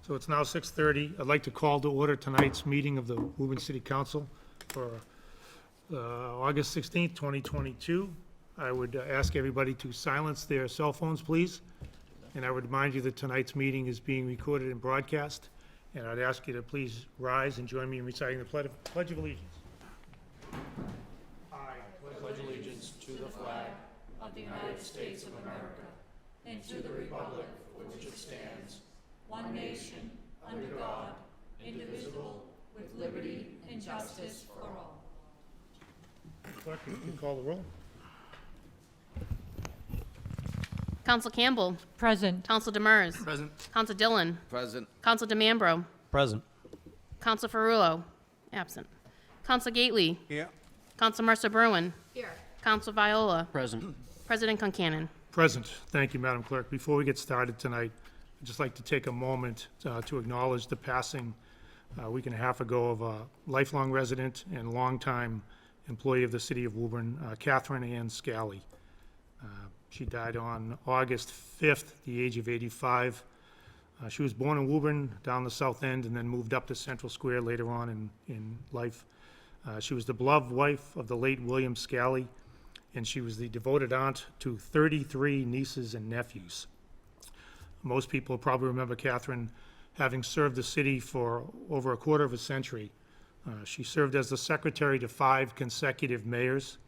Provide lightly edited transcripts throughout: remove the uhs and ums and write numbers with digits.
So it's now 6:30. I'd like to call to order tonight's meeting of the Woburn City Council for August 16th, 2022. I would ask everybody to silence their cell phones, please. And I would remind you that tonight's meeting is being recorded and broadcast. And I'd ask you to please rise and join me in reciting the Pledge of Allegiance. I pledge allegiance to the flag of the United States of America and to the republic for which it stands, one nation, under God, indivisible, with liberty and justice for all. Clerk, you can call the roll. Counsel Campbell. Present. Counsel Demers. Present. Counsel Dillon. Present. Counsel DeMambro. Present. Counsel Ferrullo. Absent. Counsel Gately. Here. Counsel Mercer Bruin. Here. Counsel Viola. Present. President Concanon. Present. Thank you, Madam Clerk. Before we get started tonight, I'd just like to take a moment to acknowledge the passing a week and a half ago of a lifelong resident and longtime employee of the city of Woburn, Catherine Ann Scally. She died on August 5th at the age of 85. She was born in Woburn down the south end and then moved up to Central Square later on in life. She was the beloved wife of the late William Scally, and she was the devoted aunt to 33 nieces and nephews. Most people probably remember Catherine having served the city for over a quarter of a century. She served as the secretary to 5 consecutive mayors,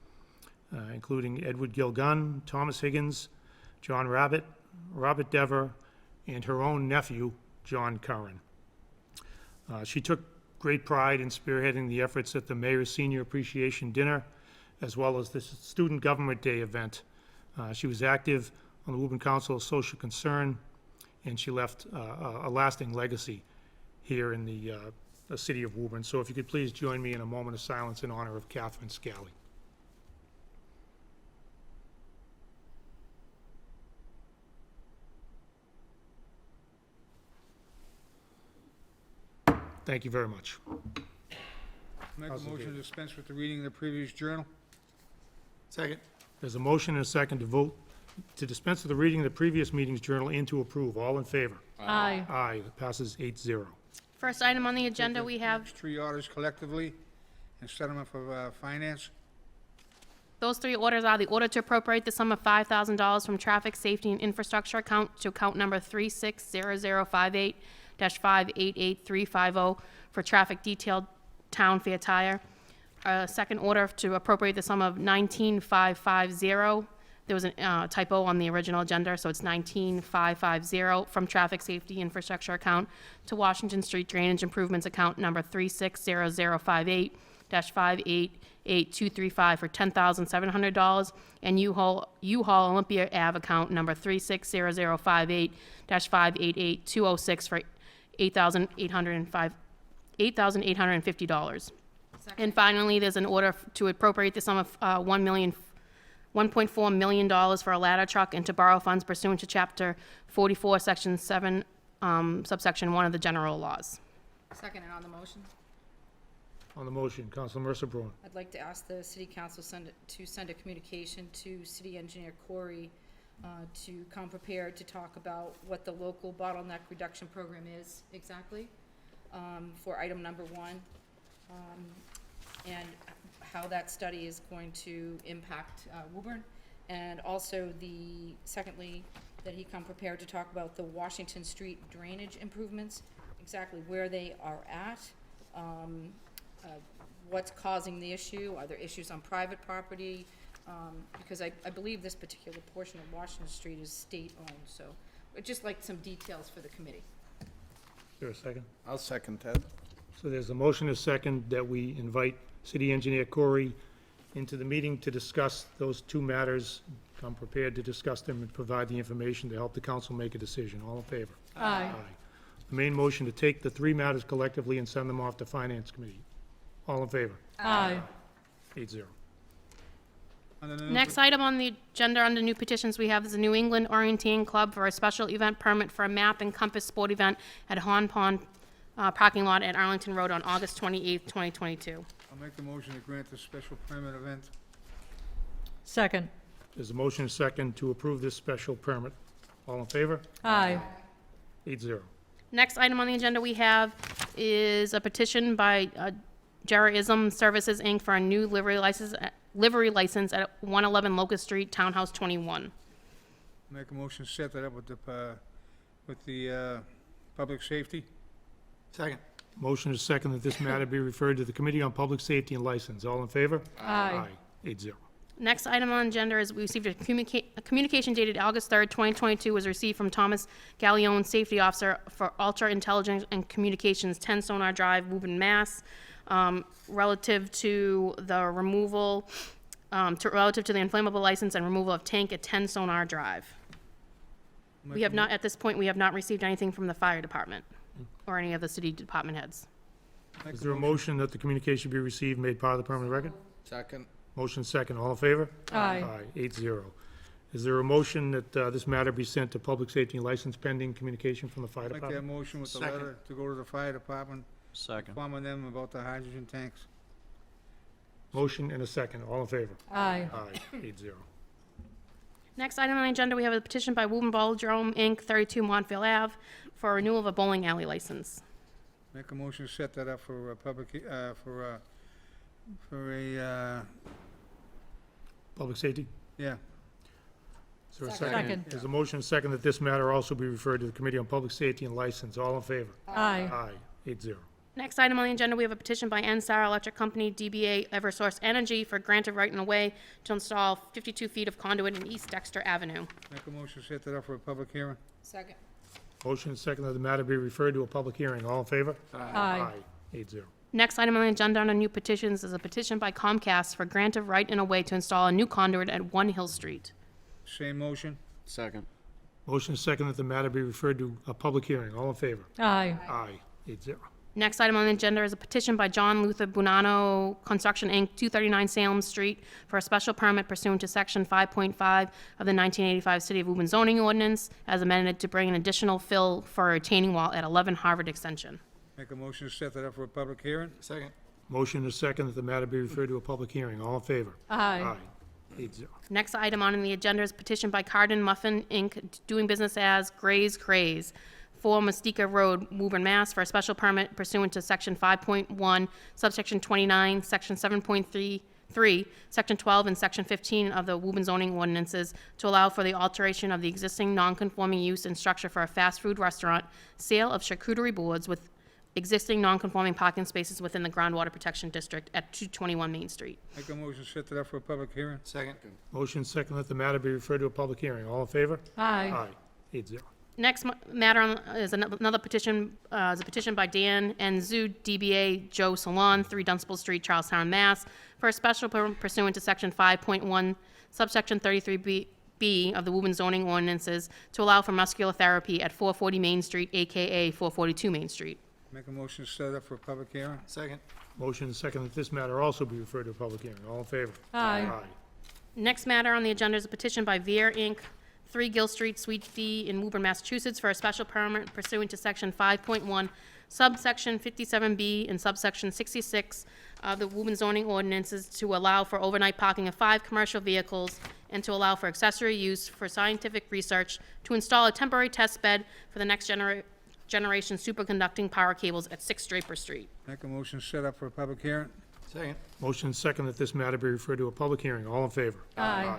including Edward Gilgun, Thomas Higgins, John Rabbit, Robert Dever, and her own nephew, John Curran. She took great pride in spearheading the efforts at the Mayor's Senior Appreciation Dinner, as well as the Student Government Day event. She was active on the Woburn Council of Social Concern, and she left a lasting legacy here in the city of Woburn. So if you could please join me in a moment of silence in honor of Catherine Scally. Thank you very much. Make a How's it motion do? to dispense with the reading of the previous journal. Second. There's a motion and a second to vote to dispense with the reading of the previous meeting's journal and to approve. All in favor? Aye. Aye. It passes 8-0. First item on the agenda, we have, These 3 orders collectively and set them up for finance. those 3 orders are the order to appropriate the sum of $5,000 from Traffic Safety and Infrastructure account to account number 360058-588350 for traffic detailed town fair tire. Second order to appropriate the sum of $19,550. There was a typo on the original agenda, so it's $19,550 from Traffic Safety Infrastructure account to Washington Street Drainage Improvements account number 360058-588235 for $10,700, and U-Haul Olympia Ave account number 360058-588206 for $8,850. And finally, there's an order to appropriate the sum of $1.4 million for a ladder truck and to borrow funds pursuant to Chapter 44, Section 7, subsection 1 of the general laws. Second and on the motion, On the motion, Council Mercer Bruin. I'd like to ask the city council to send a communication to city engineer Corey to come prepared to talk about what the local bottleneck reduction program is exactly for item number 1. And how that study is going to impact Woburn. And also secondly, that he come prepared to talk about the Washington Street drainage improvements, exactly where they are at, what's causing the issue, are there issues on private property? Because I believe this particular portion of Washington Street is state-owned, so I'd just like some details for the committee. Is there a second? I'll second that. So there's a motion and a second that we invite City Engineer Corey into the meeting to discuss those 2 matters. Come prepared to discuss them and provide the information to help the council make a decision. All in favor? Aye. The main motion to take the 3 matters collectively and send them off to Finance Committee. All in favor? Aye. 8-0. Under the new Next item on the agenda under new petitions, we have the New England Orienteering Club for a special event permit for a map and compass sport event at Horn Pond parking lot at Arlington Road on August 28th, 2022. I'll make the motion to grant the special permit event. Second. There's a motion and a second to approve this special permit. All in favor? Aye. 8-0. Next item on the agenda we have is a petition by Gerism Services, Inc. for a new livery license at 111 Locust Street, Townhouse 21. Make a motion to set that up with the public safety. Second. Motion is second that this matter be referred to the Committee on Public Safety and License. All in favor? Aye. 8-0. Next item on the agenda is we received a communication dated August 3rd, 2022, was received from Thomas Gallione, Safety Officer for Ultra Intelligence and Communications, 10 Sonar Drive, Woburn, Mass., relative to the removal, relative to the inflammable license and removal of tank at 10 Sonar Drive. We have not, at this point, we have not received anything from the fire department or any of the city department heads. Is there a motion that the communication be received, made part of the permanent record? Second. Motion second. All in favor? Aye. 8-0. Is there a motion that this matter be sent to Public Safety and License pending communication from the fire Make that department? motion with the Second. letter to go to the fire department, Second. informing them about the hydrogen tanks. Motion and a second. All in favor? Aye. 8-0. Next item on the agenda, we have a petition by Woburn Bowldrome, Inc., 32 Montville Ave, for a renewal of a bowling alley license. Make a motion to set that up for Public Safety? yeah. Is there a Second. second? Second. There's a motion and a second that this matter also be referred to the Committee on Public Safety and License. All in favor? Aye. 8-0. Next item on the agenda, we have a petition by NSTAR Electric Company, DBA Eversource Energy, for grant of right and way to install 52 feet of conduit in East Dexter Avenue. Make a motion to set that up for a public hearing. Second. Motion and second that the matter be referred to a public hearing. All in favor? Aye. 8-0. Next item on the agenda under new petitions is a petition by Comcast for grant of right and way to install a new conduit at 1 Hill Street. Same motion. Second. Motion and second that the matter be referred to a public hearing. All in favor? Aye. 8-0. Next item on the agenda is a petition by John Luther Bonanno Construction, Inc., 239 Salem Street, for a special permit pursuant to Section 5.5 of the 1985 City of Woburn zoning ordinance, as amended to bring an additional fill for a retaining wall at 11 Harvard Extension. Make a motion to set that up for a public hearing. Second. Motion and second that the matter be referred to a public hearing. All in favor? Aye. 8-0. Next item on the agenda is petition by Cardin Muffin, Inc., doing business as Gray's Craze, 4 Mystica Road, Woburn, Mass., for a special permit pursuant to Section 5.1, subsection 29, Section 7.33, Section 12, and Section 15 of the Woburn zoning ordinances to allow for the alteration of the existing non-conforming use and structure for a fast food restaurant, sale of charcuterie boards with existing non-conforming parking spaces within the groundwater protection district at 221 Main Street. Make a motion to set that up for a public hearing. Second. Motion and second that the matter be referred to a public hearing. All in favor? Aye. 8-0. Next matter is another petition, is a petition by Dan and Zoo, DBA Joe Salon, 3 Dunstable Street, Charlestown, Mass., for a special permit pursuant to Section 5.1, subsection 33B of the Woburn zoning ordinances to allow for muscular therapy at 440 Main Street, AKA 442 Main Street. Make a motion to set it up for a public hearing. Second. Motion and second that this matter also be referred to a public hearing. All in favor? Aye. Next matter on the agenda is a petition by Veer, Inc., 3 Gill Street, Suite D in Woburn, Massachusetts, for a special permit pursuant to Section 5.1, subsection 57B and subsection 66 of the Woburn zoning ordinances to allow for overnight parking of 5 commercial vehicles and to allow for accessory use for scientific research to install a temporary test bed for the next generation superconducting power cables at 6 Draper Street. Make a motion to set up for a public hearing. Second. Motion and second that this matter be referred to a public hearing. All in favor? Aye.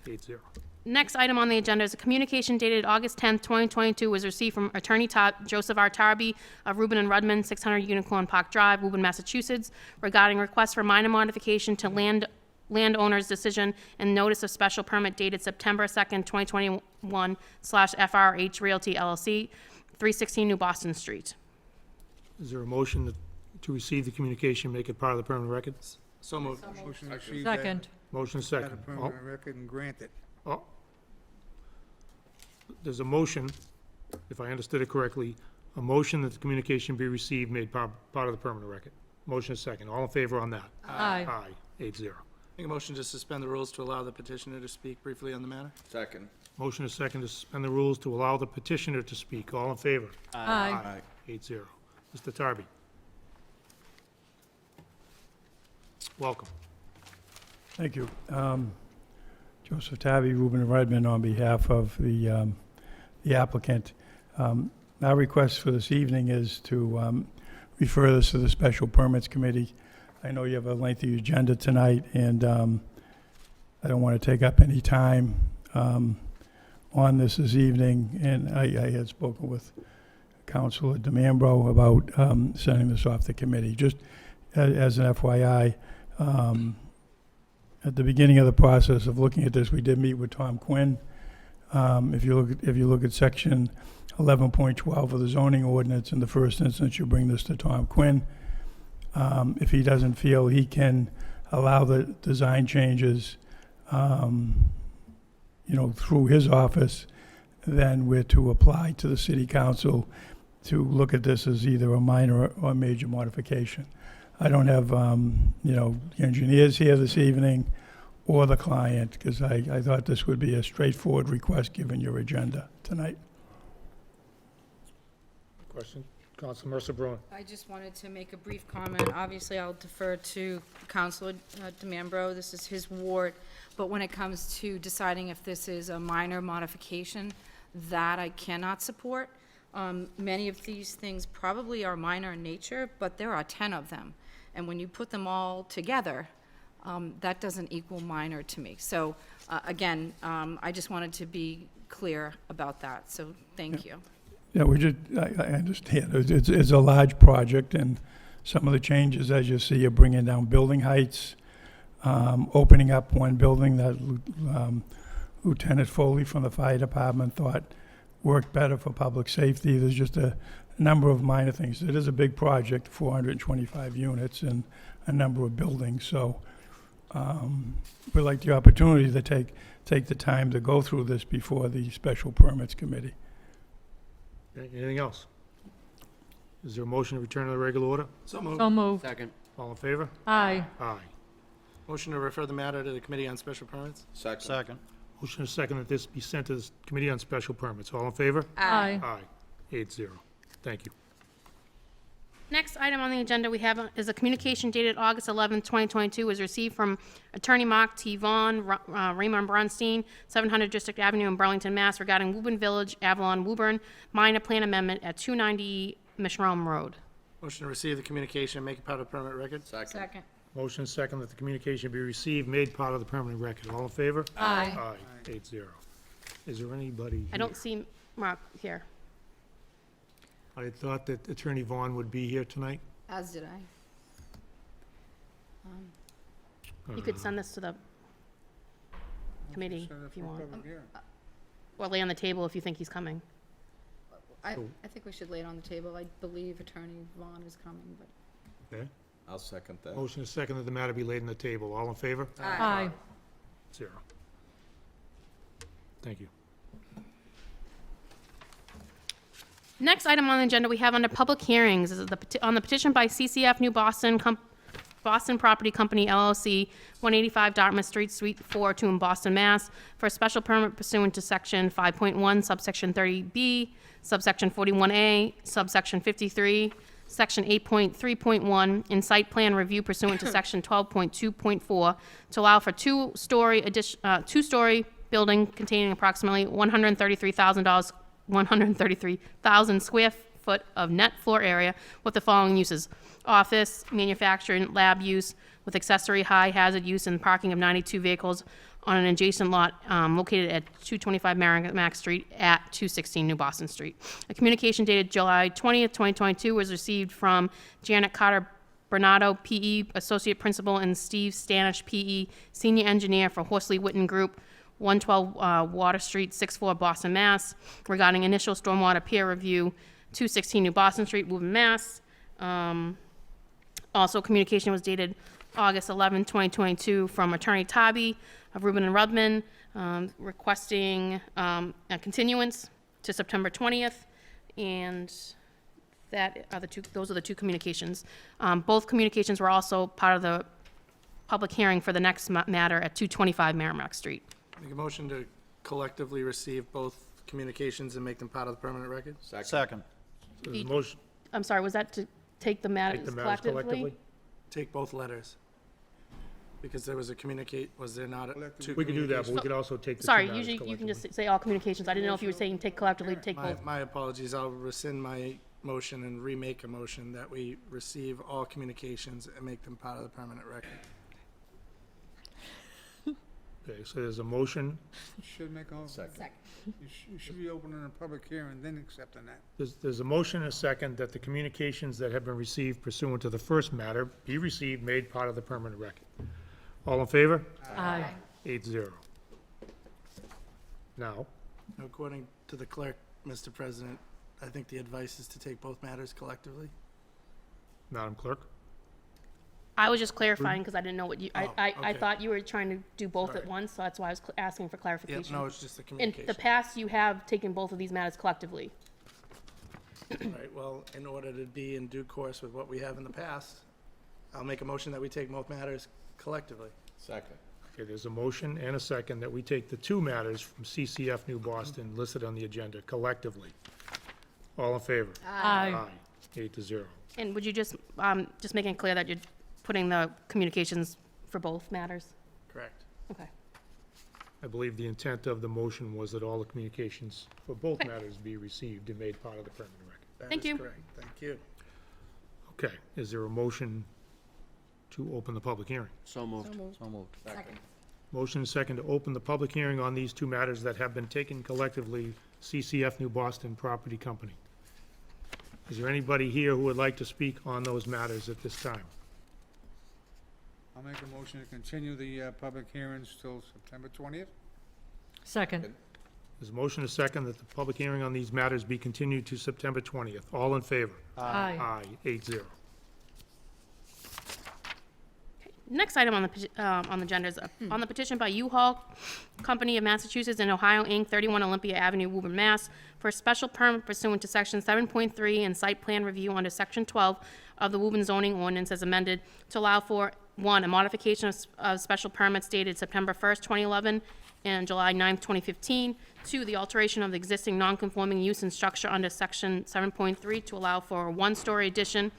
8-0. Next item on the agenda is a communication dated August 10th, 2022, was received from Attorney Joseph R. Tarby of Rubin and Rudman, 600 Unicorn Park Drive, Woburn, Massachusetts, regarding request for minor modification to landowner's decision and notice of special permit dated September 2nd, 2021, /FRH Realty LLC, 316 New Boston Street. Is there a motion to receive the communication, make it part of the permanent record? So moved. Motion to receive that. Second. Motion Add a second. permanent record and grant it. There's a motion, if I understood it correctly, a motion that the communication be received, made part of the permanent record. Motion is second. All in favor on that? Aye. 8-0. Make a motion to suspend the rules to allow the petitioner to speak briefly on the matter. Second. Motion is second to suspend the rules to allow the petitioner to speak. All in favor? Aye. 8-0. Mr. Tarby. Welcome. Thank you. Joseph Tabby, Rubin and Redmond, on behalf of the applicant. Our request for this evening is to refer this to the Special Permits Committee. I know you have a lengthy agenda tonight, and I don't want to take up any time on this evening, and I had spoken with Councilor DeMambro about sending this off the committee. Just as an FYI, at the beginning of the process of looking at this, we did meet with Tom Quinn. If you look at section 11.12 of the zoning ordinance, in the first instance, you bring this to Tom Quinn. If he doesn't feel he can allow the design changes, through his office, then we're to apply to the city council to look at this as either a minor or major modification. I don't have, the engineers here this evening or the client, because I thought this would be a straightforward request given your agenda tonight. Question? Council Mercer Bruin. I just wanted to make a brief comment. Obviously, I'll defer to Councilor DeMambro. This is his ward. But when it comes to deciding if this is a minor modification, that I cannot support. Many of these things probably are minor in nature, but there are 10 of them. And when you put them all together, that doesn't equal minor to me. So, again, I just wanted to be clear about that. So, thank you. Yeah, I understand. It's a large project, and some of the changes, as you see, are bringing down building heights, opening up one building that Lieutenant Foley from the fire department thought worked better for public safety. There's just a number of minor things. It is a big project, 425 units and a number of buildings. So we'd like the opportunity to take the time to go through this before the Special Permits Committee. Okay, anything else? Is there a motion to return to the regular order? So moved. So moved. Second. All in favor? Aye. Aye. Motion to refer the matter to the Committee on Special Permits? Second. Motion is second that this be sent to the Committee on Special Permits. All in favor? Aye. Aye. 8-0. Thank you. Next item on the agenda we have is a communication dated August 11, 2022, was received from Attorney Mark T. Vaughn, Raymond Bronstein, 700 District Avenue in Burlington, Mass. regarding Woburn Village, Avalon, Woburn, minor plan amendment at 290 Mishram Road. Motion to receive the communication and make it part of the permanent record? Second. Motion is second that the communication be received, made part of the permanent record. All in favor? Aye. Aye. 8-0. Is there anybody I don't see Mark here. I thought that Attorney Vaughn would be here tonight. As did I. You could send this to the committee if you want, Public hearing. or lay on the table if you think he's coming. I think we should lay it on the table. I believe Attorney Vaughn is coming, but. Okay. I'll second that. Motion is second that the matter be laid on the table. All in favor? Aye. 0. Thank you. Next item on the agenda we have under public hearings is on the petition by CCF New Boston Boston Property Company LLC, 185 Dartmouth Street, Suite 402 in Boston, Mass. for a special permit pursuant to Section 5.1, subsection 30B, subsection 41A, subsection 53, Section 8.3.1, in site plan review pursuant to Section 12.2.4 to allow for two-story building containing approximately 133,000 square foot of net floor area with the following uses: office, manufacturing, lab use, with accessory high hazard use and parking of 92 vehicles on an adjacent lot located at 225 Merrimack Street at 216 New Boston Street. A communication dated July 20th, 2022 was received from Janet Carter Bernardo, PE, Associate Principal, and Steve Stanish, PE, Senior Engineer for Horsley Witten Group, 112 Water Street, 6-4 Boston, Mass. regarding initial stormwater peer review, 216 New Boston Street, Woburn, Mass. Also, communication was dated August 11, 2022 from Attorney Tybee of Rubin and Rudman, requesting a continuance to September 20th, and those are the two communications. Both communications were also part of the public hearing for the next matter at 225 Merrimack Street. Make a motion to collectively receive both communications and make them part of the permanent record? Second. So there's a motion, I'm sorry, was that to take the matters take the matters collectively? collectively? Take both letters. Because there was was there not two? We could do that, but we could also take the two Sorry, matters usually you can collectively. just say all communications. I didn't know if you were saying take collectively, take both. My apologies, I'll rescind my motion and remake a motion that we receive all communications and make them part of the permanent record. Okay, so there's a motion, Should make all, Second. you should be opening a public hearing, then accepting that. there's a motion and a second that the communications that have been received pursuant to the first matter be received, made part of the permanent record. All in favor? Aye. 8-0. Now, According to the clerk, Mr. President, I think the advice is to take both matters collectively. Madam Clerk? I was just clarifying because I didn't know what you, I okay. thought you were trying to do both at Alright. once, so that's why I was asking for Yeah, clarification. no, it's just the In communication. the past, you have taken both of these matters collectively. Right, well, in order to be in due course with what we have in the past, I'll make a motion that we take both matters collectively. Second. Okay, there's a motion and a second that we take the two matters from CCF New Boston listed on the agenda collectively. All in favor? Aye. 8-0. And would you just making it clear that you're putting the communications for both matters? Correct. Okay. I believe the intent of the motion was that all the communications for both Okay. matters be received and made part of the permanent record. That Thank is you. correct. Thank you. Okay, is there a motion to open the public hearing? So moved. So moved. Second. Motion and second to open the public hearing on these two matters that have been taken collectively, CCF New Boston Property Company. Is there anybody here who would like to speak on those matters at this time? I'll make a motion to continue the public hearings till September 20th. Second. There's a motion and a second that the public hearing on these matters be continued to September 20th. All in favor? Aye. Aye, 8-0. Next item on the agenda is on the petition by U-Haul Company of Massachusetts and Ohio, Inc., 31 Olympia Avenue, Woburn, Mass., for a special permit pursuant to Section 7.3 and site plan review under Section 12 of the Woburn zoning ordinance as amended to allow for, 1, a modification of special permits dated September 1st, 2011 and July 9th, 2015. 2, the alteration of the existing non-conforming use and structure under Section 7.3 to allow for a one-story addition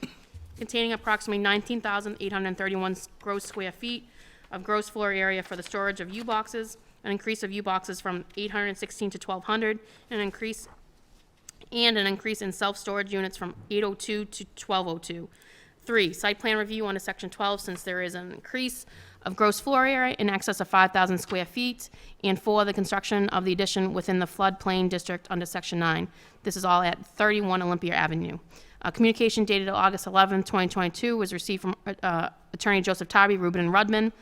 containing approximately 19,831 gross square feet of gross floor area for the storage of U-boxes, an increase of U-boxes from 816 to 1,200, and an increase in self-storage units from 802 to 1,202. 3, site plan review under Section 12, since there is an increase of gross floor area in excess of 5,000 square feet, and 4, the construction of the addition within the floodplain district under Section 9. This is all at 31 Olympia Avenue. A communication dated August 11, 2022 was received from Attorney Joseph Tarby, Rubin and Rudman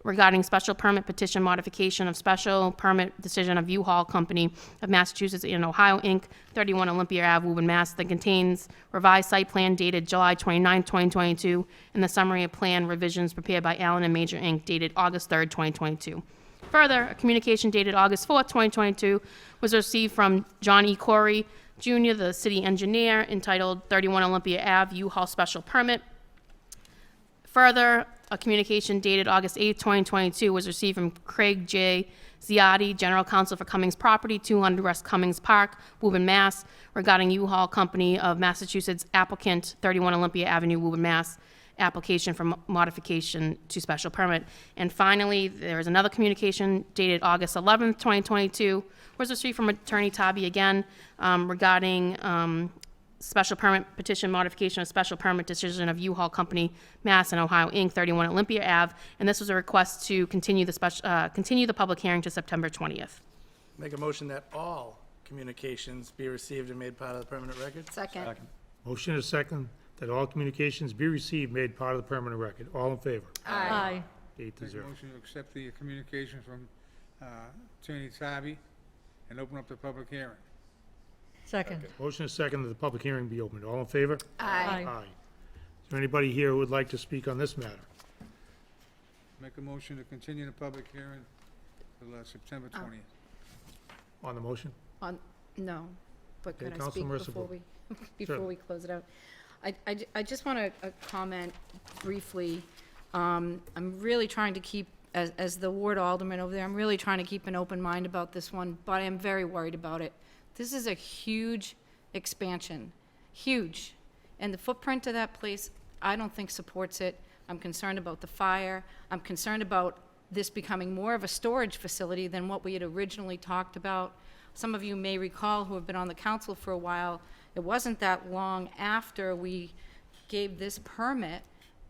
regarding special permit petition modification of special permit decision of U-Haul Company of Massachusetts and Ohio, Inc., 31 Olympia Ave, Woburn, Mass., that contains revised site plan dated July 29, 2022, and the summary of plan revisions prepared by Allen and Major, Inc., dated August 3, 2022. Further, a communication dated August 4, 2022 was received from John E. Corey, Jr., the city engineer, entitled 31 Olympia Ave, U-Haul Special Permit. Further, a communication dated August 8, 2022 was received from Craig J. Ziotti, General Counsel for Cummings Property, 200 West Cummings Park, Woburn, Mass., regarding U-Haul Company of Massachusetts applicant, 31 Olympia Avenue, Woburn, Mass., application for modification to special permit. And finally, there is another communication dated August 11, 2022, was received from Attorney Tabi again regarding special permit petition modification of special permit decision of U-Haul Company, Mass. and Ohio, Inc., 31 Olympia Ave. And this was a request to continue the public hearing to September 20th. Make a motion that all communications be received and made part of the permanent record. Second. Motion and a second that all communications be received, made part of the permanent record. All in favor? Aye. 8-0. Make a motion to accept the communication from Attorney Tarby and open up the public hearing. Second. Motion and second that the public hearing be opened. All in favor? Aye. Aye. Is there anybody here who would like to speak on this matter? Make a motion to continue the public hearing till September 20th. On the motion? No, but could Okay, I speak Councilor before Mercer. before Sure. we close it out? I just want to comment briefly. I'm really trying to keep, as the ward alderman over there, I'm really trying to keep an open mind about this one, but I am very worried about it. This is a huge expansion, huge. And the footprint of that place, I don't think supports it. I'm concerned about the fire. I'm concerned about this becoming more of a storage facility than what we had originally talked about. Some of you may recall, who have been on the council for a while, it wasn't that long after we gave this permit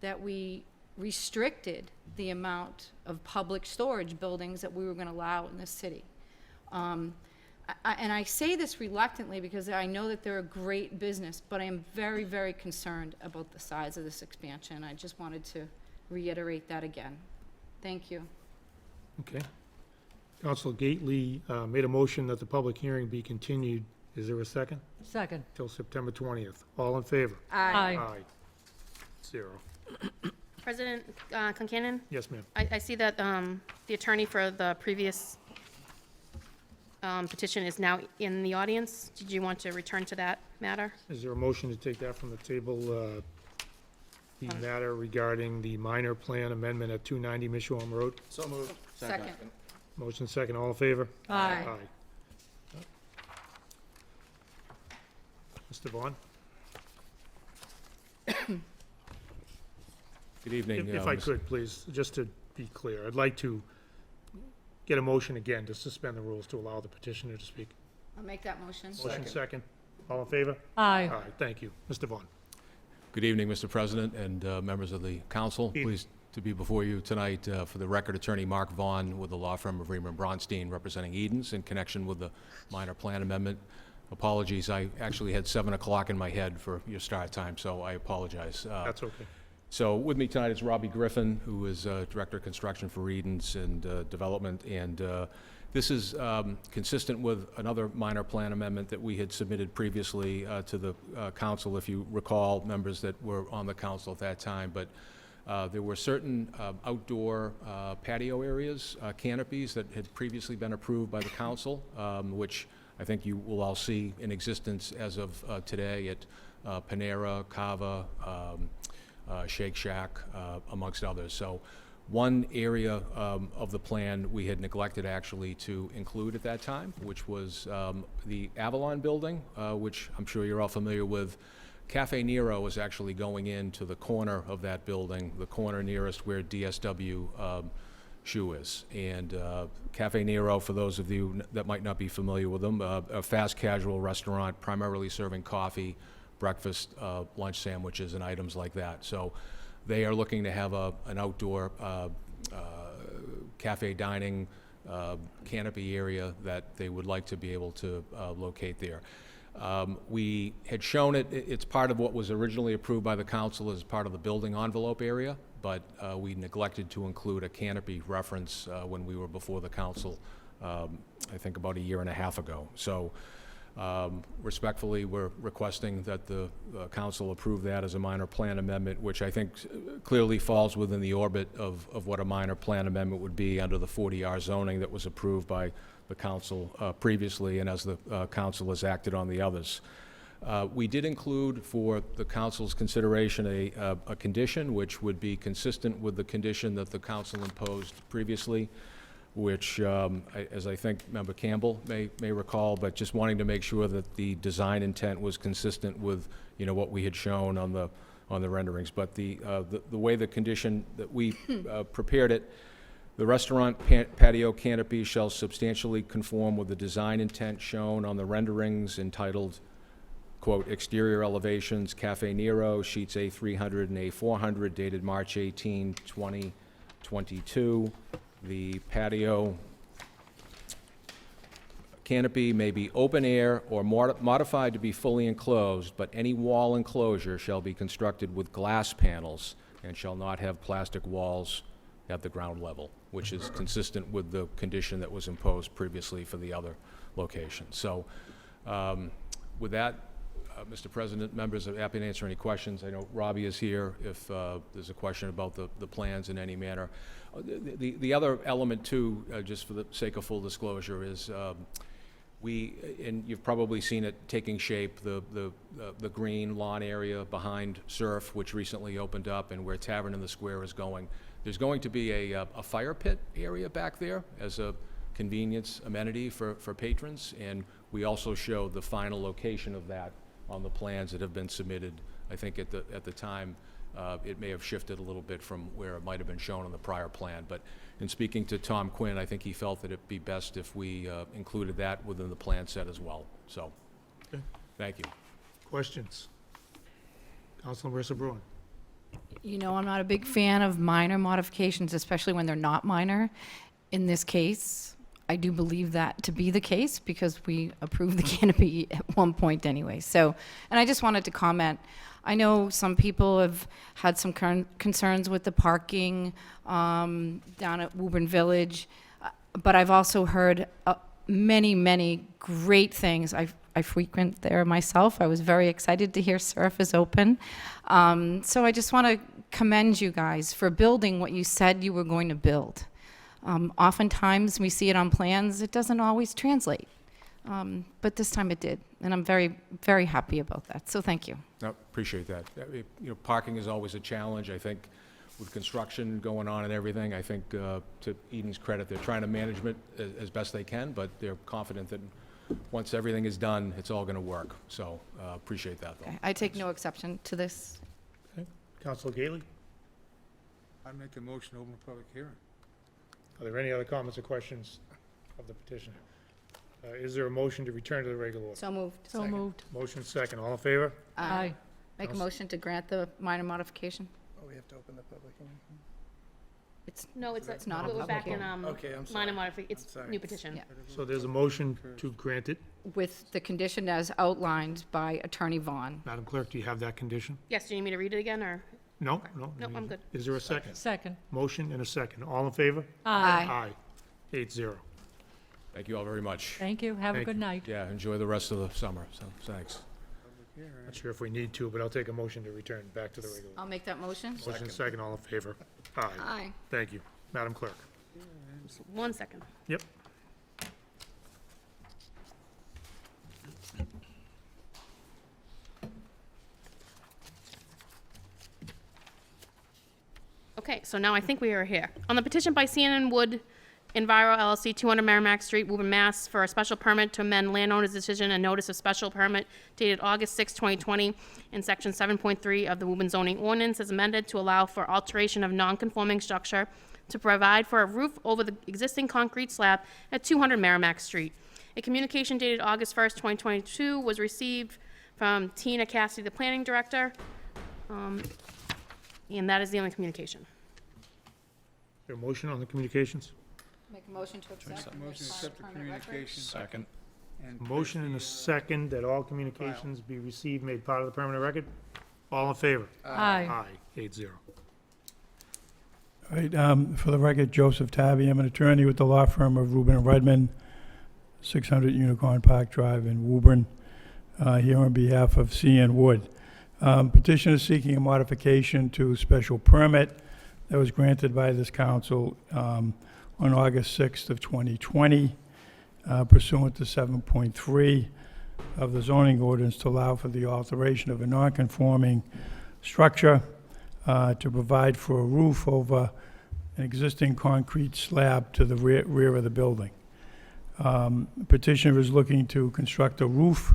that we restricted the amount of public storage buildings that we were going to allow in this city. And I say this reluctantly because I know that they're a great business, but I am very, very concerned about the size of this expansion. I just wanted to reiterate that again. Thank you. Okay. Council Gately made a motion that the public hearing be continued. Is there a second? Second. Till September 20th. All in favor? Aye. Aye. 0. President Concanon, Yes, ma'am. I see that the attorney for the previous petition is now in the audience. Did you want to return to that matter? Is there a motion to take that from the table, the matter regarding the minor plan amendment at 290 Mishawam Road? So moved. Second. Motion second, all in favor? Aye. Mr. Vaughn? Good evening. If I could, please, just to be clear, I'd like to get a motion again to suspend the rules to allow the petitioner to speak. I'll make that motion. Motion second. All in favor? Aye. All right, thank you. Mr. Vaughn? Good evening, Mr. President and members of the council. Evening. Pleased to be before you tonight for the record, Attorney Mark Vaughn with the law firm of Riemer and Bronstein, representing Edens in connection with the minor plan amendment. Apologies, I actually had 7 o'clock in my head for your start time, so I apologize. That's okay. So with me tonight is Robbie Griffin, who is Director of Construction for Edens and Development, and this is consistent with another minor plan amendment that we had submitted previously to the council, if you recall, members that were on the council at that time. But there were certain outdoor patio areas, canopies, that had previously been approved by the council, which I think you will all see in existence as of today at Panera, Cava, Shake Shack, amongst others. So one area of the plan we had neglected actually to include at that time, which was the Avalon building, which I'm sure you're all familiar with. Cafe Nero is actually going into the corner of that building, the corner nearest where DSW Shoe is. And Cafe Nero, for those of you that might not be familiar with them, a fast casual restaurant primarily serving coffee, breakfast, lunch sandwiches, and items like that. So they are looking to have an outdoor cafe dining canopy area that they would like to be able to locate there. We had shown it's part of what was originally approved by the council as part of the building envelope area, but we neglected to include a canopy reference when we were before the council, I think about 1.5 years ago. So respectfully, we're requesting that the council approve that as a minor plan amendment, which I think clearly falls within the orbit of what a minor plan amendment would be under the 40R zoning that was approved by the council previously, and as the council has acted on the others. We did include for the council's consideration a condition which would be consistent with the condition that the council imposed previously, which, as I think Member Campbell may recall, but just wanting to make sure that the design intent was consistent with, what we had shown on the renderings. But the way the condition that we prepared it, the restaurant patio canopy shall substantially conform with the design intent shown on the renderings entitled, quote, exterior elevations, Cafe Nero, sheets A300 and A400, dated March 18, 2022. The patio canopy may be open air or modified to be fully enclosed, but any wall enclosure shall be constructed with glass panels and shall not have plastic walls at the ground level, which is consistent with the condition that was imposed previously for the other locations. So with that, Mr. President, members, I'm happy to answer any questions. I know Robbie is here if there's a question about the plans in any manner. The other element, too, just for the sake of full disclosure, is and you've probably seen it taking shape, the green lawn area behind Surf, which recently opened up, and where Tavern in the Square is going. There's going to be a fire pit area back there as a convenience amenity for patrons, and we also showed the final location of that on the plans that have been submitted. I think at the time, it may have shifted a little bit from where it might have been shown on the prior plan. But in speaking to Tom Quinn, I think he felt that it'd be best if we included that within the plan set as well. So, Okay. thank you. Questions? Councilor Marissa Bruin. You know, I'm not a big fan of minor modifications, especially when they're not minor. In this case, I do believe that to be the case because we approved the canopy at one point anyway. So, and I just wanted to comment, I know some people have had some concerns with the parking down at Woburn Village, but I've also heard many, many great things. I frequent there myself. I was very excited to hear Surf is open. So I just want to commend you guys for building what you said you were going to build. Oftentimes we see it on plans, it doesn't always translate. But this time it did, and I'm very, very happy about that. So thank you. No, appreciate that. You know, parking is always a challenge. I think with construction going on and everything, I think to Eden's credit, they're trying to manage it as best they can, but they're confident that once everything is done, it's all going to work. So appreciate that, though. Okay, I take no exception to this. Councilor Gately, I'd make a motion to open a public hearing. are there any other comments or questions of the petitioner? Is there a motion to return to the regular order? So moved. So moved. Motion second. All in favor? Aye. Make a motion to grant the minor modification. Oh, we have to open the public hearing? No, it's It's not a we're public back in, hearing. Okay, I'm sorry. minor modification, it's sorry. new petition. Yeah. So there's a motion to grant it. With the condition as outlined by Attorney Vaughn. Madam Clerk, do you have that condition? Yes, do you need me to read it again, or? No? No? No, I'm good. Is there a second? Second. Motion and a second. All in favor? Aye. Aye. 8-0. Thank you all very much. Thank you. Have a Thank good you. night. Yeah, enjoy the rest of the summer, so thanks. Not sure if we need to, but I'll take a motion to return back to the regular. I'll make that motion. Motion second. All in favor? Aye. Aye. Thank you. Madam Clerk. 1 second. Yep. Okay, so now I think we are here. On the petition by CNN Wood Enviro LLC, 200 Merrimack Street, Woburn, Mass., for a special permit to amend landowner's decision and notice of special permit dated August 6, 2020, in section 7.3 of the Woburn zoning ordinance as amended to allow for alteration of non-conforming structure to provide for a roof over the existing concrete slab at 200 Merrimack Street. A communication dated August 1st, 2022 was received from Tina Cassidy, the planning director, and that is the only communication. Is there a motion on the communications? Make a motion to accept. Motion to accept the communication. Second. and Motion and a place second that all communications be received, made part of the permanent record. All in favor? Aye. Aye. 8-0. All right, for the record, Joseph Tabby, I'm an attorney with the law firm of Rubin and Redmond, 600 Unicorn Park Drive in Woburn, here on behalf of CN Wood. Petitioner seeking a modification to special permit that was granted by this council on August 6th of 2020 pursuant to 7.3 of the zoning ordinance to allow for the alteration of a non-conforming structure to provide for a roof over an existing concrete slab to the rear of the building. Petitioner is looking to construct a roof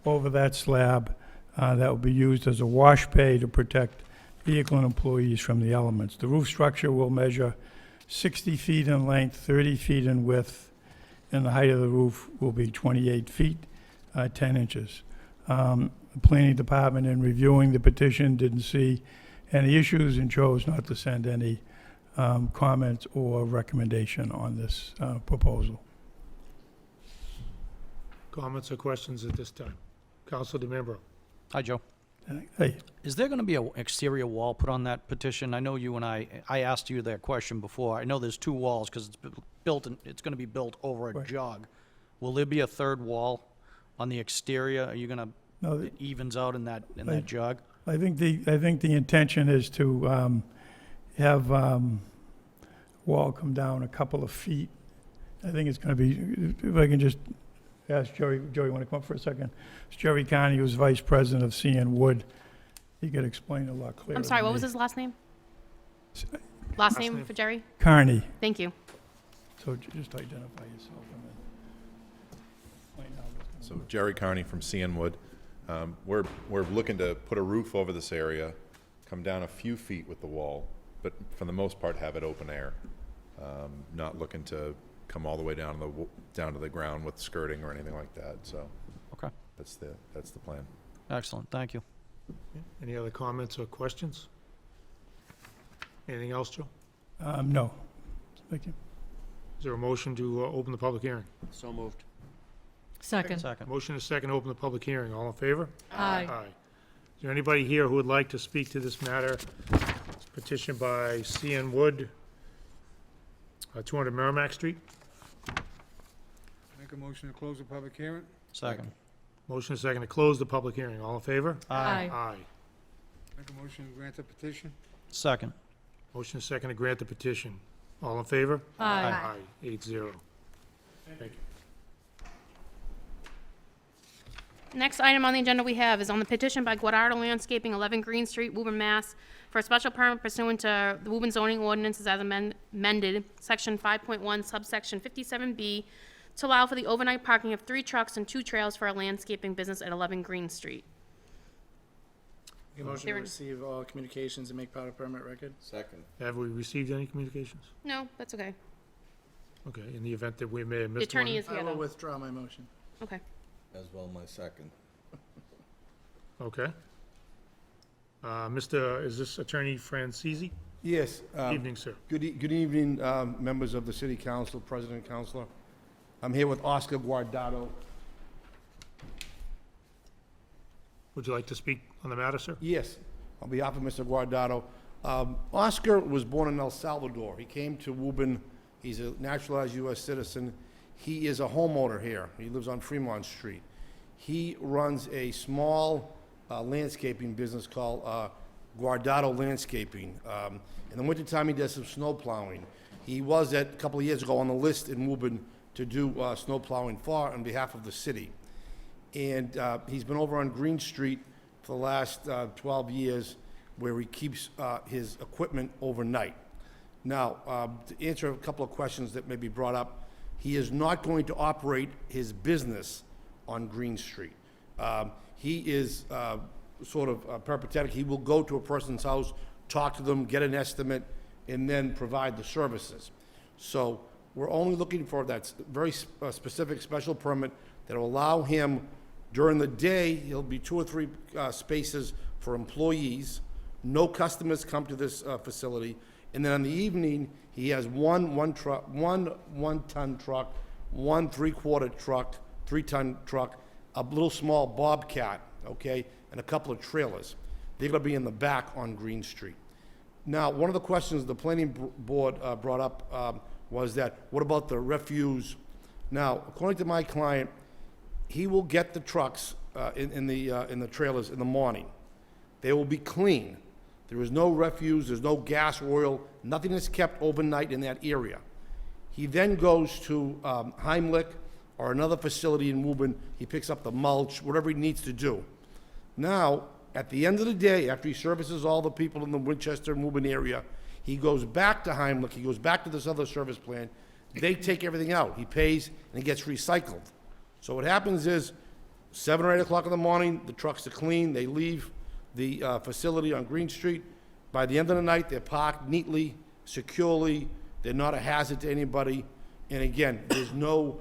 over that slab that will be used as a wash bay to protect vehicle and employees from the elements. The roof structure will measure 60 feet in length, 30 feet in width, and the height of the roof will be 28 feet, 10 inches. The planning department, in reviewing the petition, didn't see any issues and chose not to send any comments or recommendation on this proposal. Comments or questions at this time? Council DeMembro. Hi, Joe. Hey, Is there going to be an exterior wall put on that petition? I know you and I asked you that question before. I know there's two walls because it's built, it's going to be built over a Right. jog. Will there be a third wall on the exterior? Are you going to, no, it evens out in that Right. jog? I think the intention is to have wall come down a couple of feet. I think it's going to be, if I can just ask Joey, you want to come up for a second? It's Jerry Connie, who's vice president of CN Wood. He could explain a lot clearer. I'm sorry, than what was me. his last name? Last Last name name. for Jerry? Carney. Thank you. So just identify yourself and then explain how it's So Jerry Carney from CN Wood. We're looking to put a roof over this area, come down a few feet with the wall, but for the most part, have it open air. Not looking to come all the way down to the ground with skirting or anything like that, so Okay, that's the plan. excellent, thank you. Any other comments or questions? Anything else, Joe? No. Thank you. Is there a motion to open the public hearing? So moved. Second. Second. Motion is second to open the public hearing. All in favor? Aye. Aye. Is there anybody here who would like to speak to this matter? It's petitioned by C.N. Wood, 200 Merrimack Street. Make a motion to close the public hearing? Second. Motion is second to close the public hearing. All in favor? Aye. Aye. Make a motion to grant the petition? Second. Motion is second to grant the petition. All in favor? Aye. Aye. 8-0. Thank you. Next item on the agenda we have is on the petition by Guardado Landscaping, 11 Green Street, Woburn, Mass., for a special permit pursuant to the Woburn zoning ordinances as amended, section 5.1, subsection 57B, to allow for the overnight parking of 3 trucks and 2 trailers for a landscaping business at 11 Green Street. Make a motion to There- receive all communications and make part of permit record. Second. Have we received any communications? No, that's okay. Okay, in the event that we may have The missed one. attorney is I here, will though. withdraw my motion. Okay. As well my second. Okay. Is this Attorney Francisi? Yes. Evening, sir. Good evening, members of the City Council, President, Councilor. I'm here with Oscar Guardado. Would you like to speak on the matter, sir? Yes, on behalf of Mr. Guardado. Oscar was born in El Salvador. He came to Woburn. He's a naturalized U.S. citizen. He is a homeowner here. He lives on Fremont Street. He runs a small landscaping business called Guardado Landscaping. In the wintertime, he does some snow plowing. He was, a couple of years ago, on the list in Woburn to do snow plowing on behalf of the city. And he's been over on Green Street for the last 12 years, where he keeps his equipment overnight. Now, to answer a couple of questions that may be brought up, he is not going to operate his business on Green Street. He is sort of peripatetic. He will go to a person's house, talk to them, get an estimate, and then provide the services. So we're only looking for that very specific special permit that will allow him, during the day, he'll be 2 or 3 spaces for employees. No customers come to this facility. And then in the evening, he has one 1-ton truck, 1 3/4 truck, 3-ton truck, a little small Bobcat, okay, and a couple of trailers. They're gonna be in the back on Green Street. Now, one of the questions the planning board brought up was that, what about the refuse? Now, according to my client, he will get the trucks in the trailers in the morning. They will be clean. There is no refuse, there's no gas, oil, nothing is kept overnight in that area. He then goes to Heimlich or another facility in Woburn. He picks up the mulch, whatever he needs to do. Now, at the end of the day, after he services all the people in the Winchester and Woburn area, he goes back to Heimlich, he goes back to this other service plan. They take everything out. He pays and it gets recycled. So what happens is, 7 or 8 o'clock in the morning, the trucks are clean, they leave the facility on Green Street. By the end of the night, they're parked neatly, securely, they're not a hazard to anybody. And again, there's no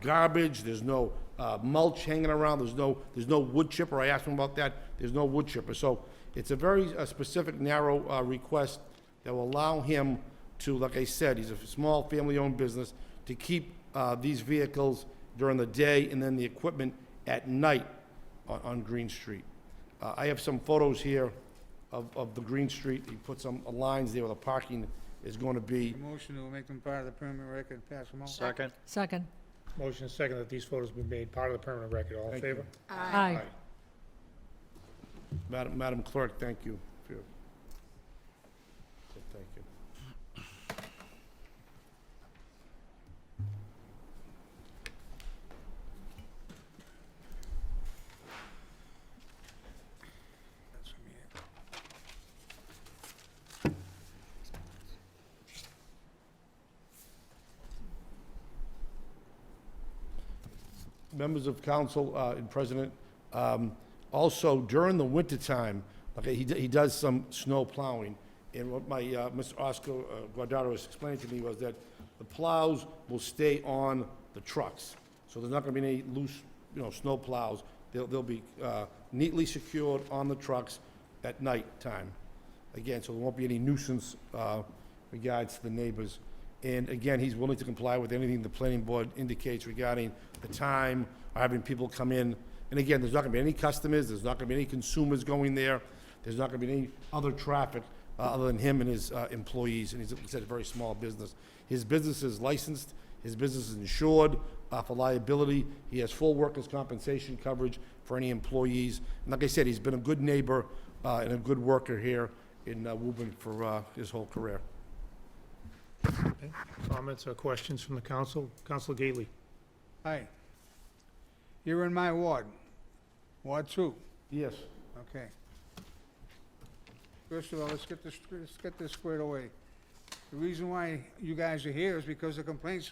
garbage, there's no mulch hanging around, there's no wood chipper. I asked him about that, there's no wood chipper. So it's a very specific, narrow request that will allow him to, like I said, he's a small family-owned business, to keep these vehicles during the day and then the equipment at night on Green Street. I have some photos here of the Green Street. He put some lines there where the parking is going to be. Motion to make them part of the permanent record and pass them out? Second. Second. Motion is second that these photos be made part of the permanent record. All in Thank you. favor? Aye. Madam Clerk, thank you. Thank you. That's from here. Members of council and President, Also, during the wintertime, okay, he does some snow plowing. And what my, Mr. Oscar Guardado was explaining to me was that the plows will stay on the trucks. So there's not gonna be any loose, snow plows. They'll be neatly secured on the trucks at night time. Again, so there won't be any nuisance regards to the neighbors. And again, he's willing to comply with anything the planning board indicates regarding the time, or having people come in. And again, there's not gonna be any customers, there's not gonna be any consumers going there, there's not gonna be any other traffic other than him and his employees, and he's a very small business. His business is licensed, his business is insured for liability, he has full workers' compensation coverage for any employees. And like I said, he's been a good neighbor and a good worker here in Woburn for his whole career. Okay. Comments or questions from the council? Council Gately. Hi. You're in my ward, Ward 2. Yes. Okay. First of all, let's get this squared away. The reason why you guys are here is because of complaints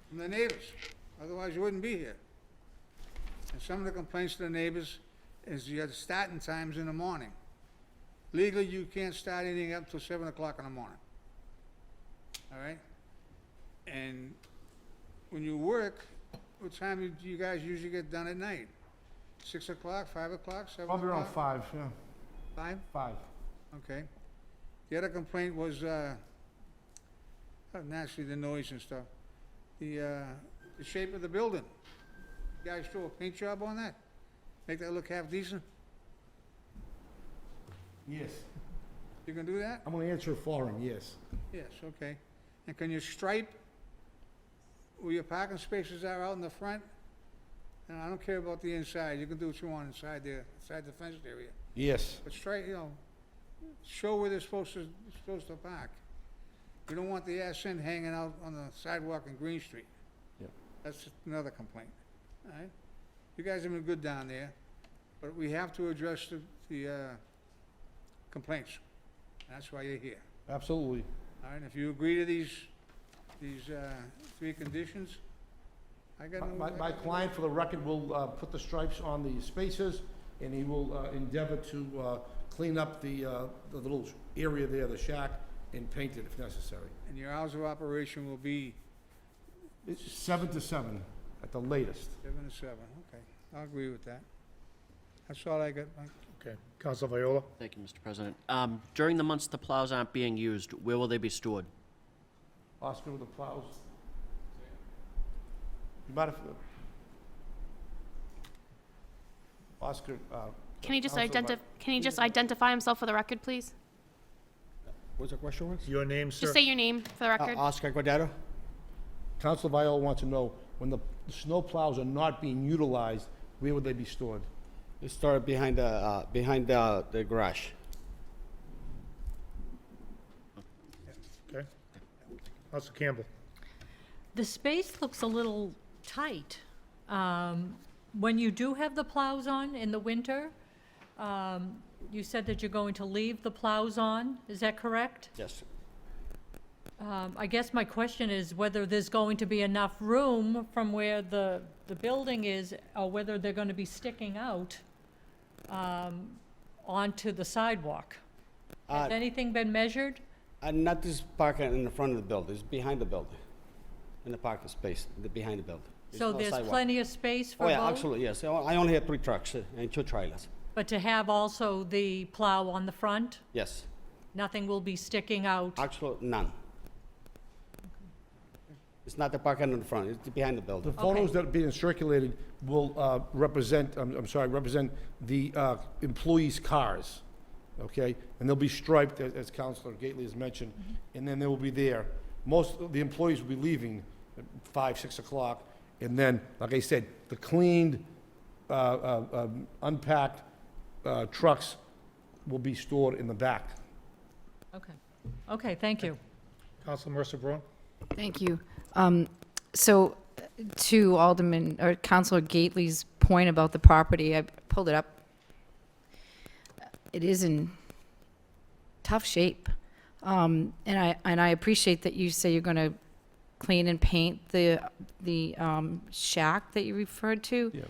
from the neighbors. Otherwise, you wouldn't be here. And some of the complaints to the neighbors is you have starting times in the morning. Legally, you can't start anything up till 7 o'clock in the morning. All right? And when you work, what time do you guys usually get done at night? 6 o'clock, 5 o'clock, 7 o'clock? Probably around 5, yeah. 5? 5. Okay. The other complaint was, naturally, the noise and stuff. The shape of the building. You guys do a paint job on that? Make that look half decent? Yes. You can do that? I'm gonna answer for him, yes. Yes, okay. And can you stripe where your parking spaces are out in the front? And I don't care about the inside, you can do what you want inside there, inside the fenced area. Yes. But stripe, show where they're supposed to park. You don't want the ass end hanging out on the sidewalk in Green Street. Yep. That's another complaint, all right? You guys have been good down there, but we have to address the complaints. That's why you're here. Absolutely. All right, if you agree to these 3 conditions, I got no... My client, for the record, will put the stripes on the spaces, and he will endeavor to clean up the little area there, the shack, and paint it if necessary. And your hours of operation will be It's 7 to 7 at the latest. 7 to 7, okay. I'll agree with that. That's all I got, Mike. Okay. Council Viola. Thank you, Mr. President. During the months the plows aren't being used, where will they be stored? Oscar with the plows. You might have... Oscar, Can he just Council identify himself for the record, please? What's the question was? Your name, sir? Just say your name for the record. Oscar Guardado. Council Viola wants to know, when the snow plows are not being utilized, where would they be stored? It started behind the garage. Okay. Council Campbell. The space looks a little tight. When you do have the plows on in the winter, you said that you're going to leave the plows on, is that correct? Yes. I guess my question is whether there's going to be enough room from where the building is, or whether they're going to be sticking out onto the sidewalk. Has anything been measured? Not this parking in the front of the building, it's behind the building, in the parking space, behind the building. So no there's sidewalk. plenty of space for Oh, yeah, both? absolutely, yes. I only have 3 trucks and 2 trailers. But to have also the plow on the front, Yes, nothing will be sticking out? absolutely none. It's not the parking in the front, it's behind the building. The photos that are being circulated will represent the employees' cars, okay? And they'll be striped, as Councilor Gately has mentioned, and then they will be there. Most of the employees will be leaving at 5, 6 o'clock, and then, like I said, the cleaned, unpacked trucks will be stored in the back. Okay. Okay, thank you. Council Mercer Braun. Thank you. So to Alderman, or Councilor Gately's point about the property, I pulled it up. It is in tough shape. And I appreciate that you say you're going to clean and paint the shack that you referred to. Yeah.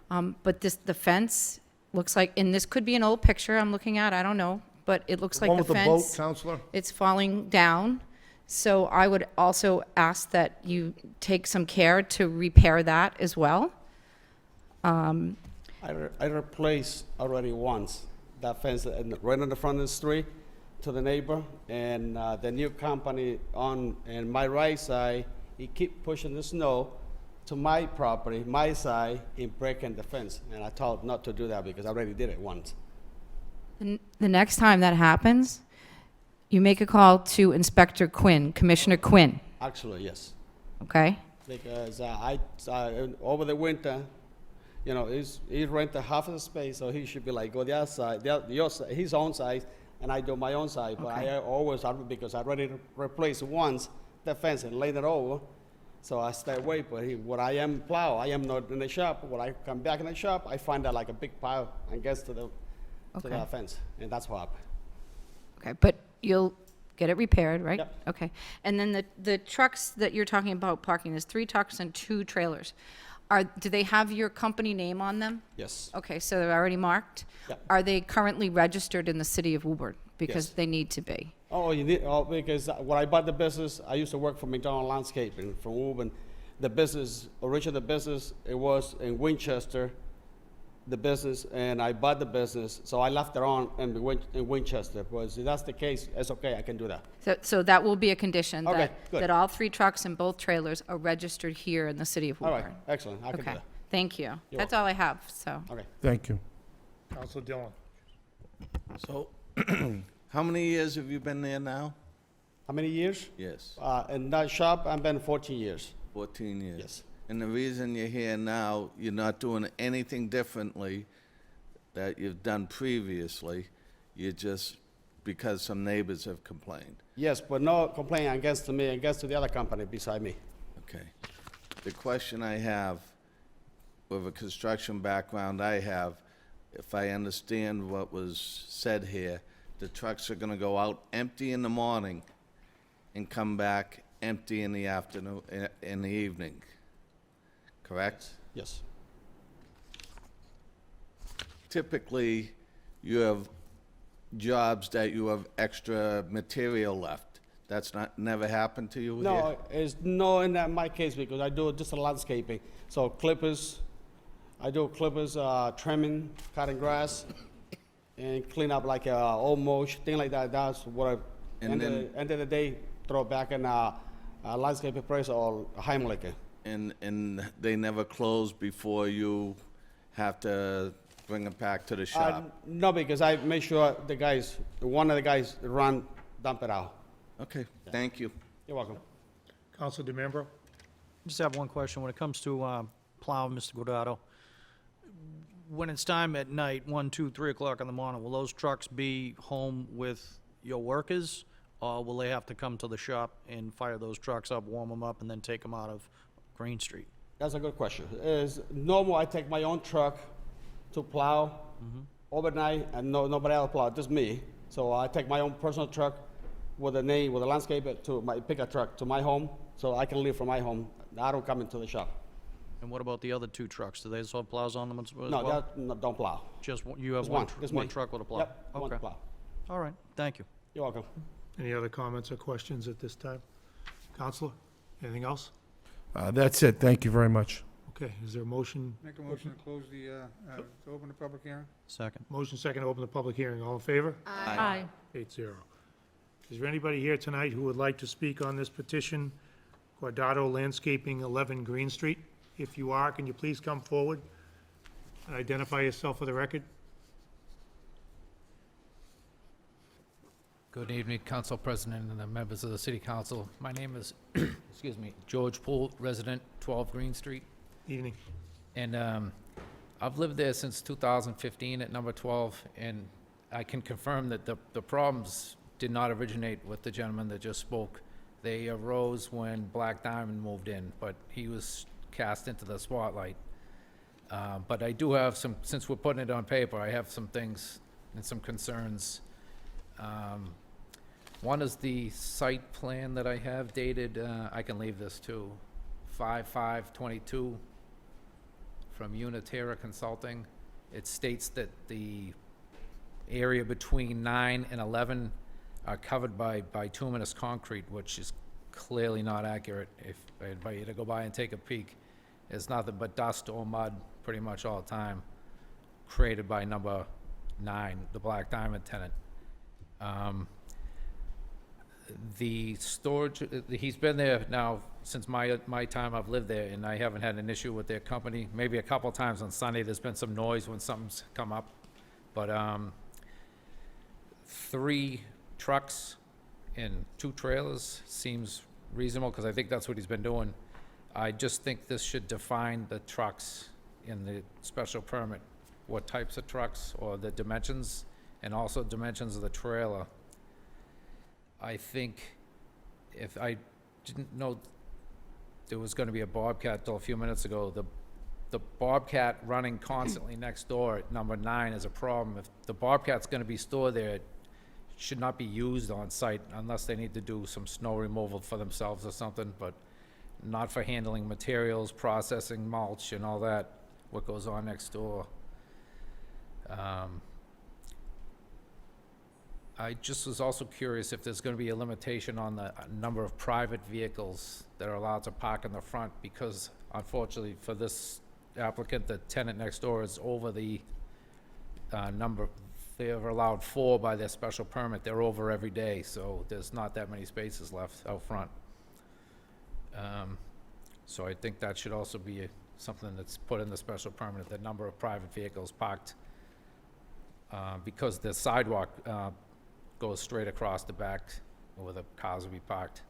But the fence looks like, and this could be an old picture I'm looking at, I don't know, but it looks like One the with the boat, fence, Counselor? it's falling down. So I would also ask that you take some care to repair that as well. I replaced already once that fence right on the front of the street to the neighbor, and the new company on my right side, he keep pushing the snow to my property, my side, and breaking the fence. And I told him not to do that because I already did it once. The next time that happens, you make a call to Inspector Quinn, Commissioner Quinn, Actually, yes, okay? because I over the winter, you know, he rented half of the space, so he should be like go the other side, his own side, and I do my own side. But Okay. I always because I already replaced once the fence and laid it over, so I stay away. But when I am plow, I am not in the shop. When I come back in the shop, I find that like a big pile and gets to the Okay. fence, and that's what happened. Okay, but you'll get it repaired, right? Yep. Okay. And then the trucks that you're talking about parking, there's 3 trucks and 2 trailers. Do they have your company name on them? Yes. Okay, so they're already marked? Yep. Are they currently registered in the city of Woburn? Because Yes. they need to be. Oh, you need, because when I bought the business, I used to work for McDonald Landscaping from Woburn. The business, original business, it was in Winchester, the business, and I bought the business, so I left it on in Winchester. But if that's the case, it's okay, I can do that. So that will be a condition, Okay, that, good. that all 3 trucks and both trailers are registered here in the city of All Woburn. right, excellent, I can do Okay, that. thank you. You're That's all I have, so. Okay. Thank you. Counselor Dillon. So, how many years have you been there now? How many years? Yes, In that shop, I've been 14 years. 14 years. Yes. And the reason you're here now, you're not doing anything differently that you've done previously. You're just because some neighbors have complained. Yes, but no complaint against me, against the other company beside me. Okay. The question I have, with a construction background I have, if I understand what was said here, the trucks are gonna go out empty in the morning and come back empty in the afternoon, in the evening, correct? Yes. Typically, you have jobs that you have extra material left. That's never happened to you here? No, it's no in my case because I do just a landscaping. So clippers, I do clippers, trimming, cutting grass, and clean up like old mulch, thing like that. That's what I, And then- end of the day, throw back in landscaping place or Heimlicher. And they never close before you have to bring them back to the shop? No, because I make sure the guys, one of the guys run, dump it out. Okay, thank you. You're welcome. Counselor DeMambro. Just have one question. When it comes to plow, Mr. Guardado, when it's time at night, 1, 2, 3 o'clock in the morning, will those trucks be home with your workers? Or will they have to come to the shop and fire those trucks up, warm them up, and then take them out of Green Street? That's a good question. Is normal, I take my own truck to plow overnight, and nobody else plow, just me. So I take my own personal truck with a name, with a landscaper to my pickup truck to my home, so I can leave from my home. I don't come into the shop. And what about the other 2 trucks? Do they also have plows on them as well? No, no, don't plow. Just, you have Just one, one, just one me. truck with a plow? Yep, one Okay. plow. All right, thank you. You're welcome. Any other comments or questions at this time? Counselor, anything else? That's it. Thank you very much. Okay, is there a motion? Make a motion to close the, to open the public hearing? Second. Motion second to open the public hearing. All in favor? Aye. 8-0. Is there anybody here tonight who would like to speak on this petition, Guardado Landscaping, 11 Green Street? If you are, can you please come forward and identify yourself for the record? Good evening, Council President and the members of the City Council. My name is, excuse me, George Poole, resident, 12 Green Street. Evening. And I've lived there since 2015 at number 12, and I can confirm that the problems did not originate with the gentleman that just spoke. They arose when Black Diamond moved in, but he was cast into the spotlight. But I do have some, since we're putting it on paper, I have some things and some concerns. One is the site plan that I have dated, I can leave this too, 5/5/22, from Unitera Consulting. It states that the area between 9 and 11 are covered by bituminous concrete, which is clearly not accurate. If I invite you to go by and take a peek, it's nothing but dust or mud pretty much all the time, created by number 9, the Black Diamond tenant. The storage, he's been there now since my time I've lived there, and I haven't had an issue with their company. Maybe a couple times on Sunday, there's been some noise when something's come up. But 3 trucks and 2 trailers seems reasonable, because I think that's what he's been doing. I just think this should define the trucks in the special permit, what types of trucks or the dimensions, and also dimensions of the trailer. I think if I didn't know there was gonna be a Bobcat till a few minutes ago, the Bobcat running constantly next door at number 9 is a problem. If the Bobcat's gonna be stored there, it should not be used on site unless they need to do some snow removal for themselves or something, but not for handling materials, processing mulch and all that, what goes on next door. I just was also curious if there's gonna be a limitation on the number of private vehicles that are allowed to park in the front, because unfortunately for this applicant, the tenant next door is over the number. They're allowed 4 by their special permit. They're over every day, so there's not that many spaces left out front. So I think that should also be something that's put in the special permit, the number of private vehicles parked, because the sidewalk goes straight across the back where the cars will be parked.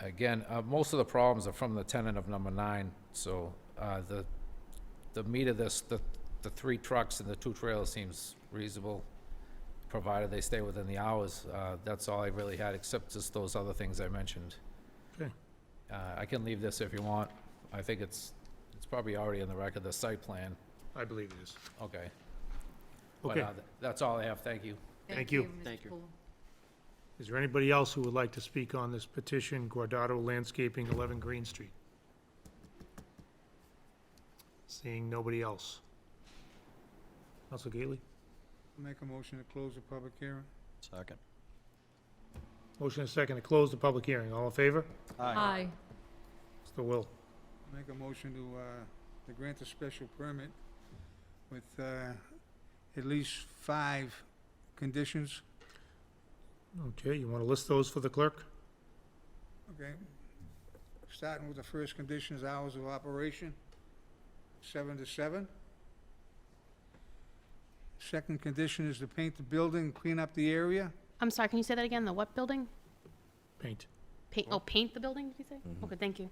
Again, most of the problems are from the tenant of number 9, so the meat of this, the 3 trucks and the 2 trailers seems reasonable, provided they stay within the hours. That's all I really had, except just those other things I mentioned. Okay. I can leave this if you want. I think it's probably already in the record, the site plan. I believe it is. Okay. But, Okay. that's all I have. Thank you. Thank you. Mr. Thank you. Poole. Is there anybody else who would like to speak on this petition, Guardado Landscaping, 11 Green Street? Seeing nobody else. Council Gately? Make a motion to close the public hearing. Second. Motion and second to close the public hearing. All in favor? Aye. Mr. Will? Make a motion to grant a special permit with at least 5 conditions. Okay, you want to list those for the clerk? Okay. Starting with the first condition is hours of operation, 7 to 7. Second condition is to paint the building, clean up the area. I'm sorry, can you say that again? The what building? Paint. Paint the building, did you say? Okay, thank you.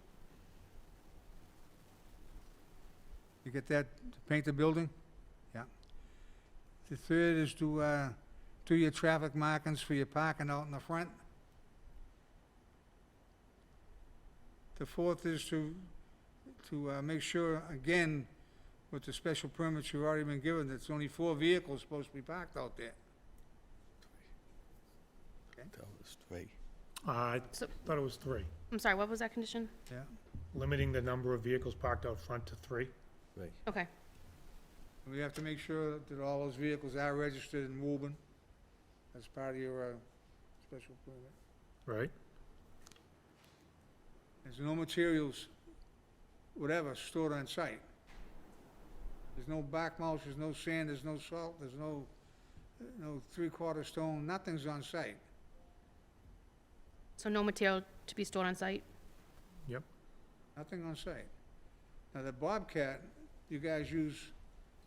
You get that, to paint the building? Yeah. The third is to do your traffic markings for your parking out in the front. The fourth is to make sure, again, with the special permits you've already been given, that's only 4 vehicles supposed to be parked out there. That was 3. I So- thought it was 3. I'm sorry, what was that condition? Yeah. Limiting the number of vehicles parked out front to 3. Okay. We have to make sure that all those vehicles are registered in Woburn as part of your special permit. Right? There's no materials, whatever, stored on site. There's no back mulch, there's no sand, there's no salt, there's no 3/4 stone, nothing's on site. So no material to be stored on site? Yep. Nothing on site. Now, the Bobcat, you guys use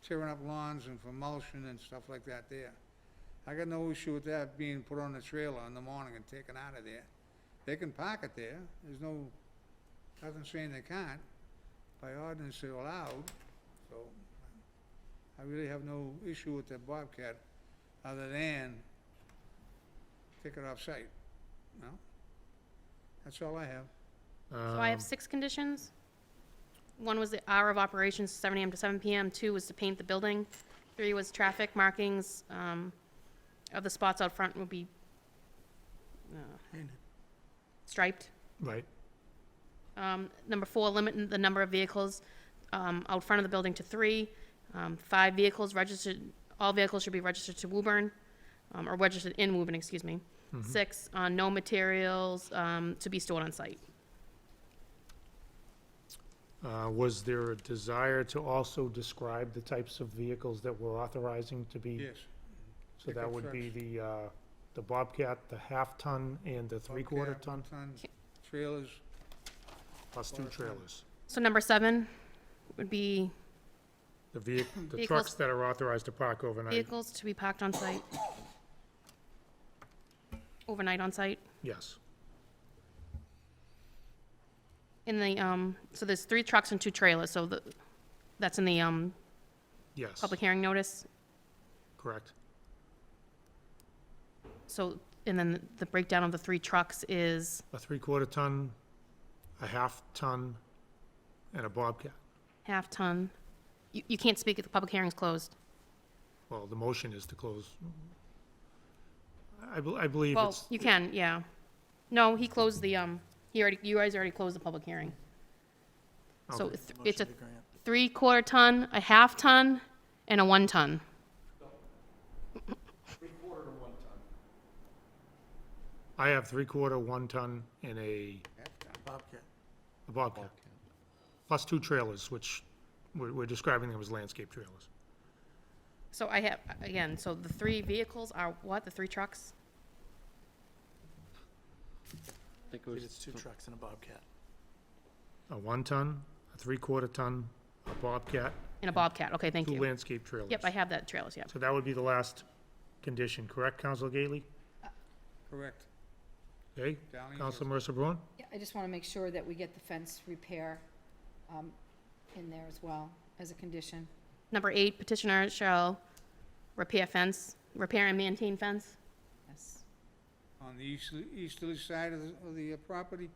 tearing up lawns and for mulching and stuff like that there. I got no issue with that being put on the trailer in the morning and taken out of there. They can park it there. There's nothing saying they can't. By ordinance, they're allowed. So I really have no issue with the Bobcat other than take it off site. No? That's all I have. So I have 6 conditions. One was the hour of operations, 7 AM to 7 PM. 2 was to paint the building. 3 was traffic markings of the spots out front will be striped. Right. Number 4, limit the number of vehicles out front of the building to 3. 5 vehicles registered, all vehicles should be registered to Woburn, or registered in Woburn, excuse me. 6, no materials to be stored on site. Was there a desire to also describe the types of vehicles that we're authorizing to be? Yes. So that Pickup would be trucks. the Bobcat, the half-ton, and the three-quarter Bobcat, ton, one-ton trailers. plus 2 trailers. So number 7 would be The Vehicles- trucks that are authorized to park overnight, vehicles to be parked on site. Overnight on site. yes. In the, so there's 3 trucks and 2 trailers, so that's in the, Yes, public hearing notice. correct. So, and then the breakdown of the 3 trucks is, A three-quarter ton, a half-ton, and a Bobcat. half-ton. You can't speak if the public hearing's closed. Well, the motion is to close. I believe Well, it's, you can, yeah. No, he closed the, you guys already closed the public hearing. So Okay. it's a 3/4 ton, a half-ton, and a 1 ton. I have three-quarter, 1 ton, and a Bobcat. Bobcat. Plus 2 trailers, which we're describing them as landscape trailers. So I have, again, so the 3 vehicles are what, the 3 trucks? I think it was It's 2 trucks and a Bobcat. A 1 ton, a three-quarter ton, a Bobcat, And a Bobcat, okay, thank 2 you. landscape trailers. Yep, I have that trailers, yep. So that would be the last condition, correct, Council Gately? Correct. Okay, Downey, Council Mercer Bruin? Yeah, I just want to make sure that we get the fence repair in there as well, as a condition. Number 8, petitioner shall repair and maintain fence. Yes. On the easterly side of the property?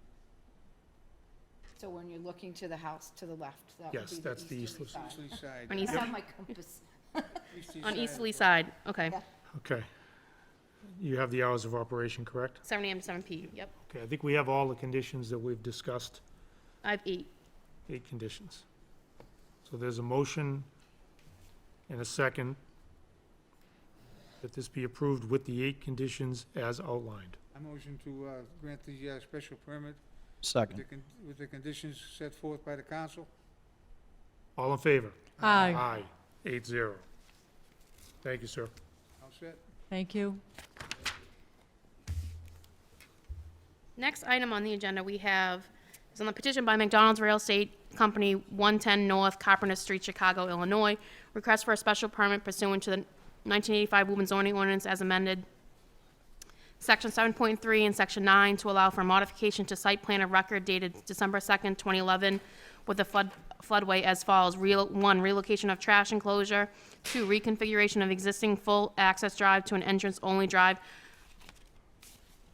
So when you're looking to the house to the left, that would be Yes, the that's the easterly easterly side. Easterly side. On I east- have my compass. On easterly side, okay. Yeah. Okay. You have the hours of operation, correct? 7 AM to 7 PM, yep. Okay, I think we have all the conditions that we've discussed, I have 8. 8 conditions. So there's a motion and a second that this be approved with the 8 conditions as outlined. I motion to grant the special permit Second. with the conditions set forth by the council. All in favor? Aye. Aye, 8-0. Thank you, sir. All set? Thank you. Next item on the agenda we have is on the petition by McDonald's Real Estate Company, 110 North Carpenter Street, Chicago, Illinois. Request for a special permit pursuant to the 1985 Woburn zoning ordinance as amended. Section 7.3 and Section 9 to allow for modification to site plan of record dated December 2nd, 2011, with the floodway as follows. 1, relocation of trash enclosure. 2, reconfiguration of existing full access drive to an entrance-only drive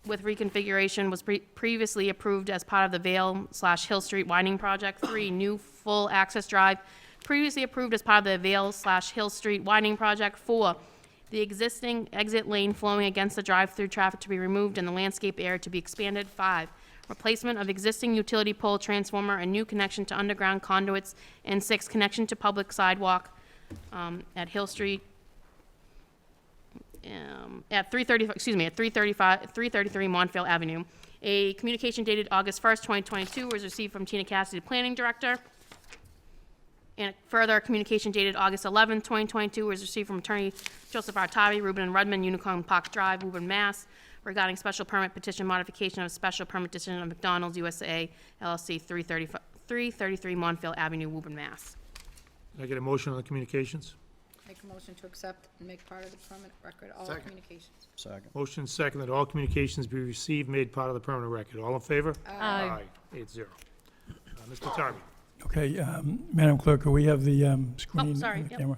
with reconfiguration was previously approved as part of the Vale/Hill Street widening project. 3, new full access drive previously approved as part of the Vale/Hill Street widening project. 4, the existing exit lane flowing against the drive-through traffic to be removed and the landscape area to be expanded. 5, replacement of existing utility pole transformer and new connection to underground conduits. And 6, connection to public sidewalk at Hill Street, at 333 Montvale Avenue. A communication dated August 1st, 2022 was received from Tina Cassidy, Planning Director. And further, communication dated August 11th, 2022 was received from Attorney Joseph Artavi, Rubin and Rudman, Unicorn Park Drive, Woburn, Mass, regarding special permit petition modification of special permit decision of McDonald's USA LLC, 333 Montvale Avenue, Woburn, Mass. Can I get a motion on the communications? Make a motion to accept and make part of the permanent record, all Second. communications. Second. Motion second that all communications be received, made part of the permanent record. All in favor? Aye. 8-0. Mr. Tarby. Okay, Madam Clerk, could we have the screen? sorry, and the yep. camera?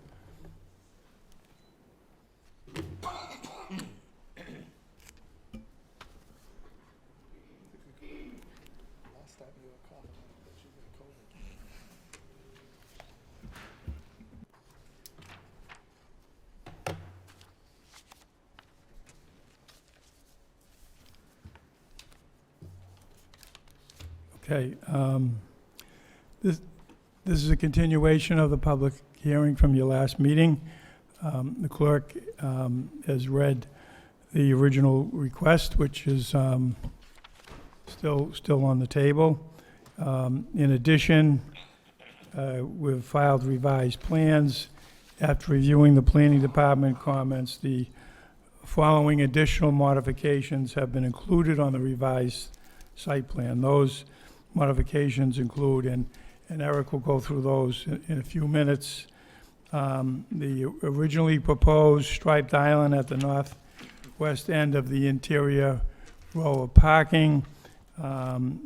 Last time you were caught, that you got COVID. Okay, this is a continuation of the public hearing from your last meeting. The clerk has read the original request, which is still on the table. In addition, we've filed revised plans. After reviewing the planning department comments, the following additional modifications have been included on the revised site plan. Those modifications include, and Eric will go through those in a few minutes, the originally proposed striped island at the northwest end of the interior row of parking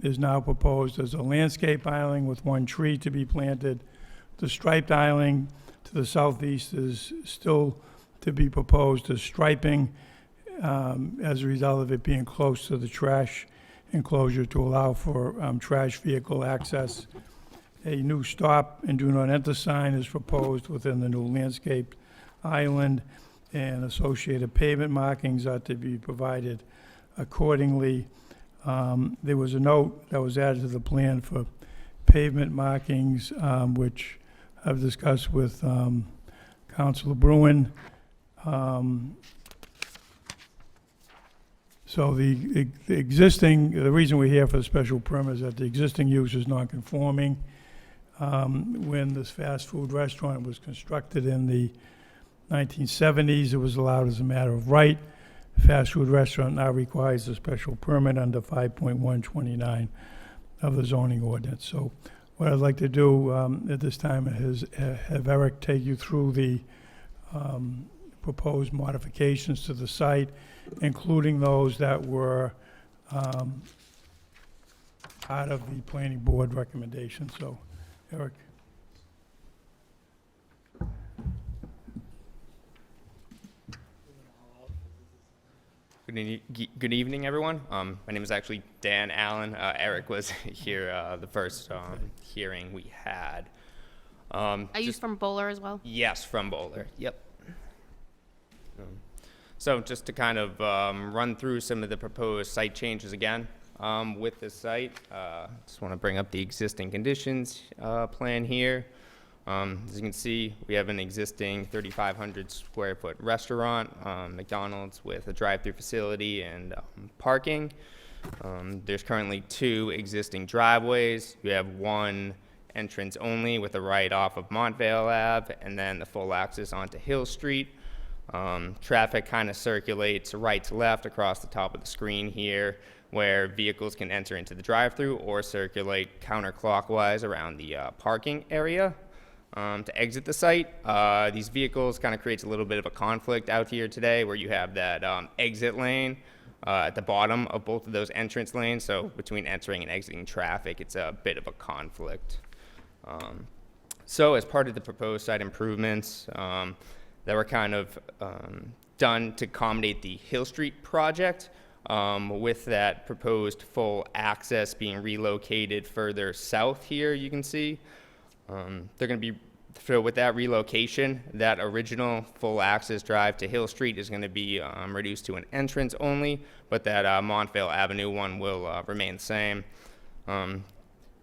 is now proposed as a landscape island with one tree to be planted. The striped island to the southeast is still to be proposed as striping as a result of it being close to the trash enclosure to allow for trash vehicle access. A new stop and do not enter sign is proposed within the new landscaped island, and associated pavement markings are to be provided accordingly. There was a note that was added to the plan for pavement markings, which I've discussed with Councilor Bruin. So the existing, the reason we're here for the special permit is that the existing use is non-conforming. When this fast food restaurant was constructed in the 1970s, it was allowed as a matter of right. Fast food restaurant now requires a special permit under 5.129 of the zoning ordinance. So what I'd like to do at this time is have Eric take you through the proposed modifications to the site, including those that were part of the planning board recommendation. So, Eric. Good evening, everyone. My name is actually Dan Allen. Eric was here the first hearing we had. Are you from Bowler as well? Yes, from Bowler. Yep. So just to kind of run through some of the proposed site changes again with this site, just want to bring up the existing conditions plan here. As you can see, we have an existing 3,500 square foot restaurant, McDonald's with a drive-through facility and parking. There's currently 2 existing driveways. You have one entrance only with a right off of Montvale Ave and then the full access onto Hill Street. Traffic kind of circulates right to left across the top of the screen here, where vehicles can enter into the drive-through or circulate counterclockwise around the parking area. To exit the site, these vehicles kind of creates a little bit of a conflict out here today, where you have that exit lane at the bottom of both of those entrance lanes. So between entering and exiting traffic, it's a bit of a conflict. So as part of the proposed site improvements that were kind of done to accommodate the Hill Street project, with that proposed full access being relocated further south here, you can see. They're going to be, so with that relocation, that original full access drive to Hill Street is going to be reduced to an entrance only, but that Montvale Avenue one will remain the same.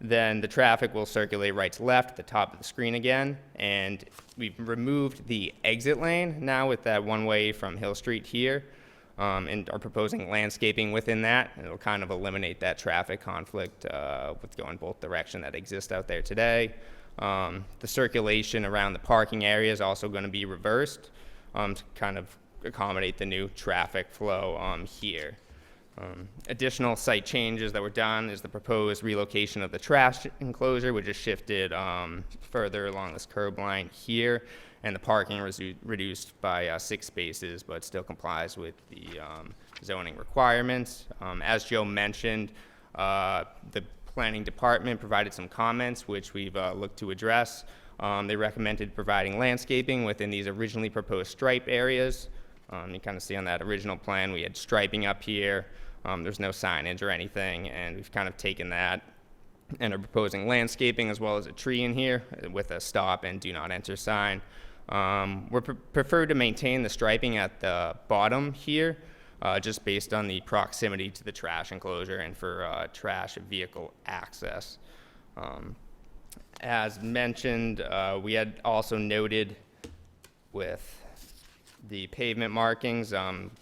Then the traffic will circulate right to left at the top of the screen again, and we've removed the exit lane now with that one way from Hill Street here, and are proposing landscaping within that. It'll kind of eliminate that traffic conflict with going both directions that exists out there today. The circulation around the parking area is also going to be reversed to kind of accommodate the new traffic flow here. Additional site changes that were done is the proposed relocation of the trash enclosure, which is shifted further along this curb line here, and the parking was reduced by 6 spaces, but still complies with the zoning requirements. As Joe mentioned, the planning department provided some comments, which we've looked to address. They recommended providing landscaping within these originally proposed stripe areas. You kind of see on that original plan, we had striping up here. There's no signage or anything, and we've kind of taken that and are proposing landscaping as well as a tree in here with a stop and do not enter sign. We're prefer to maintain the striping at the bottom here, just based on the proximity to the trash enclosure and for trash vehicle access. As mentioned, we had also noted with the pavement markings,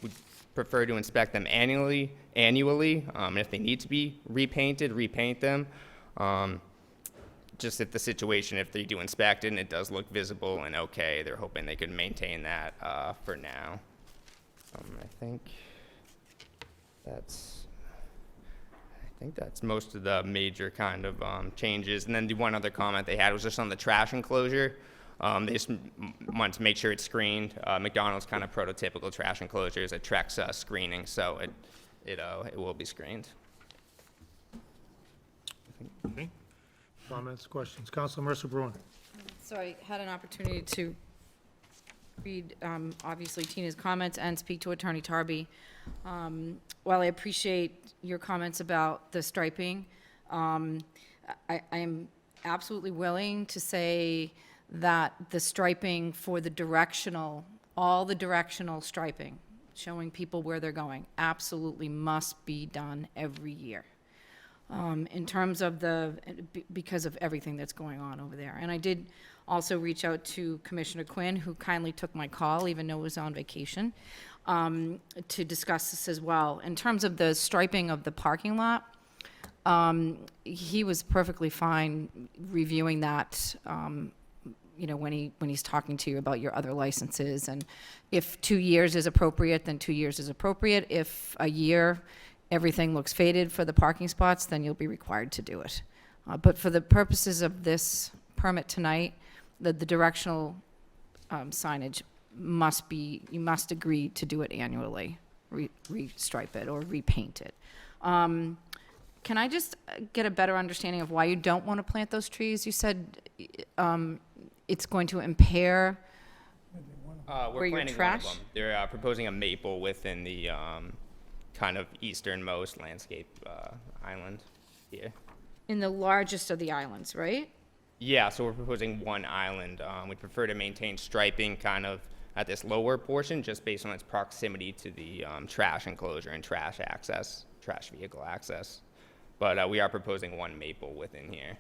we prefer to inspect them annually, and if they need to be repainted, repaint them. Just if the situation, if they do inspect it and it does look visible and okay, they're hoping they could maintain that for now. I think that's most of the major kind of changes. And then the one other comment they had was just on the trash enclosure. They just wanted to make sure it's screened. McDonald's kind of prototypical trash enclosures. It tracks screening, so it will be screened. Okay. Comments, questions? Councilor Mercer Bruin. So I had an opportunity to read, obviously, Tina's comments and speak to Attorney Tarby. While I appreciate your comments about the striping, I am absolutely willing to say that the striping for the directional, all the directional striping, showing people where they're going, absolutely must be done every year. In terms of because of everything that's going on over there. And I did also reach out to Commissioner Quinn, who kindly took my call, even though he was on vacation, to discuss this as well. In terms of the striping of the parking lot, he was perfectly fine reviewing that, when he's talking to you about your other licenses. And if 2 years is appropriate, then 2 years is appropriate. If a year everything looks faded for the parking spots, then you'll be required to do it. But for the purposes of this permit tonight, the directional signage you must agree to do it annually, restripe it or repaint it. Can I just get a better understanding of why you don't want to plant those trees? You said it's going to impair We're your planting trash? one of them. They're proposing a maple within the kind of easternmost landscape island here. In the largest of the islands, right? Yeah, so we're proposing one island. We prefer to maintain striping kind of at this lower portion just based on its proximity to the trash enclosure and trash vehicle access. But we are proposing one maple within here.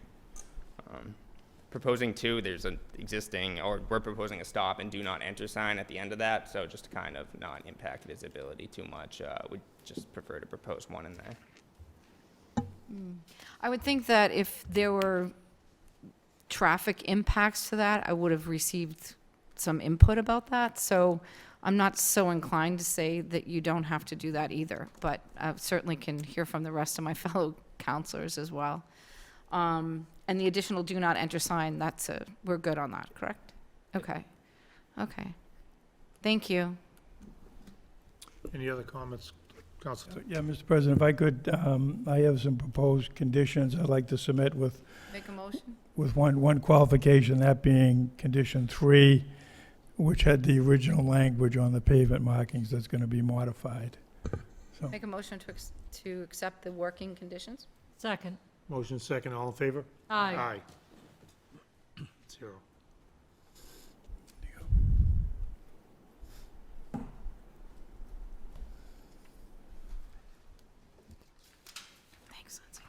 Proposing two, we're proposing a stop and do not enter sign at the end of that, so just to kind of not impact visibility too much, we'd just prefer to propose one in there. I would think that if there were traffic impacts to that, I would have received some input about that. So I'm not so inclined to say that you don't have to do that either, but I certainly can hear from the rest of my fellow counselors as well. And the additional do not enter sign, we're good on that, correct? Okay. Thank you. Any other comments, Councilor? Yeah, Mr. President, if I could, I have some proposed conditions I'd like to submit with Make a motion? with one qualification, that being condition 3, which had the original language on the pavement markings that's going to be modified. So, Make a motion to accept the working conditions? Second. Motion second, all in favor? Aye. 0. Thanks, Lindsay.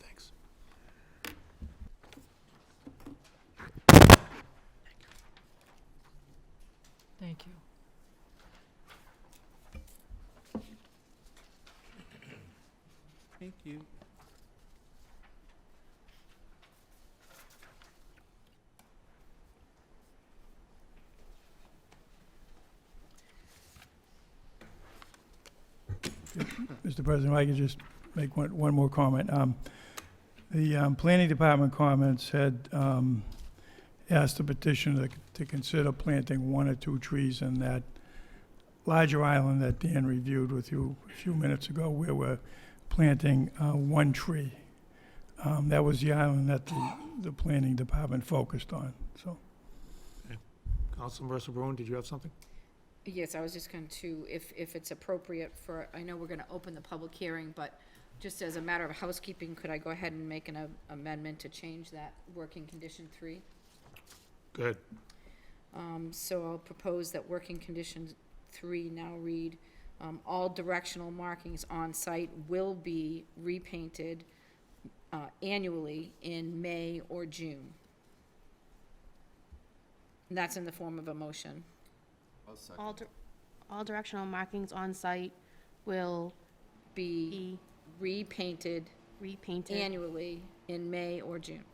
Thanks. Thank you. Thank you. Mr. President, if I could just make one more comment. The planning department comments had asked the petitioner to consider planting 1 or 2 trees in that larger island that Dan reviewed with you a few minutes ago, where we're planting 1 tree. That was the island that the planning department focused on, so. Councilor Mercer Bruin, did you have something? Yes, I was just going to, if it's appropriate for, I know we're gonna open the public hearing, but just as a matter of housekeeping, could I go ahead and make an amendment to change that working condition 3? Good. So I'll propose that working condition 3 now read, all directional markings on site will be repainted annually in May or June. And that's in the form of a motion. All directional markings on site will Be repainted repainted. annually in May or June.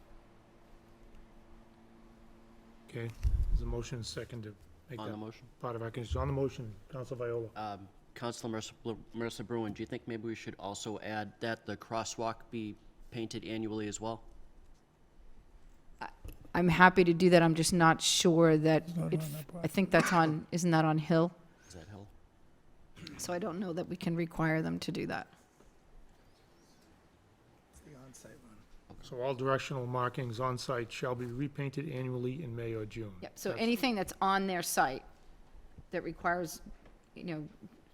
Okay, there's a motion second to make On that the motion. part of our condition. On the motion, Counsel Viola. Councilor Mercer Bruin, do you think maybe we should also add that the crosswalk be painted annually as well? I'm happy to do that, I'm just not sure that, not it- on that I think that's on, isn't that on Hill? Is that Hill? So I don't know that we can require them to do that. It's the on-site one. So all directional markings on site shall be repainted annually in May or June. Yep, so That's- anything that's on their site that requires,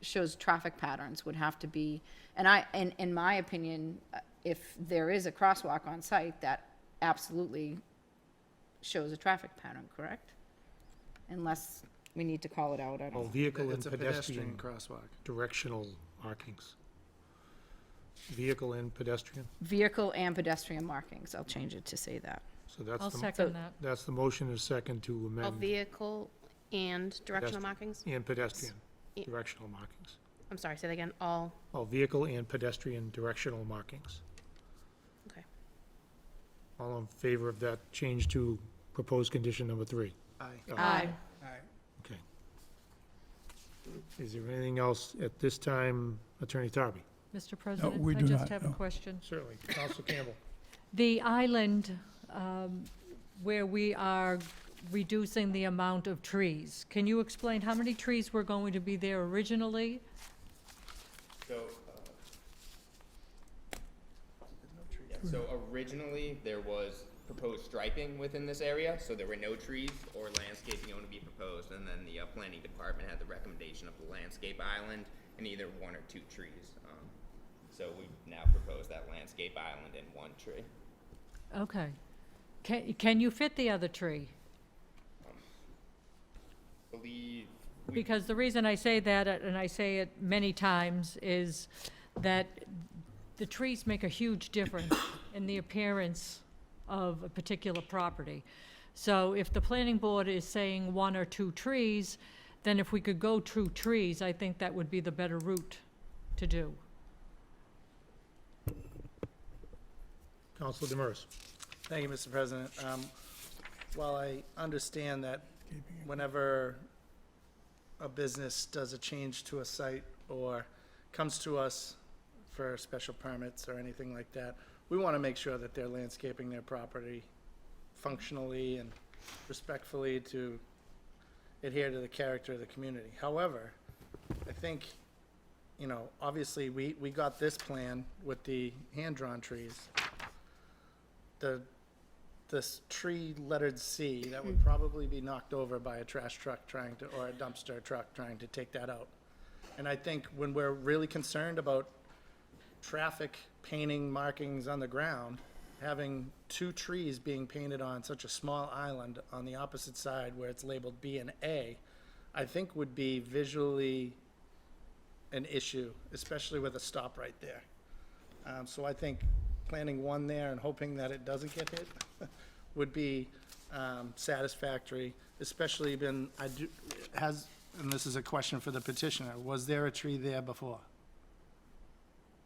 shows traffic patterns would have to be, and in my opinion, if there is a crosswalk on site, that absolutely shows a traffic pattern, correct? Unless we need to call it out, I All don't know. vehicle and It's a pedestrian pedestrian crosswalk. directional markings. Vehicle and pedestrian, Vehicle and pedestrian markings, I'll change it to say that. so that's I'll the, second that. that's the motion is second to All amend vehicle and directional Pedestrian. markings? and pedestrian Yeah. directional markings. I'm sorry, say that again, all, All vehicle and pedestrian directional markings. okay. All in favor of that change to proposed condition number 3? Aye. Aye. Okay. Is there anything else at this time, Attorney Tarby? Mr. President, we I do just not, have a no. question. Certainly. Counsel Campbell? The island where we are reducing the amount of trees, can you explain how many trees were going to be there originally? So originally, there was proposed striping within this area, so there were no trees or landscaping going to be proposed, and then the planning department had the recommendation of the landscape island and either 1 or 2 trees. So we now propose that landscape island and 1 tree. Okay. Can you fit the other tree? Believe we Because the reason I say that, and I say it many times, is that the trees make a huge difference in the appearance of a particular property. So if the planning board is saying 1 or 2 trees, then if we could go 2 trees, I think that would be the better route to do. Counsel Demers? Thank you, Mr. President. While I understand that whenever a business does a change to a site or comes to us for special permits or anything like that, we want to make sure that they're landscaping their property functionally and respectfully to adhere to the character of the community. However, I think, obviously, we got this plan with the hand-drawn trees. This tree lettered C, that would probably be knocked over by a trash truck or a dumpster truck trying to take that out. And I think when we're really concerned about traffic painting markings on the ground, having 2 trees being painted on such a small island on the opposite side where it's labeled B and A, I think would be visually an issue, especially with a stop right there. So I think planting 1 there and hoping that it doesn't get hit would be satisfactory, especially and this is a question for the petitioner, was there a tree there before?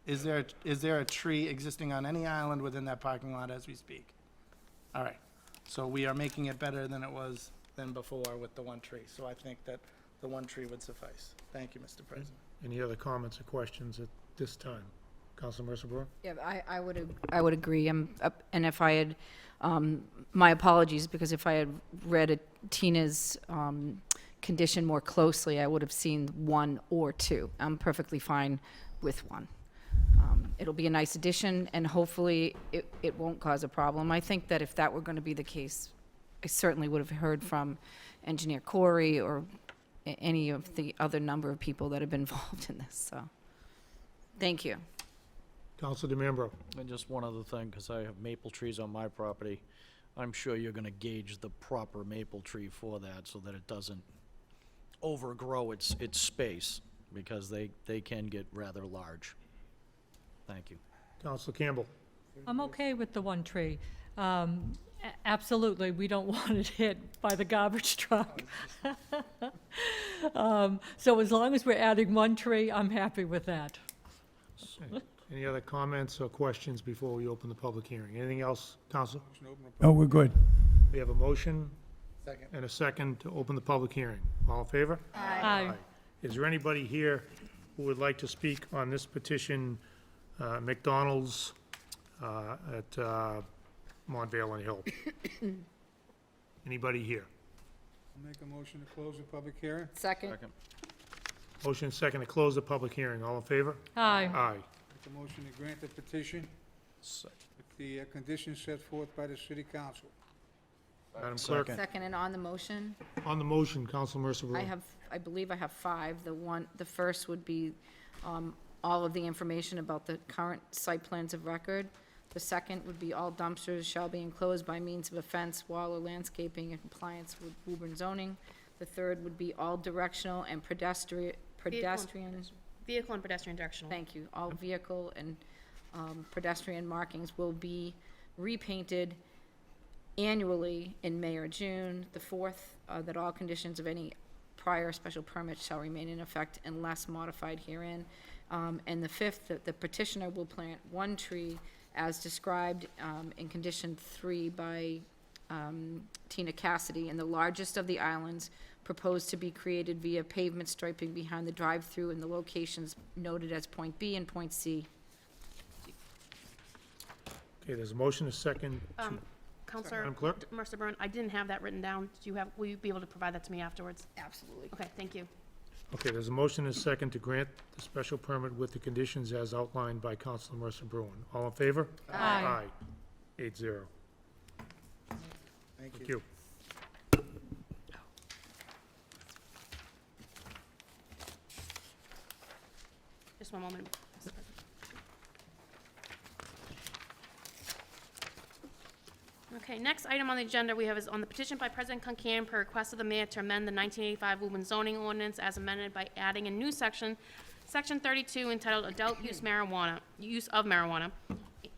Is there a tree existing on any island within that parking lot as we speak? All right, so we are making it better than it was than before with the 1 tree, so I think that the 1 tree would suffice. Thank you, Mr. President. Any other comments or questions at this time? Counsel Mercer Brewer? Yeah, I would agree, and if I had, my apologies, because if I had read Tina's condition more closely, I would have seen 1 or 2. I'm perfectly fine with 1. It'll be a nice addition, and hopefully it won't cause a problem. I think that if that were going to be the case, I certainly would have heard from Engineer Corey or any of the other number of people that have been involved in this, so. Thank you. Counselor DeMambro. And just one other thing, because I have maple trees on my property, I'm sure you're gonna gauge the proper maple tree for that so that it doesn't overgrow its space, because they can get rather large. Thank you. Counselor Campbell. I'm okay with the one tree. Absolutely, we don't want it hit by the garbage truck. So as long as we're adding one tree, I'm happy with that. Any other comments or questions before we open the public hearing? Anything else, Counselor? Oh, we're good. We have a motion Second. and a second to open the publip hearing. All in favor? Aye. Is there anybody here who would like to speak on this petition, McDonald's at Montvale and Hill? Anybody here? Make a motion to close the public hearing? Second? Motion and second to close the public hearing. All in favor? Aye. Aye. Make a motion to grant the petition with the conditions set forth by the city council. Madam Clerk, Second, and on the motion, on the motion, Counsel Mercer Brewer. I believe I have 5. The first would be all of the information about the current site plans of record. The second would be all dumpsters shall be enclosed by means of a fence, wall, or Mm-hmm. landscaping in compliance with Woburn zoning. The third would be all directional and pedestrian, Vehicle and pedestrian directional. thank you, all vehicle and pedestrian markings will be repainted annually in May or June. The fourth, that all conditions of any prior special permit shall remain in effect unless modified herein. And the fifth, that the petitioner will plant one tree as described in condition 3 by Tina Cassidy in the largest of the islands proposed to be created via pavement striping behind the drive-through in the locations noted as point B and point C. Okay, there's a motion, a second. Counselor Madam Clerk? Mercer Bruin, I didn't have that written down. Will you be able to provide that to me afterwards? Absolutely. Okay, thank you. Okay, there's a motion, a second to grant the special permit with the conditions as outlined by Counsel Mercer Bruin. All in favor? Aye. 8-0. Thank Thank you. you. Just one moment. Okay, next item on the agenda we have is on the petition by President Kuncan per request of the mayor to amend the 1985 Woburn zoning ordinance as amended by adding a new section, Section 32 entitled Adult Use Marijuana, Use of Marijuana.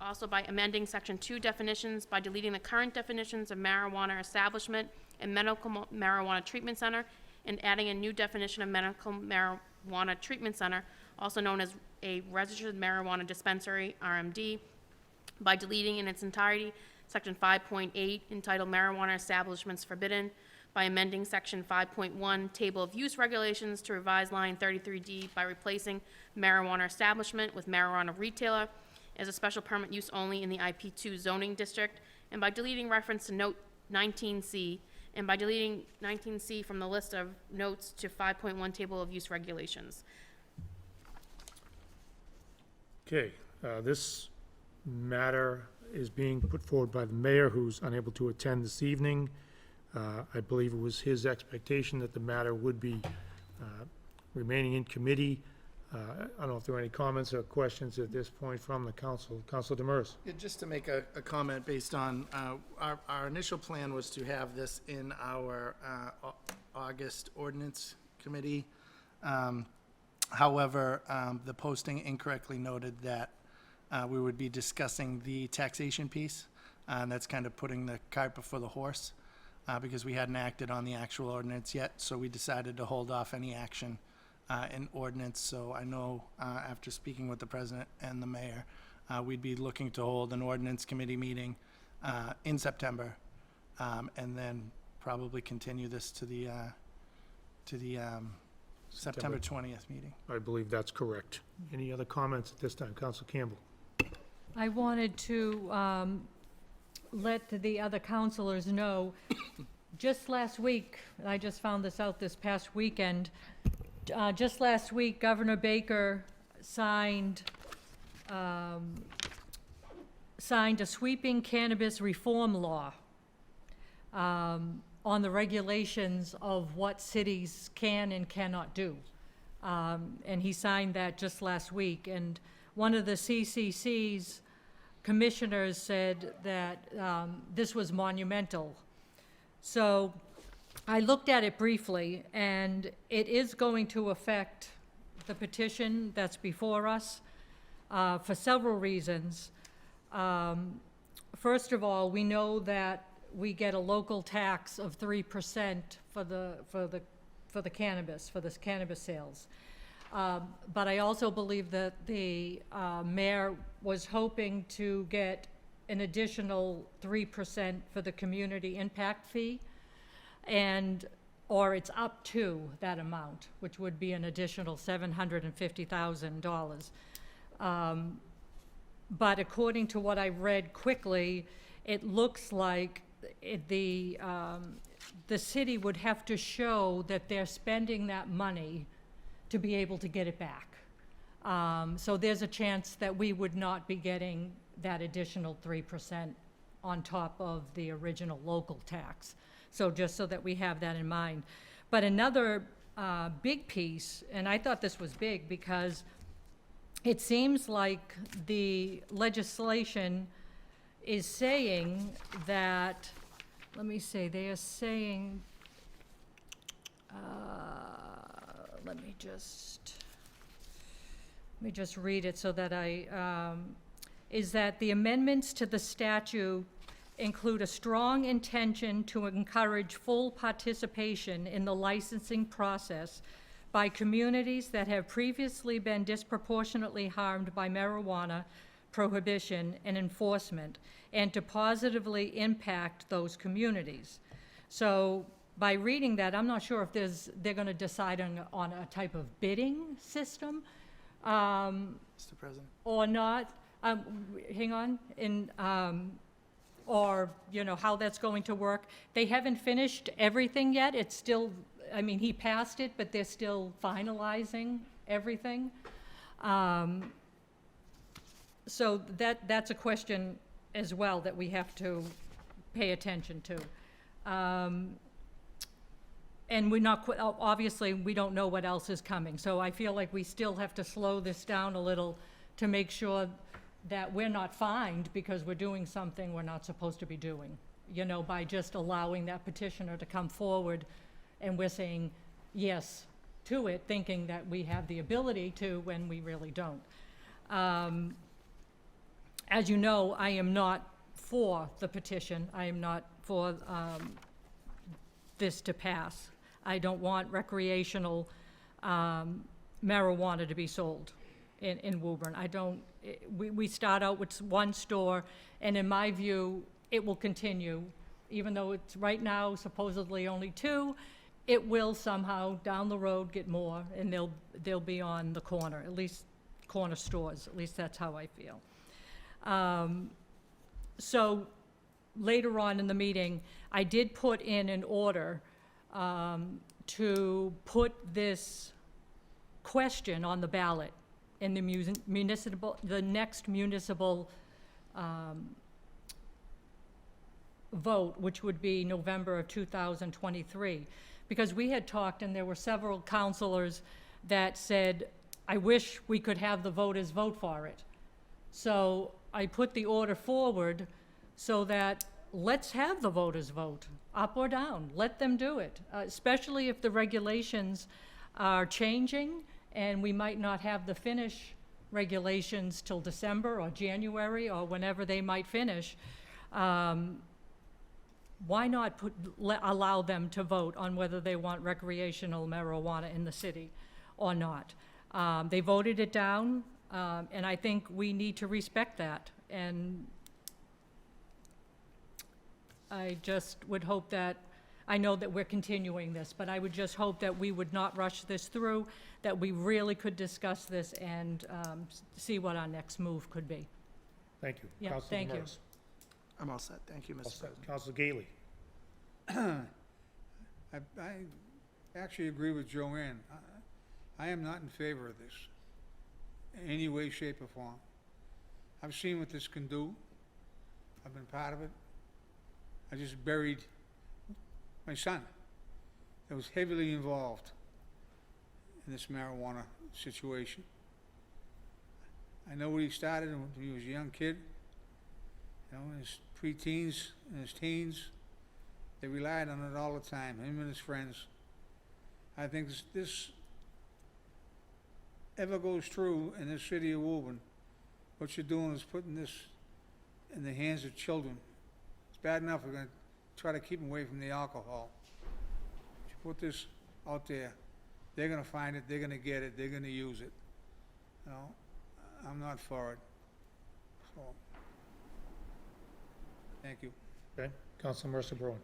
Also by amending Section 2 definitions by deleting the current definitions of marijuana establishment and medical marijuana treatment center and adding a new definition of medical marijuana treatment center, also known as a registered marijuana dispensary, RMD, by deleting in its entirety Section 5.8 entitled Marijuana Establishments Forbidden, by amending Section 5.1 Table of Use Regulations to revise line 33D by replacing marijuana establishment with marijuana retailer as a special permit use only in the IP2 zoning district, and by deleting reference to Note 19C, and by deleting 19C from the list of notes to 5.1 Table of Use Regulations. Okay, this matter is being put forward by the mayor, who's unable to attend this evening. I believe it was his expectation that the matter would be remaining in committee. I don't know if there are any comments or questions at this point from the council. Council Demers. Yeah, just to make a comment based on, our initial plan was to have this in our August ordinance committee. However, the posting incorrectly noted that we would be discussing the taxation piece, and that's kind of putting the cart before the horse, because we hadn't acted on the actual ordinance yet, so we decided to hold off any action in ordinance. So I know, after speaking with the president and the mayor, we'd be looking to hold an ordinance committee meeting in September, and then probably continue this to the September 20th meeting. I believe that's correct. Any other comments at this time? Council Campbell. I wanted to let the other councilors know, just last week, and I just found this out this past weekend, just last week, Governor Baker signed a sweeping cannabis reform law. on the regulations of what cities can and cannot do. And he signed that just last week. And one of the CCC's commissioners said that this was monumental. So I looked at it briefly, and it is going to affect the petition that's before us for several reasons. First of all, we know that we get a local tax of 3% for the cannabis, for this cannabis sales. But I also believe that the mayor was hoping to get an additional 3% for the community impact fee, or it's up to that amount, which would be an additional $750,000. But according to what I read quickly, it looks like the city would have to show that they're spending that money to be able to get it back. So there's a chance that we would not be getting that additional 3% on top of the original local tax. So just so that we have that in mind. But another big piece, and I thought this was big because it seems like the legislation is saying that, let me see, they are saying, let me just read it so that is that the amendments to the statute include a strong intention to encourage full participation in the licensing process by communities that have previously been disproportionately harmed by marijuana prohibition and enforcement, and to positively impact those communities. So by reading that, I'm not sure if they're going to decide on a type of bidding system Mr. President. or not. Hang on. Or, how that's going to work. They haven't finished everything yet. It's still, he passed it, but they're still finalizing everything. So that's a question as well that we have to pay attention to. And we're not, obviously, we don't know what else is coming. So I feel like we still have to slow this down a little to make sure that we're not fined because we're doing something we're not supposed to be doing, by just allowing that petitioner to come forward and we're saying yes to it, thinking that we have the ability to when we really don't. As you know, I am not for the petition. I am not for this to pass. I don't want recreational marijuana to be sold in Woburn. We start out with one store, and in my view, it will continue. Even though it's right now supposedly only 2, it will somehow down the road get more, and they'll be on the corner, at least corner stores. At least that's how I feel. So later on in the meeting, I did put in an order to put this question on the ballot in the next municipal vote, which would be November of 2023. Because we had talked, and there were several counselors that said, I wish we could have the voters vote for it. So I put the order forward so that let's have the voters vote, up or down. Let them do it, especially if the regulations are changing and we might not have the finish regulations till December or January or whenever they might finish. Why not allow them to vote on whether they want recreational marijuana in the city or not? They voted it down, and I think we need to respect that. And I just would hope that, I know that we're continuing this, but I would just hope that we would not rush this through, that we really could discuss this and see what our next move could be. Thank you. Yeah, Councilor thank you. Morris. I'm all set. Thank you, All Mr. set. President. Councilor Gailey. I actually agree with Joanne. I am not in favor of this in any way, shape, or form. I've seen what this can do. I've been part of it. I just buried my son, that was heavily involved in this marijuana situation. I know where he started when he was a young kid, you know, in his pre-teens and his teens. They relied on it all the time, him and his friends. I think this ever goes through in this city of Woburn, what you're doing is putting this in the hands of children. It's bad enough we're gonna try to keep them away from the alcohol. If you put this out there, they're gonna find it, they're gonna get it, they're gonna use it. You know, I'm not for it. So, thank you. Okay, Councilor Mercer Bruin.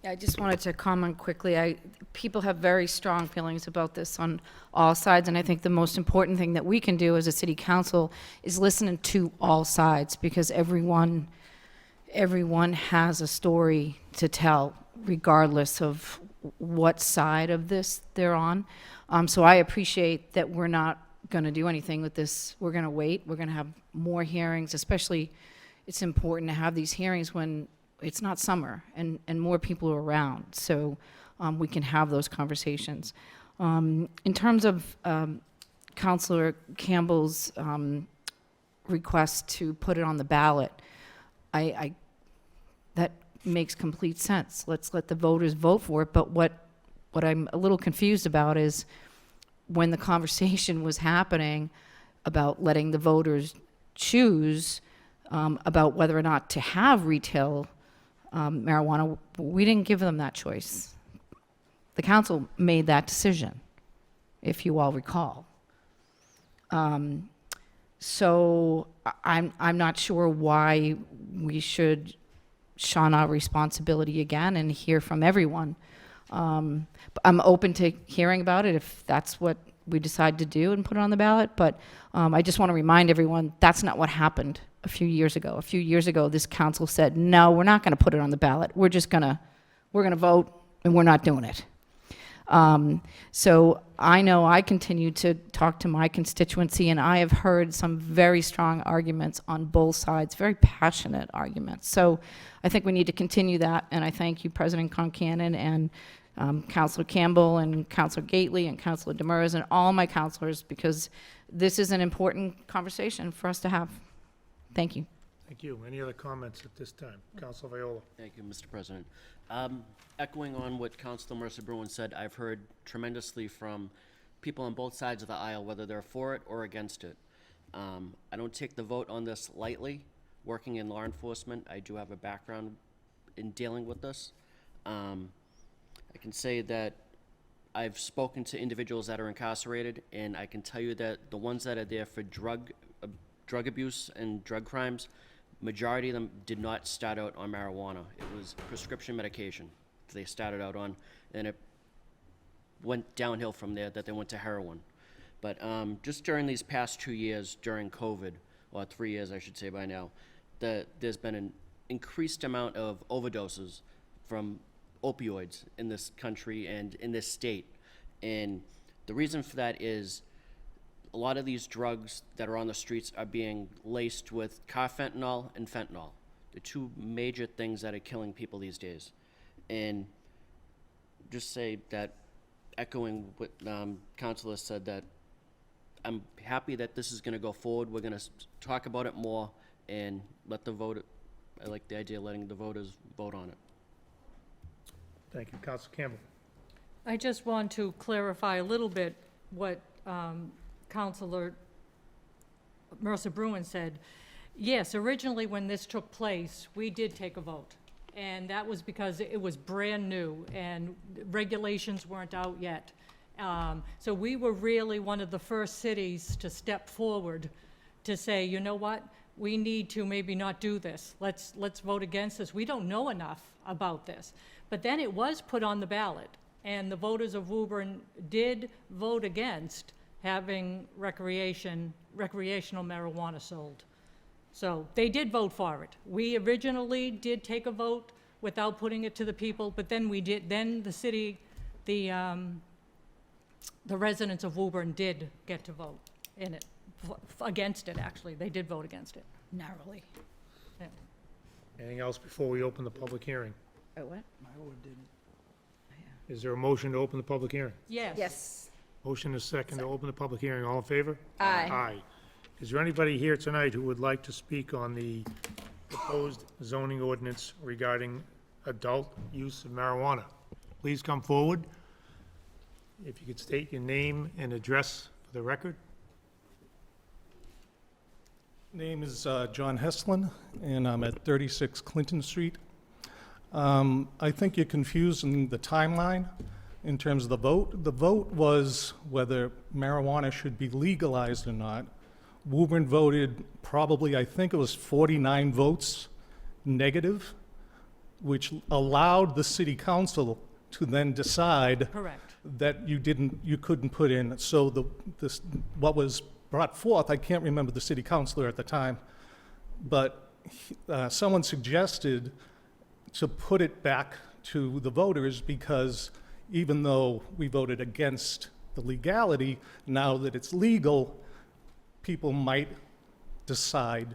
Yeah, I just wanted to comment quickly. People have very strong feelings about this on all sides, and I think the most important thing that we can do as a city council is listen to all sides, because everyone has a story to tell, regardless of what side of this they're on. So I appreciate that we're not going to do anything with this. We're going to wait. We're going to have more hearings, especially it's important to have these hearings when it's not summer and more people are around, so we can have those conversations. In terms of Councilor Campbell's request to put it on the ballot, that makes complete sense. Let's let the voters vote for it, but what I'm a little confused about is when the conversation was happening about letting the voters choose about whether or not to have retail marijuana, we didn't give them that choice. The council made that decision, if you all recall. So I'm not sure why we should shun our responsibility again and hear from everyone. But I'm open to hearing about it if that's what we decide to do and put it on the ballot. But I just want to remind everyone that's not what happened a few years ago. A few years ago, this council said, no, we're not going to put it on the ballot. We're going to vote, and we're not doing it. So I know I continue to talk to my constituency, and I have heard some very strong arguments on both sides, very passionate arguments. So I think we need to continue that, and I thank you, President Concanon, and Councilor Campbell, and Councilor Gately, and Councilor Demers, and all my councilors, because this is an important conversation for us to have. Thank you. Thank you. Any other comments at this time? Councilor Viola. Thank you, Mr. President. Echoing on what Councilor Mercer Bruin said, I've heard tremendously from people on both sides of the aisle, whether they're for it or against it. I don't take the vote on this lightly. Working in law enforcement, I do have a background in dealing with this. I can say that I've spoken to individuals that are incarcerated, and I can tell you that the ones that are there for drug abuse and drug crimes, majority of them did not start out on marijuana. It was prescription medication they started out on, and it went downhill from there, that they went to heroin. But just during these past 2 years, during COVID, or 3 years I should say by now, there's been an increased amount of overdoses from opioids in this country and in this state. And the reason for that is a lot of these drugs that are on the streets are being laced with carfentanil and fentanyl, the two major things that are killing people these days. And just say that, echoing what Councilor said, that I'm happy that this is going to go forward. We're going to talk about it more and let the vote. I like the idea of letting the voters vote on it. Thank you. Councilor Campbell. I just want to clarify a little bit what Councilor Mercer Bruin said. Yes, originally when this took place, we did take a vote. And that was because it was brand new and regulations weren't out yet. So we were really one of the first cities to step forward to say, you know what, we need to maybe not do this. Let's vote against this. We don't know enough about this. But then it was put on the ballot, and the voters of Woburn did vote against having recreational marijuana sold. So they did vote for it. We originally did take a vote without putting it to the people, but then the city, the residents of Woburn did get to vote in it, against it, actually. They did vote against it, narrowly. Yeah. Anything else before we open the public hearing? Oh, what? My ward didn't. Is there a motion to open the public hearing? Yes. Yes. Motion is second to open the public hearing. All in favor? Aye. Aye. Is there anybody here tonight who would like to speak on the proposed zoning ordinance regarding adult use of marijuana? Please come forward. If you could state your name and address for the record. Name is John Heslin, and I'm at 36 Clinton Street. I think you're confusing the timeline in terms of the vote. The vote was whether marijuana should be legalized or not. Woburn voted probably, I think it was 49 votes negative, which allowed the city council to then decide Correct. that you couldn't put in. So what was brought forth, I can't remember the city councilor at the time, but someone suggested to put it back to the voters because even though we voted against the legality, now that it's legal, people might decide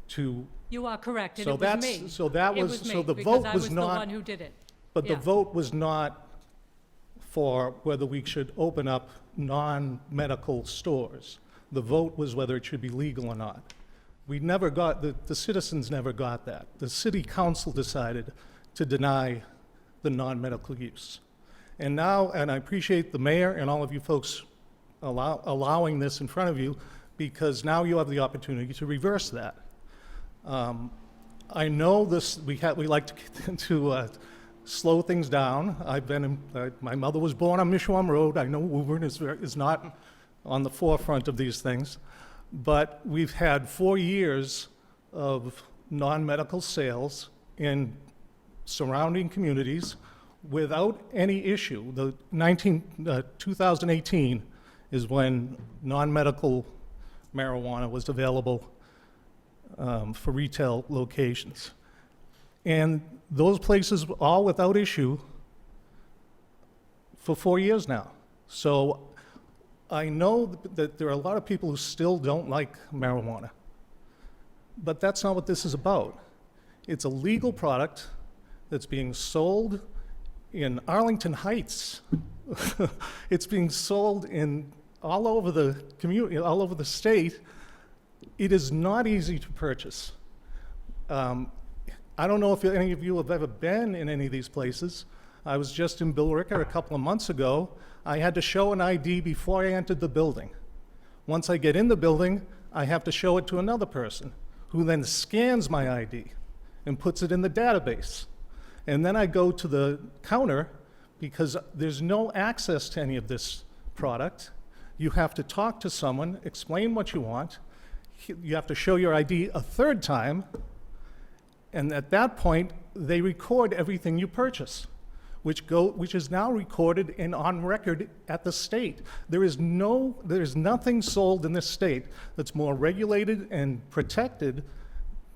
to. You are correct, and So it was that's- me. so that It was- me, so the because vote I was was the not- one who did it. But the Yeah. vote was not for whether we should open up non-medical stores. The vote was whether it should be legal or not. We never got, the citizens never got that. The city council decided to deny the non-medical use. And now, and I appreciate the mayor and all of you folks allowing this in front of you, because now you have the opportunity to reverse that. I know this, we like to slow things down. My mother was born on Mishawam Road. I know Woburn is not on the forefront of these things, but we've had 4 years of non-medical sales in surrounding communities without any issue. 2018 is when non-medical marijuana was available for retail locations. And those places were all without issue for 4 years now. So I know that there are a lot of people who still don't like marijuana, but that's not what this is about. It's a legal product that's being sold in Arlington Heights. It's being sold in all over the community, all over the state. It is not easy to purchase. I don't know if any of you have ever been in any of these places. I was just in Billerica a couple of months ago. I had to show an ID before I entered the building. Once I get in the building, I have to show it to another person, who then scans my ID and puts it in the database. And then I go to the counter, because there's no access to any of this product. You have to talk to someone, explain what you want. You have to show your ID a third time, and at that point, they record everything you purchase, which is now recorded and on record at the state. There is nothing sold in this state that's more regulated and protected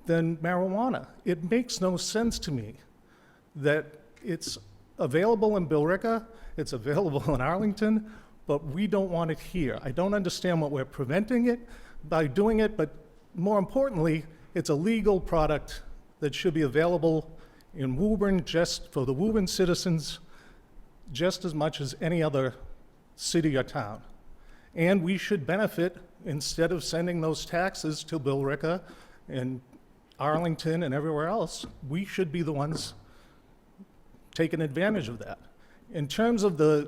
than marijuana. It makes no sense to me that it's available in Billerica, it's available in Arlington, but we don't want it here. I don't understand what we're preventing it by doing it, but more importantly, it's a legal product that should be available in Woburn, just for the Woburn citizens, just as much as any other city or town. And we should benefit, instead of sending those taxes to Billerica and Arlington and everywhere else, we should be the ones taking advantage of that. In terms of the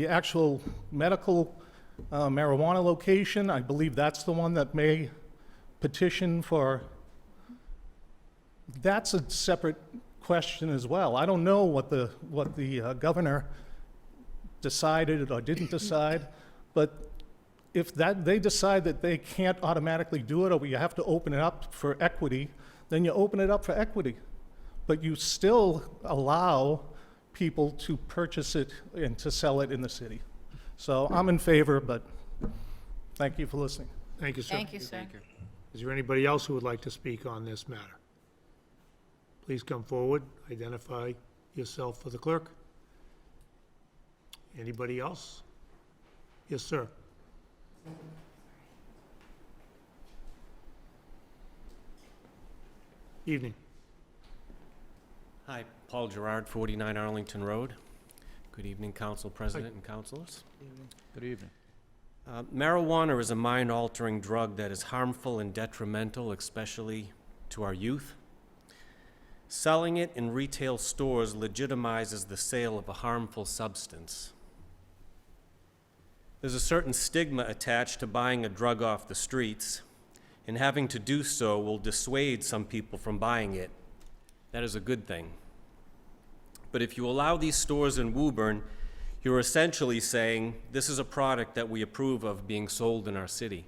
actual medical marijuana location, I believe that's the one that may petition for. That's a separate question as well. I don't know what the governor decided or didn't decide, but if they decide that they can't automatically do it, or we have to open it up for equity, then you open it up for equity. But you still allow people to purchase it and to sell it in the city. So I'm in favor, but thank you for listening. Thank you, sir. Thank you, sir. Is there anybody else who would like to speak on this matter? Please come forward, identify yourself for the clerk. Anybody else? Yes, sir. Evening. Hi, Paul Gerard, 49 Arlington Road. Good evening, Council President and councilors. Good evening. Marijuana is a mind-altering drug that is harmful and detrimental, especially to our youth. Selling it in retail stores legitimizes the sale of a harmful substance. There's a certain stigma attached to buying a drug off the streets, and having to do so will dissuade some people from buying it. That is a good thing. But if you allow these stores in Woburn, you're essentially saying, this is a product that we approve of being sold in our city.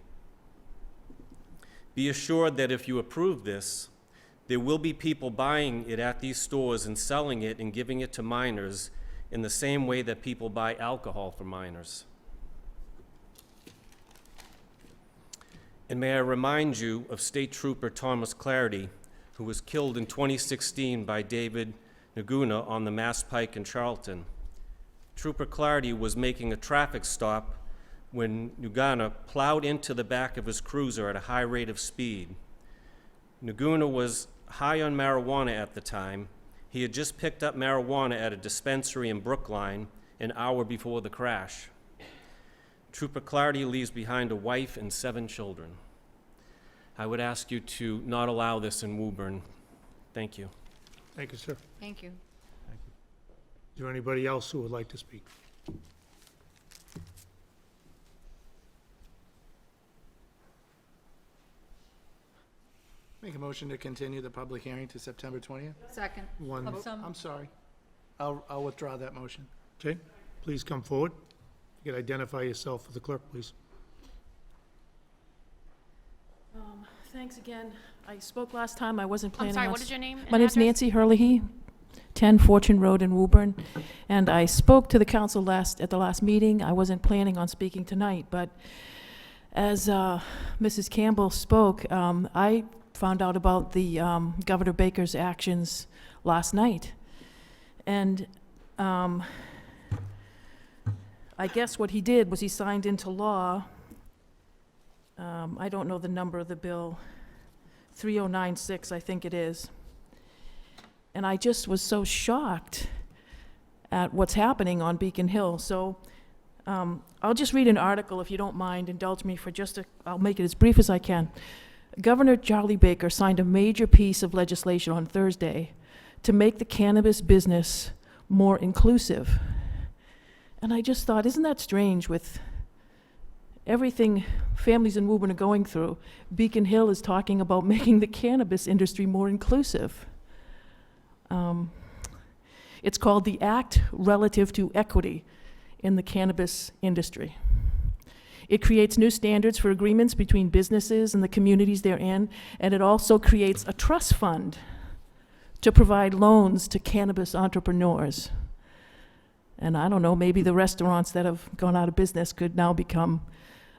Be assured that if you approve this, there will be people buying it at these stores and selling it and giving it to minors in the same way that people buy alcohol for minors. And may I remind you of State Trooper Thomas Clarity, who was killed in 2016 by David Naguna on the Mass Pike in Charlton. Trooper Clarity was making a traffic stop when Naguna plowed into the back of his cruiser at a high rate of speed. Naguna was high on marijuana at the time. He had just picked up marijuana at a dispensary in Brookline an hour before the crash. Trooper Clarity leaves behind a wife and 7 children. I would ask you to not allow this in Woburn. Thank you. Thank you, sir. Thank you. Is there anybody else who would like to speak? Make a motion to continue the public hearing to September 20th? Second. One, I'm sorry. I'll withdraw that motion. okay, please come forward. You can identify yourself for the clerk, please. Thanks again. I spoke last time. I wasn't I'm planning on... sorry, what is your name and My name's address? Nancy Hurley, 10 Fortune Road in Woburn. And I spoke to the council at the last meeting. I wasn't planning on speaking tonight, but as Mrs. Campbell spoke, I found out about the Governor Baker's actions last night. And I guess what he did was he signed into law, I don't know the number of the bill, 3096, I think it is. And I just was so shocked at what's happening on Beacon Hill. So I'll just read an article, if you don't mind, indulge me for I'll make it as brief as I can. Governor Charlie Baker signed a major piece of legislation on Thursday to make the cannabis business more inclusive. And I just thought, isn't that strange with everything families in Woburn are going through? Beacon Hill is talking about making the cannabis industry more inclusive. It's called the Act Relative to Equity in the Cannabis Industry. It creates new standards for agreements between businesses and the communities they're in, and it also creates a trust fund to provide loans to cannabis entrepreneurs. And I don't know, maybe the restaurants that have gone out of business could now become,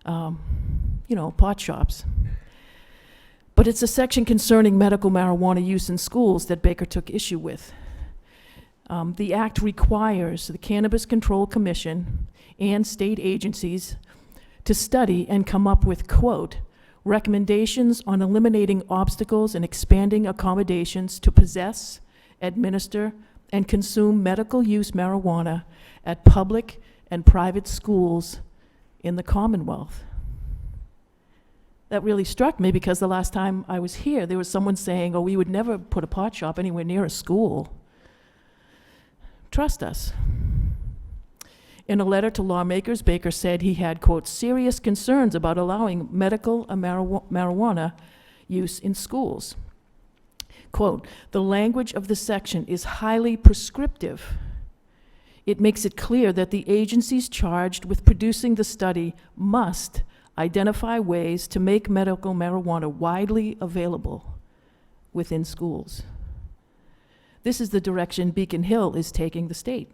pot shops. But it's a section concerning medical marijuana use in schools that Baker took issue with. The act requires the Cannabis Control Commission and state agencies to study and come up with, quote, recommendations on eliminating obstacles and expanding accommodations to possess, administer, and consume medical use marijuana at public and private schools in the Commonwealth. That really struck me because the last time I was here, there was someone saying, oh, we would never put a pot shop anywhere near a school. Trust us. In a letter to lawmakers, Baker said he had, quote, serious concerns about allowing medical marijuana use in schools. Quote, the language of the section is highly prescriptive. It makes it clear that the agencies charged with producing the study must identify ways to make medical marijuana widely available within schools. This is the direction Beacon Hill is taking the state.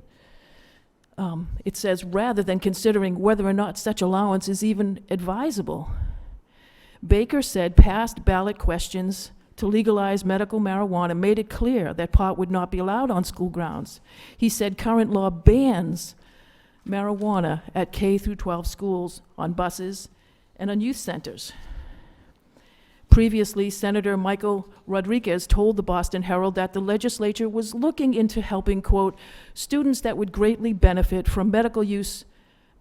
It says, rather than considering whether or not such allowance is even advisable, Baker said past ballot questions to legalize medical marijuana made it clear that pot would not be allowed on school grounds. He said current law bans marijuana at K through 12 schools, on buses, and on youth centers. Previously, Senator Michael Rodriguez told the Boston Herald that the legislature was looking into helping, quote, students that would greatly benefit from medical use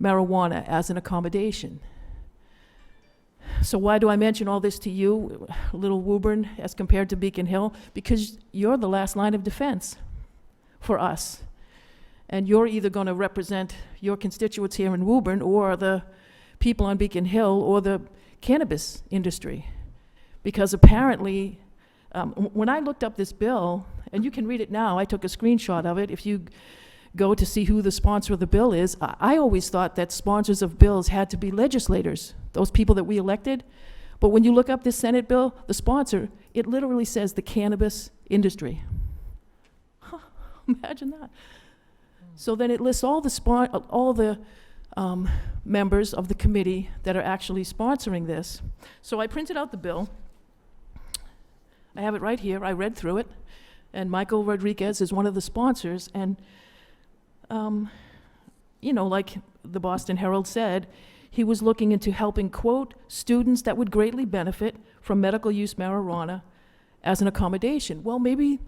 marijuana as an accommodation. So why do I mention all this to you, little Woburn, as compared to Beacon Hill? Because you're the last line of defense for us. And you're either going to represent your constituents here in Woburn or the people on Beacon Hill or the cannabis industry. Because apparently, when I looked up this bill, and you can read it now, I took a screenshot of it. If you go to see who the sponsor of the bill is, I always thought that sponsors of bills had to be legislators, those people that we elected. But when you look up this Senate bill, the sponsor, it literally says the cannabis industry. Huh, imagine that. So then it lists all the members of the committee that are actually sponsoring this. So I printed out the bill. I have it right here. I read through it. And Michael Rodriguez is one of the sponsors. And, you know, like the Boston Herald said, he was looking into helping, quote, students that would greatly benefit from medical use marijuana as an accommodation. Well, maybe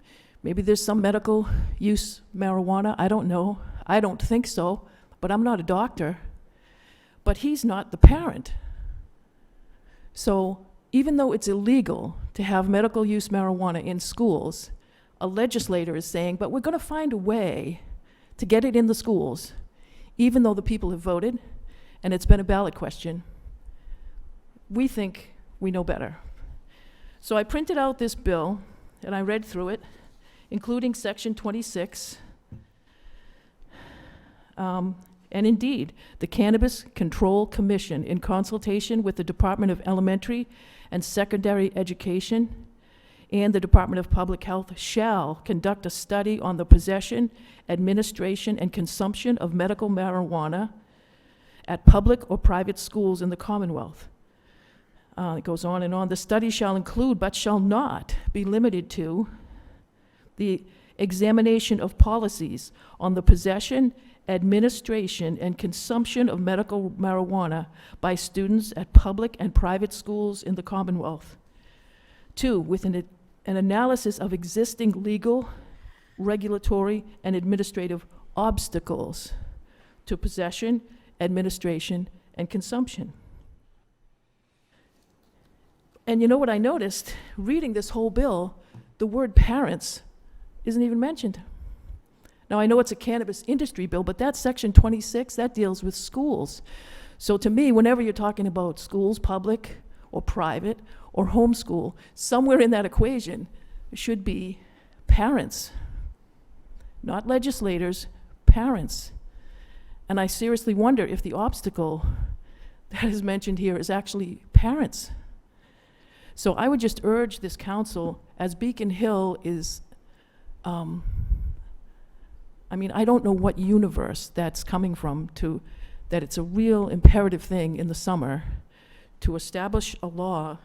there's some medical use marijuana. I don't know. I don't think so. But I'm not a doctor. But he's not the parent. So even though it's illegal to have medical use marijuana in schools, a legislator is saying, but we're going to find a way to get it in the schools, even though the people have voted, and it's been a ballot question. We think we know better. So I printed out this bill, and I read through it, including Section 26. And indeed, the Cannabis Control Commission, in consultation with the Department of Elementary and Secondary Education and the Department of Public Health, shall conduct a study on the possession, administration, and consumption of medical marijuana at public or private schools in the Commonwealth. It goes on and on. The study shall include, but shall not be limited to, the examination of policies on the possession, administration, and consumption of medical marijuana by students at public and private schools in the Commonwealth. 2, with an analysis of existing legal, regulatory, and administrative obstacles to possession, administration, and consumption. And you know what I noticed? Reading this whole bill, the word parents isn't even mentioned. Now, I know it's a cannabis industry bill, but that's Section 26, that deals with schools. So to me, whenever you're talking about schools, public or private or homeschool, somewhere in that equation should be parents, not legislators, parents. And I seriously wonder if the obstacle that is mentioned here is actually parents. So I would just urge this council, as Beacon Hill is, I mean, I don't know what universe that's coming from, that it's a real imperative thing in the summer to establish a law.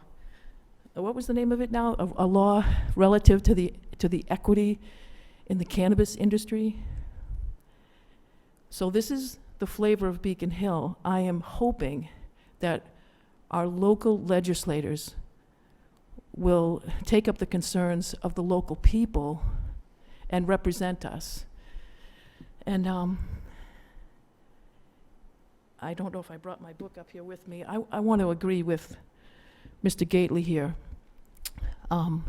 What was the name of it now? A law relative to the equity in the cannabis industry. So this is the flavor of Beacon Hill. I am hoping that our local legislators will take up the concerns of the local people and represent us. And I don't know if I brought my book up here with me. I want to agree with Mr. Gately here. And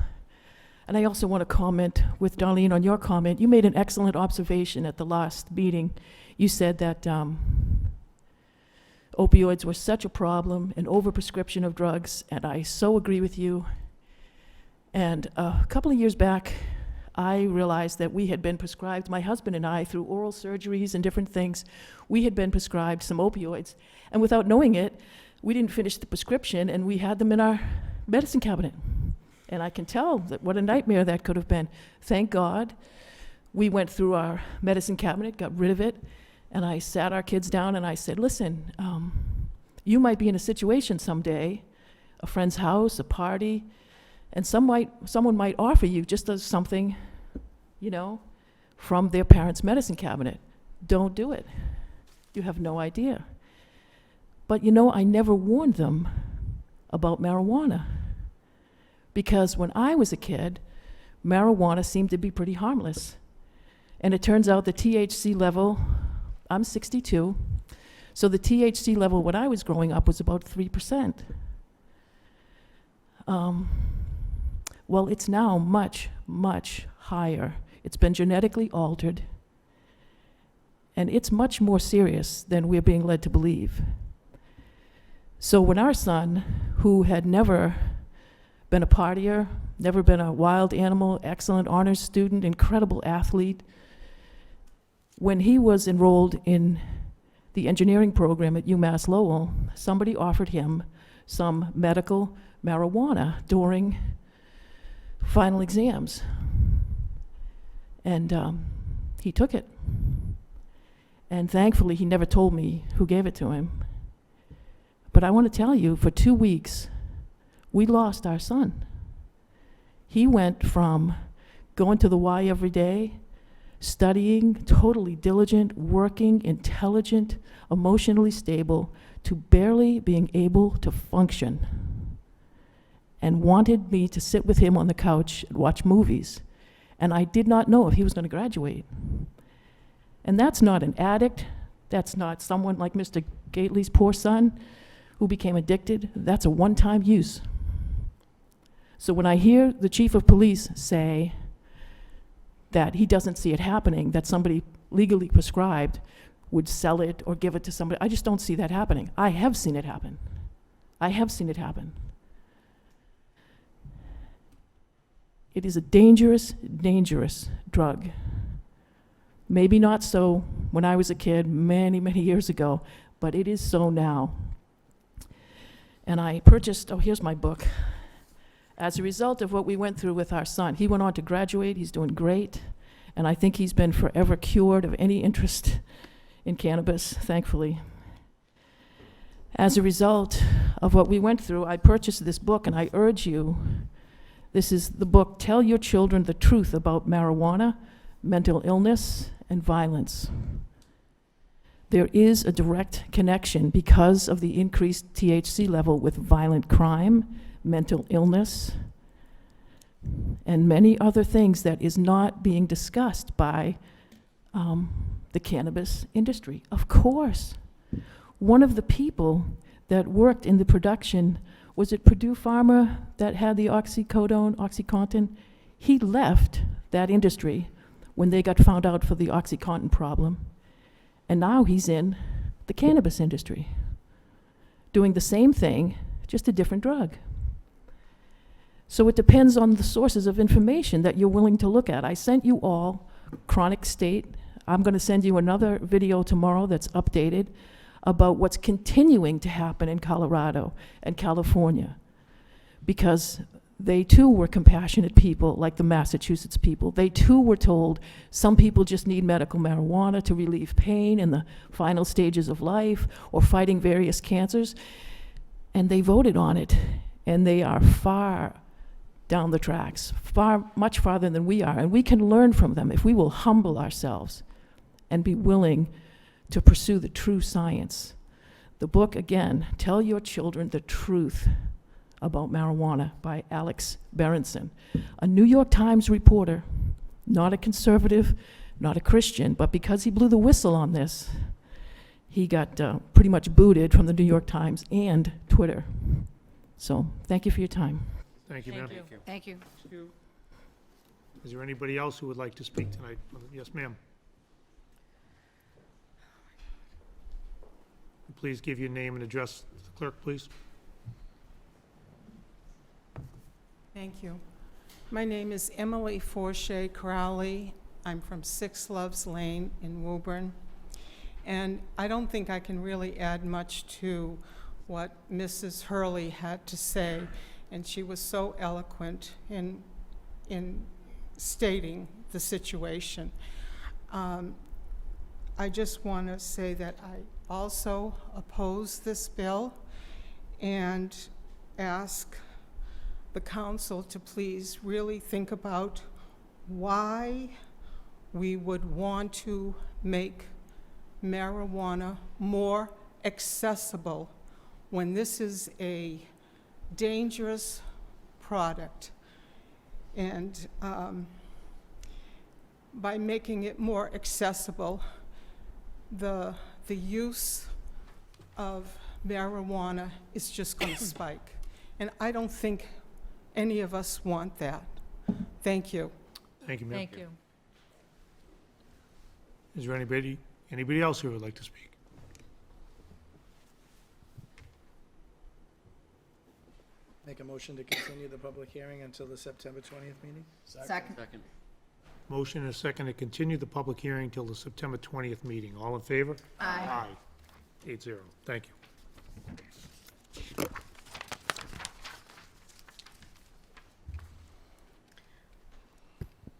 I also want to comment with Darlene on your comment. You made an excellent observation at the last meeting. You said that opioids were such a problem, and overprescription of drugs, and I so agree with you. And a couple of years back, I realized that we had been prescribed, my husband and I, through oral surgeries and different things, we had been prescribed some opioids. And without knowing it, we didn't finish the prescription, and we had them in our medicine cabinet. And I can tell that what a nightmare that could have been. Thank God we went through our medicine cabinet, got rid of it, and I sat our kids down and I said, listen, you might be in a situation someday, a friend's house, a party, and someone might offer you just as something, you know, from their parents' medicine cabinet. Don't do it. You have no idea. But you know, I never warned them about marijuana. Because when I was a kid, marijuana seemed to be pretty harmless. And it turns out the THC level, I'm 62, so the THC level when I was growing up was about 3%. Well, it's now much, much higher. It's been genetically altered, and it's much more serious than we're being led to believe. So when our son, who had never been a partier, never been a wild animal, excellent honors student, incredible athlete, when he was enrolled in the engineering program at UMass Lowell, somebody offered him some medical marijuana during final exams. And he took it. And thankfully, he never told me who gave it to him. But I want to tell you, for 2 weeks, we lost our son. He went from going to the Y every day, studying, totally diligent, working, intelligent, emotionally stable, to barely being able to function, and wanted me to sit with him on the couch and watch movies. And I did not know if he was going to graduate. And that's not an addict. That's not someone like Mr. Gately's poor son who became addicted. That's a one-time use. So when I hear the chief of police say that he doesn't see it happening, that somebody legally prescribed would sell it or give it to somebody, I just don't see that happening. I have seen it happen. I have seen it happen. It is a dangerous, dangerous drug. Maybe not so when I was a kid many, many years ago, but it is so now. And I purchased, oh, here's my book. As a result of what we went through with our son, he went on to graduate, he's doing great, and I think he's been forever cured of any interest in cannabis, thankfully. As a result of what we went through, I purchased this book, and I urge you, this is the book, Tell Your Children the Truth About Marijuana, Mental Illness, and Violence. There is a direct connection because of the increased THC level with violent crime, mental illness, and many other things that is not being discussed by the cannabis industry. Of course, one of the people that worked in the production, was it Purdue Pharma that had the oxycodone, OxyContin? He left that industry when they got found out for the OxyContin problem. And now he's in the cannabis industry, doing the same thing, just a different drug. So it depends on the sources of information that you're willing to look at. I sent you all chronic state. I'm going to send you another video tomorrow that's updated about what's continuing to happen in Colorado and California, because they too were compassionate people like the Massachusetts people. They too were told some people just need medical marijuana to relieve pain in the final stages of life or fighting various cancers, and they voted on it, and they are far down the tracks, much farther than we are, and we can learn from them if we will humble ourselves and be willing to pursue the true science. The book, again, Tell Your Children the Truth About Marijuana by Alex Berenson, a New York Times reporter, not a conservative, not a Christian, but because he blew the whistle on this, he got pretty much booted from the New York Times and Twitter. So, thank you for your time. Thank you, ma'am. Thank you. Is there anybody else who would like to speak tonight? Yes, ma'am. Please give your name and address to the clerk, please. Thank you. My name is Emily Forshey Crowley. I'm from 6 Loves Lane in Woburn. And I don't think I can really add much to what Mrs. Hurley had to say. And she was so eloquent in stating the situation. I just want to say that I also oppose this bill and ask the council to please really think about why we would want to make marijuana more accessible when this is a dangerous product. And by making it more accessible, the use of marijuana is just going to spike. And I don't think any of us want that. Thank you. Thank you, ma'am. Thank you. Is there anybody else who would like to speak? Make a motion to continue the public hearing until the September 20th meeting? Second. Second. Motion and a second to continue the public hearing till the September 20th meeting. All in favor? Aye. Aye. 8-0. Thank you.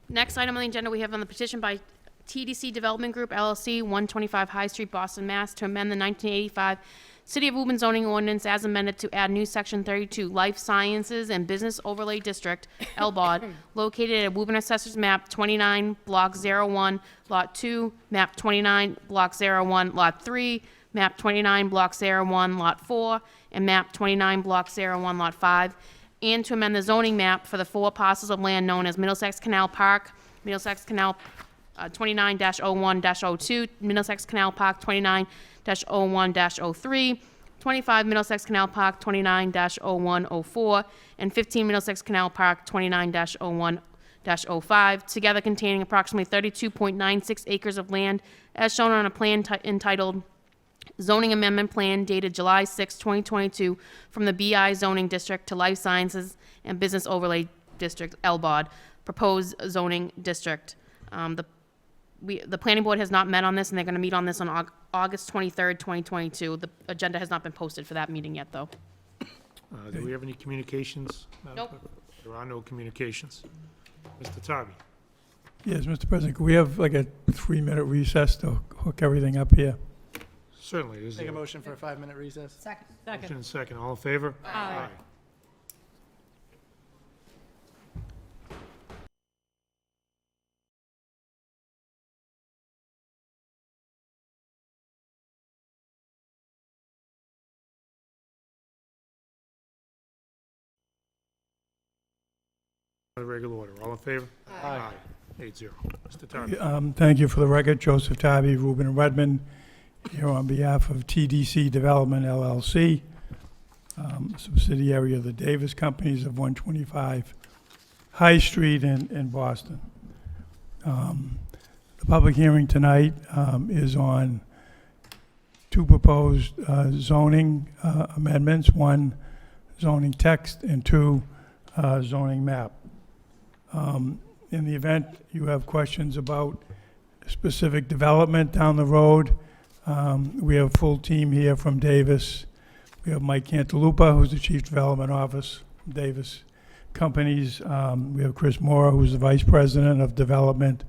Next item on the agenda, we have on the petition by TDC Development Group LLC, 125 High Street, Boston, Mass., to amend the 1985 City of Woburn zoning ordinance as amended to add new Section 32, Life Sciences and Business Overlay District, LBOD, located at Woburn Assessors Map 29, Block 01, Lot 2, Map 29, Block 01, Lot 3, Map 29, Block 01, Lot 4, and Map 29, Block 01, Lot 5, and to amend the zoning map for the 4 parcels of land known as Middlesex Canal Park, Middlesex Canal 29-01-02, Middlesex Canal Park 29-01-03, 25 Middlesex Canal Park 29-01-04, and 15 Middlesex Canal Park 29-01-05, together containing approximately 32.96 acres of land, as shown on a plan entitled Zoning Amendment Plan dated July 6, 2022, from the BI Zoning District to Life Sciences and Business Overlay District, LBOD, proposed zoning district. The planning board has not met on this, and they're going to meet on this on August 23rd, 2022. The agenda has not been posted for that meeting yet, though. Do we have any communications? Madam Nope. Clerk? There are no communications. Mr. Tarby? Yes, Mr. President, could we have like a 3-minute recess to hook everything up here? Certainly. Is Make there a motion for a 5-minute recess? Second. motion and second? All in favor? Aye. The regular order. All in favor? Aye. 8-0. Mr. Tarby? Thank you. For the record, Joseph Tabby, Reuben and Redmond, here on behalf of TDC Development LLC, subsidiary of the Davis Companies of 125 High Street in Boston. The public hearing tonight is on 2 proposed zoning amendments, 1 zoning text and 2 zoning map. In the event you have questions about specific development down the road, we have a full team here from Davis. We have Mike Cantalupa, who's the Chief Development Officer from Davis Companies. We have Chris Mora, who's the Vice President of Development.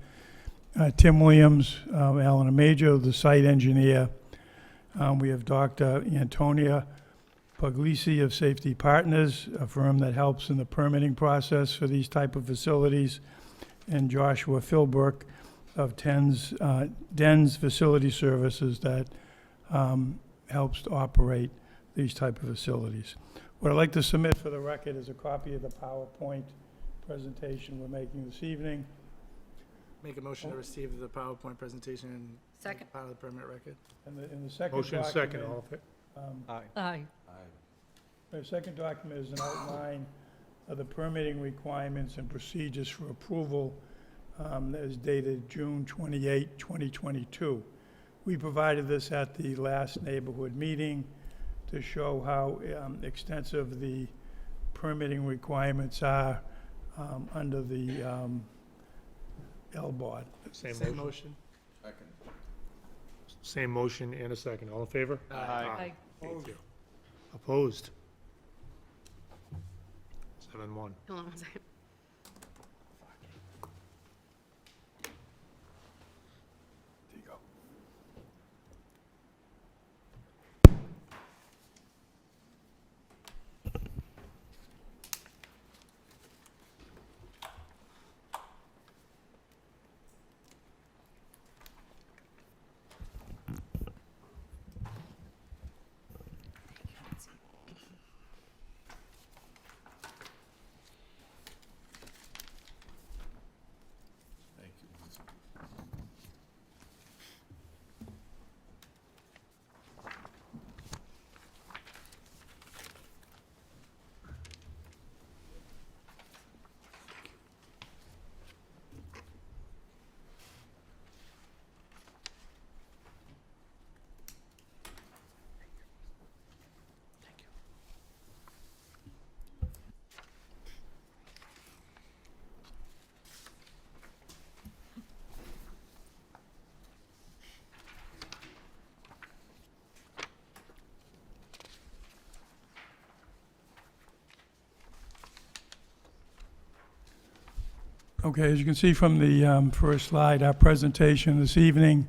Tim Williams, Alan Amajo, the Site Engineer. We have Dr. Antonia Puglisi of Safety Partners, a firm that helps in the permitting process for these type of facilities, and Joshua Philbrook of Dens Facility Services that helps to operate these type of facilities. What I'd like to submit for the record is a copy of the PowerPoint presentation we're making this evening. Make a motion to receive the PowerPoint presentation and make Second. it part of the permanent record? And in the second Motion and second. document, All in favor? Aye. the second document is an outline of the permitting requirements and procedures for approval that is dated June 28, 2022. We provided this at the last neighborhood meeting to show how extensive the permitting requirements are under the LBOD. Same motion? Same motion and a second. All in favor? Aye. 8-0. Opposed? 7-1. Hold on 1 second. There you go. Okay, as you can see from the first slide, our presentation this evening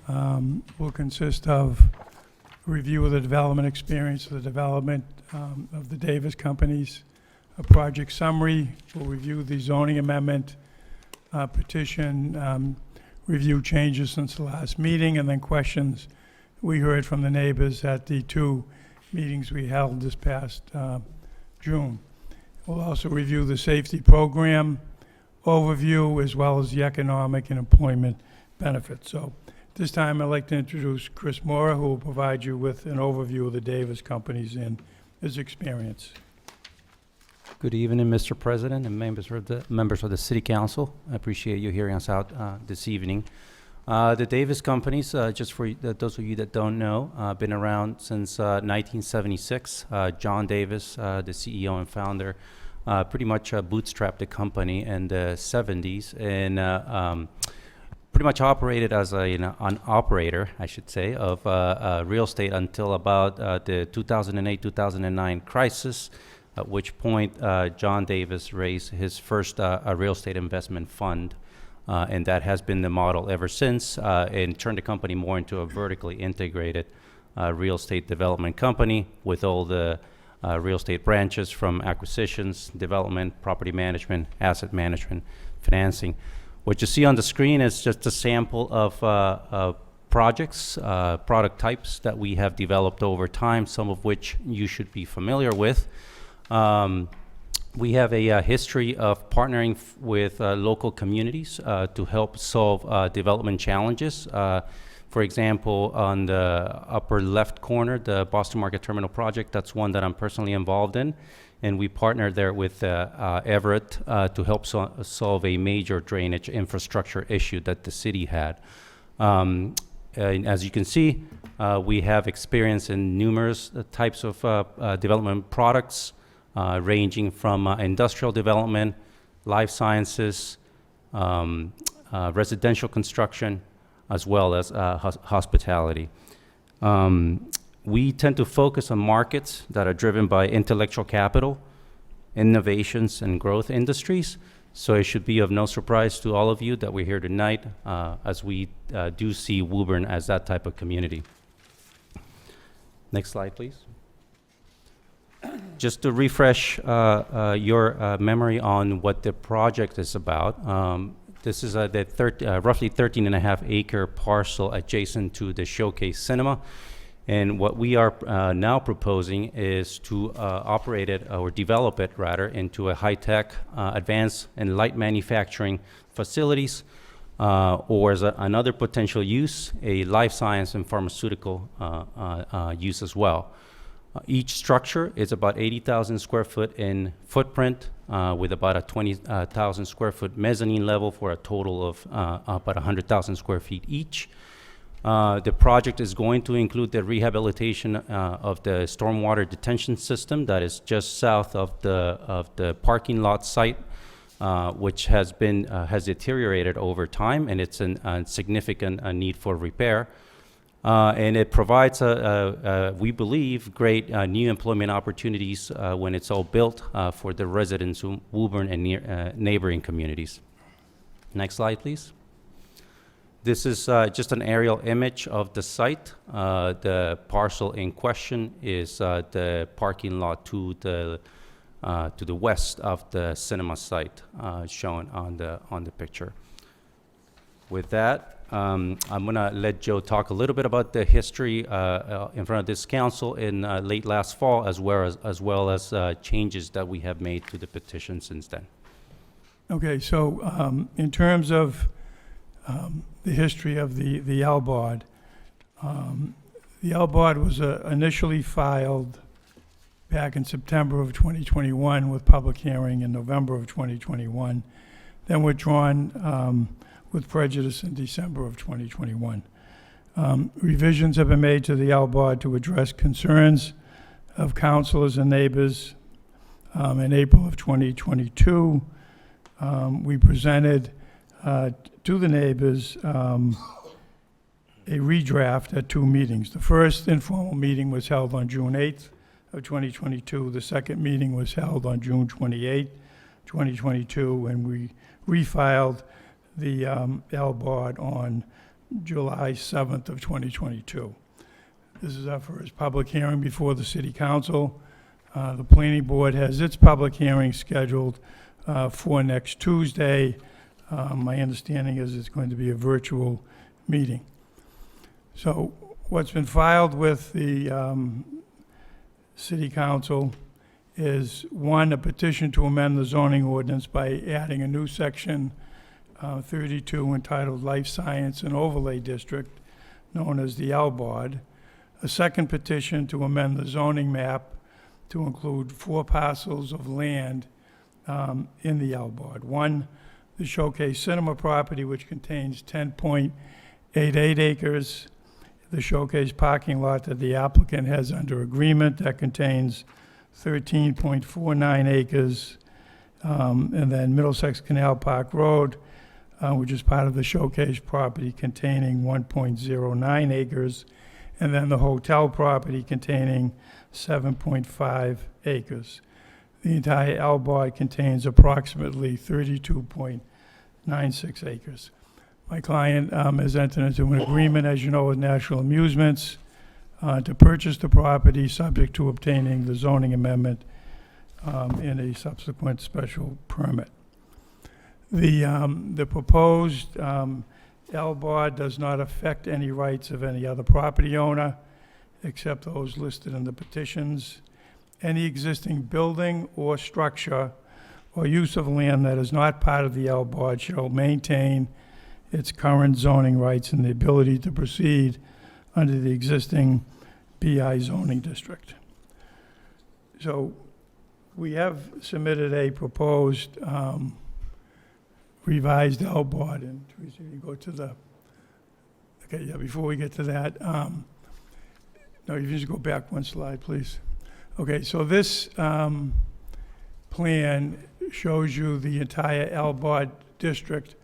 will consist of a review of the development experience, the development of the Davis companies, a project summary, we'll review the zoning amendment, petition, review changes since the last meeting, and then questions we heard from the neighbors at the 2 meetings we held this past June. We'll also review the safety program overview as well as the economic and employment benefits. So this time I'd like to introduce Chris Mora, who will provide you with an overview of the Davis companies and his experience. Good evening, Mr. President and members of the City Council. I appreciate you hearing us out this evening. The Davis companies, just for those of you that don't know, been around since 1976. John Davis, the CEO and founder, pretty much bootstrapped the company in the 70s and pretty much operated as an operator, I should say, of real estate until about the 2008-2009 crisis, at which point John Davis raised his first real estate investment fund. And that has been the model ever since, and turned the company more into a vertically integrated real estate development company with all the real estate branches from acquisitions, development, property management, asset management, financing. What you see on the screen is just a sample of projects, product types that we have developed over time, some of which you should be familiar with. We have a history of partnering with local communities to help solve development challenges. For example, on the upper left corner, the Boston Market Terminal project, that's one that I'm personally involved in. And we partnered there with Everett to help solve a major drainage infrastructure issue that the city had. And as you can see, we have experience in numerous types of development products, ranging from industrial development, life sciences, residential construction, as well as hospitality. We tend to focus on markets that are driven by intellectual capital, innovations, and growth industries. So it should be of no surprise to all of you that we're here tonight, as we do see Woburn as that type of community. Next slide, please. Just to refresh your memory on what the project is about, this is the roughly 13.5-acre parcel adjacent to the Showcase Cinema. And what we are now proposing is to operate it, or develop it rather, into a high-tech, advanced and light manufacturing facilities, or as another potential use, a life science and pharmaceutical use as well. Each structure is about 80,000 square foot in footprint, with about a 20,000 square foot mezzanine level for a total of about 100,000 square feet each. The project is going to include the rehabilitation of the stormwater detention system that is just south of the parking lot site, which has deteriorated over time, and it's a significant need for repair. And it provides, we believe, great new employment opportunities when it's all built for the residents of Woburn and neighboring communities. Next slide, please. This is just an aerial image of the site. The parcel in question is the parking lot to the west of the cinema site, shown on the picture. With that, I'm going to let Joe talk a little bit about the history in front of this council in late last fall, as well as changes that we have made to the petition since then. Okay, so in terms of the history of the LBOD, the LBOD was initially filed back in September of 2021 with public hearing in November of 2021, then withdrawn with prejudice in December of 2021. Revisions have been made to the LBOD to address concerns of councilors and neighbors. In April of 2022, we presented to the neighbors a redraft at 2 meetings. The first informal meeting was held on June 8th of 2022. The second meeting was held on June 28th 2022, and we refiled the LBOD on July 7th of 2022. This is our first public hearing before the City Council. The Planning Board has its public hearing scheduled for next Tuesday. My understanding is it's going to be a virtual meeting. So what's been filed with the City Council is, one, a petition to amend the zoning ordinance by adding a new section 32 entitled Life Science and Overlay District, known as the LBOD. A second petition to amend the zoning map to include 4 parcels of land in the LBOD. One, the Showcase Cinema property, which contains 10.88 acres. The Showcase parking lot that the applicant has under agreement that contains 13.49 acres. And then Middlesex Canal Park Road, which is part of the Showcase property, containing 1.09 acres. And then the hotel property containing 7.5 acres. The entire LBOD contains approximately 32.96 acres. My client has entered into an agreement, as you know, with National Amusements to purchase the property, subject to obtaining the zoning amendment in a subsequent special permit. The proposed LBOD does not affect any rights of any other property owner, except those listed in the petitions. Any existing building or structure or use of land that is not part of the LBOD shall maintain its current zoning rights and the ability to proceed under the existing BI zoning district. So we have submitted a proposed revised LBOD, and Teresa, you go to the, okay, yeah, before we get to that, no, you just go back one slide, please. Okay, so this plan shows you the entire LBOD district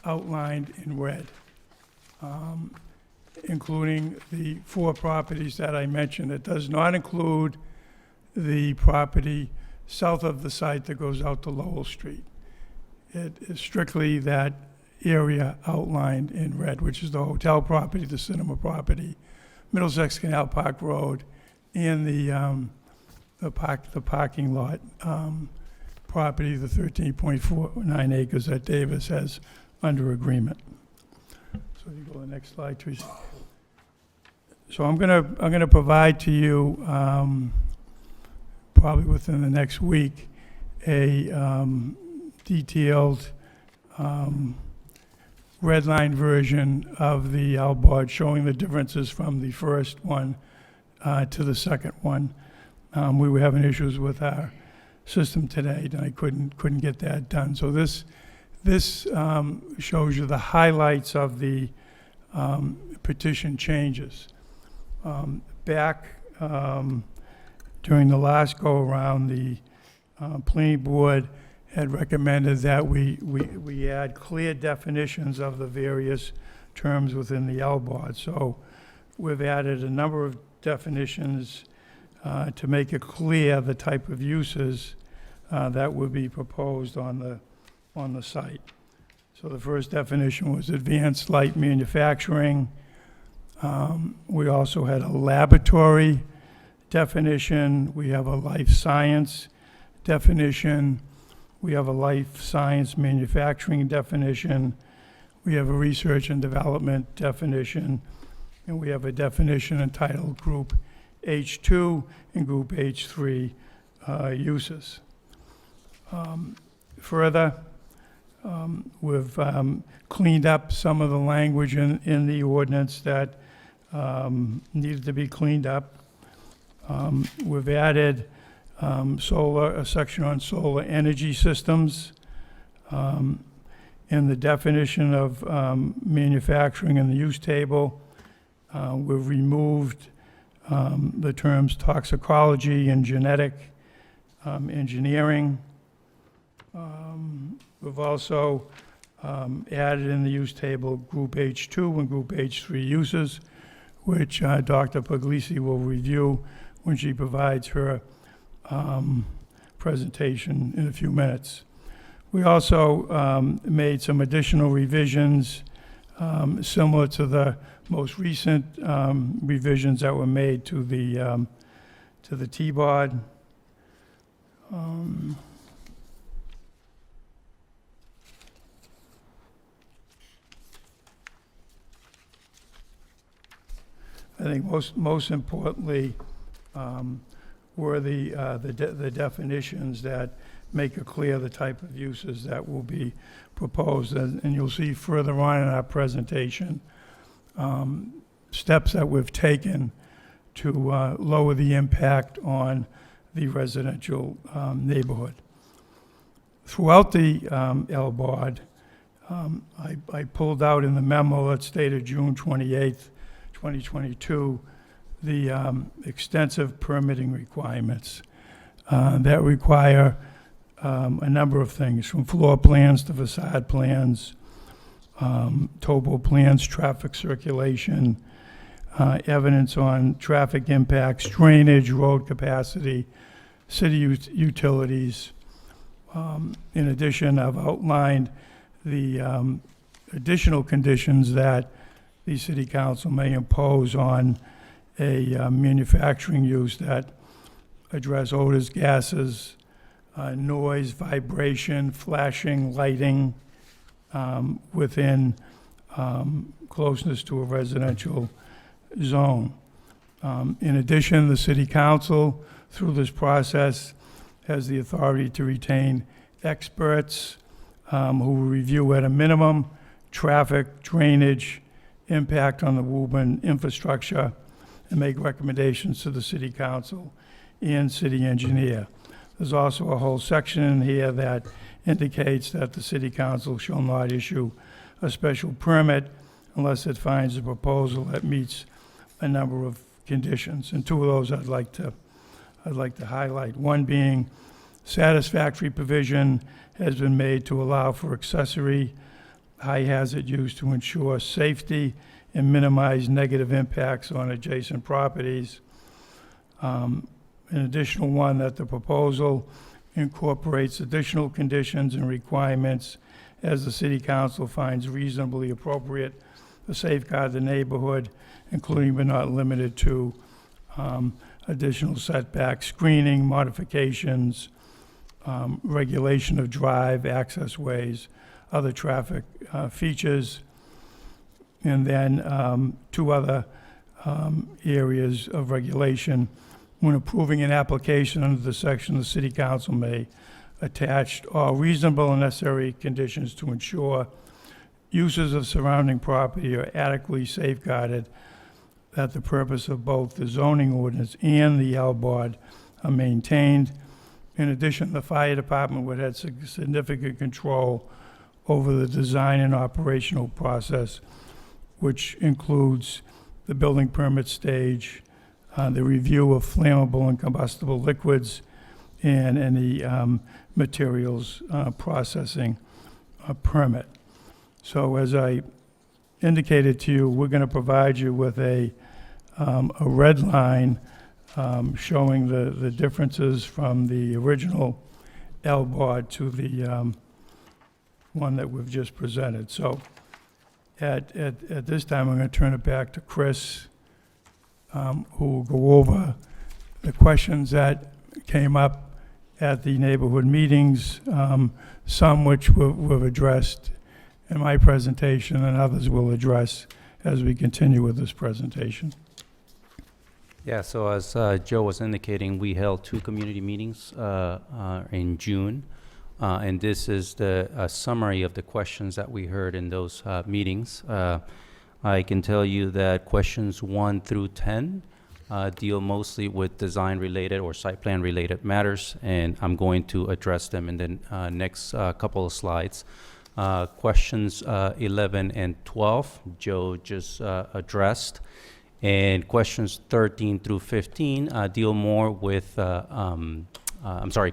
outlined in red, including the 4 properties that I mentioned. It does not include the property south of the site that goes out to Lowell Street. It is strictly that area outlined in red, which is the hotel property, the cinema property, Middlesex Canal Park Road, and the parking lot property, the 13.49 acres that Davis has under agreement. So you go to the next slide, Teresa. So I'm gonna provide to you probably within the next week a detailed red line version of the LBOD showing the differences from the first one to the second one. We were having issues with our system today, and I couldn't get that done. So this shows you the highlights of the petition changes. Back during the last go-around, the planning board had recommended that we add clear definitions of the various terms within the LBOD. So we've added a number of definitions to make it clear the type of uses that would be proposed on the site. So the first definition was advanced light manufacturing. We also had a laboratory definition. We have a life science definition. We have a life science manufacturing definition. We have a research and development definition. And we have a definition entitled Group H2 and Group H3 uses. Further, we've cleaned up some of the language in the ordinance that needed to be cleaned up. We've added a section on solar energy systems. In the definition of manufacturing in the use table, we've removed the terms toxicology and genetic engineering. We've also added in the use table Group H2 and Group H3 uses, which Dr. Puglisi will review when she provides her presentation in a few minutes. We also made some additional revisions similar to the most recent revisions that were made to the T-Bod. I think most importantly were the definitions that make it clear the type of uses that will be proposed. And you'll see further on in our presentation steps that we've taken to lower the impact on the residential neighborhood. Throughout the LBOD, I pulled out in the memo that's dated June 28th, 2022, the extensive permitting requirements that require a number of things, from floor plans to facade plans, topo plans, traffic circulation, evidence on traffic impacts, drainage, road capacity, city utilities. In addition, I've outlined the additional conditions that the city council may impose on a manufacturing use that address odors, gases, noise, vibration, flashing, lighting within closeness to a residential zone. In addition, the city council, through this process, has the authority to retain experts who will review at a minimum traffic, drainage, impact on the Woburn infrastructure, and make recommendations to the city council and city engineer. There's also a whole section in here that indicates that the city council shall not issue a special permit unless it finds a proposal that meets a number of conditions. And two of those I'd like to highlight. One being satisfactory provision has been made to allow for accessory high hazard use to ensure safety and minimize negative impacts on adjacent properties. An additional one, that the proposal incorporates additional conditions and requirements as the city council finds reasonably appropriate to safeguard the neighborhood, including but not limited to additional setback screening, modifications, regulation of drive, access ways, other traffic features, and then two other areas of regulation. When approving an application under the section, the city council may attach all reasonable and necessary conditions to ensure uses of surrounding property are adequately safeguarded, that the purpose of both the zoning ordinance and the LBOD are maintained. In addition, the fire department would have significant control over the design and operational process, which includes the building permit stage, the review of flammable and combustible liquids, and any materials processing permit. So as I indicated to you, we're going to provide you with a red line showing the differences from the original LBOD to the one that we've just presented. So at this time, I'm going to turn it back to Chris, who will go over the questions that came up at the neighborhood meetings, some which we've addressed in my presentation, and others we'll address as we continue with this presentation. Yeah, so as Joe was indicating, we held 2 community meetings in June, and this is the summary of the questions that we heard in those meetings. I can tell you that questions 1 through 10 deal mostly with design-related or site plan-related matters, and I'm going to address them in the next couple of slides. Questions 11 and 12, Joe just addressed. And questions 13 through 15 deal more with,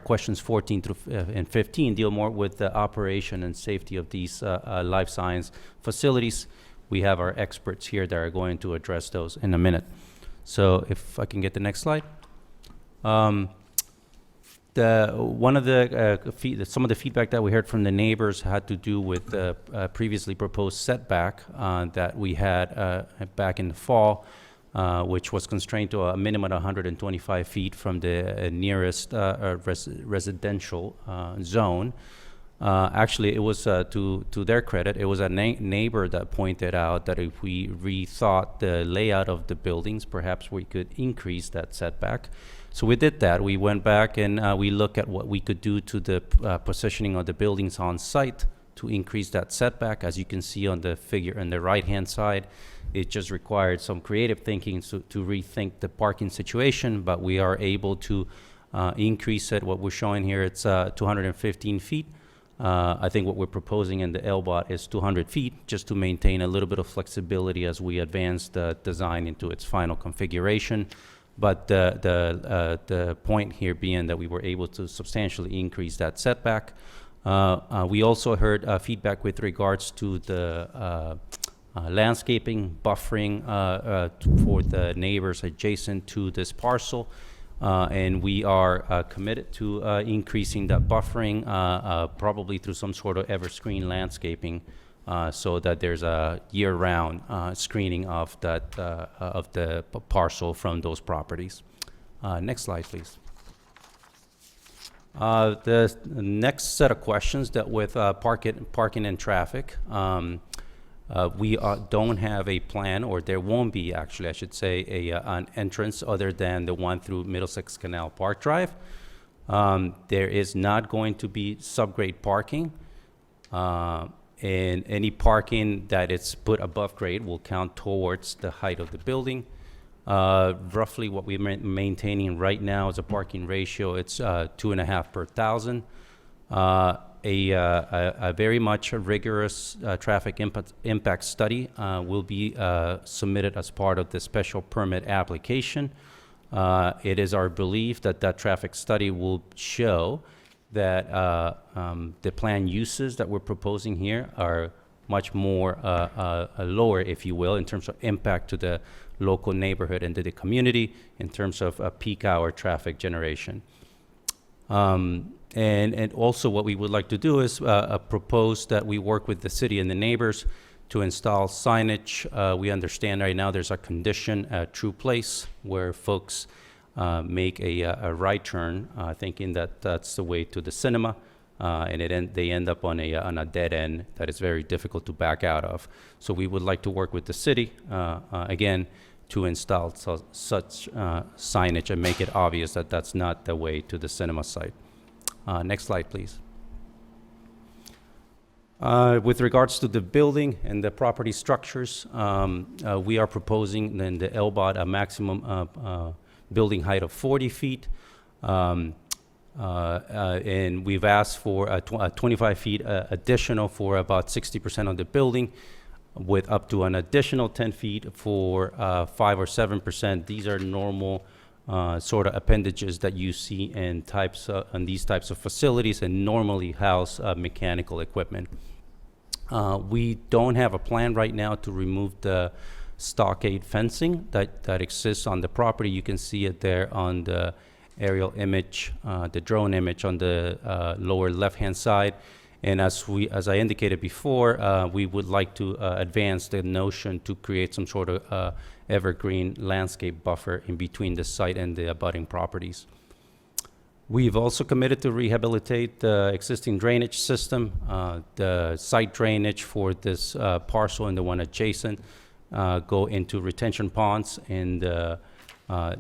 questions 14 through and 15 deal more with the operation and safety of these life science facilities. We have our experts here that are going to address those in a minute. So if I can get the next slide. One of the some of the feedback that we heard from the neighbors had to do with the previously proposed setback that we had back in the fall, which was constrained to a minimum of 125 feet from the nearest residential zone. Actually, it was, to their credit, it was a neighbor that pointed out that if we rethought the layout of the buildings, perhaps we could increase that setback. So we did that. We went back and we looked at what we could do to the positioning of the buildings on site to increase that setback. As you can see on the figure on the right-hand side, it just required some creative thinking to rethink the parking situation, but we are able to increase it. What we're showing here, it's 215 feet. I think what we're proposing in the LBOT is 200 feet, just to maintain a little bit of flexibility as we advance the design into its final configuration. But the point here being that we were able to substantially increase that setback. We also heard feedback with regards to the landscaping, buffering for the neighbors adjacent to this parcel. And we are committed to increasing that buffering, probably through some sort of evergreen landscaping, so that there's a year-round screening of that of the parcel from those properties. Next slide, please. The next set of questions dealt with parking and traffic. We don't have a plan, or there won't be, actually, I should say, an entrance other than the one through Middlesex Canal Park Drive. There is not going to be subgrade parking, and any parking that is put above grade will count towards the height of the building. Roughly what we're maintaining right now is a parking ratio. It's 2.5 per 1,000. A very much rigorous traffic impact study will be submitted as part of the special permit application. It is our belief that that traffic study will show that the planned uses that we're proposing here are much more lower, if you will, in terms of impact to the local neighborhood and to the community in terms of peak hour traffic generation. And also what we would like to do is propose that we work with the city and the neighbors to install signage. We understand right now there's a condition at True Place where folks make a right turn, thinking that that's the way to the cinema, and they end up on a dead end that is very difficult to back out of. So we would like to work with the city, again, to install such signage and make it obvious that that's not the way to the cinema site. Next slide, please. With regards to the building and the property structures, we are proposing in the LBOT a maximum building height of 40 feet. And we've asked for 25 feet additional for about 60% of the building, with up to an additional 10 feet for 5 or 7%. These are normal sort of appendages that you see in these types of facilities and normally house mechanical equipment. We don't have a plan right now to remove the stockade fencing that exists on the property. You can see it there on the aerial image, the drone image on the lower left-hand side. And as I indicated before, we would like to advance the notion to create some sort of evergreen landscape buffer in between the site and the abutting properties. We've also committed to rehabilitate the existing drainage system. The site drainage for this parcel and the one adjacent go into retention ponds and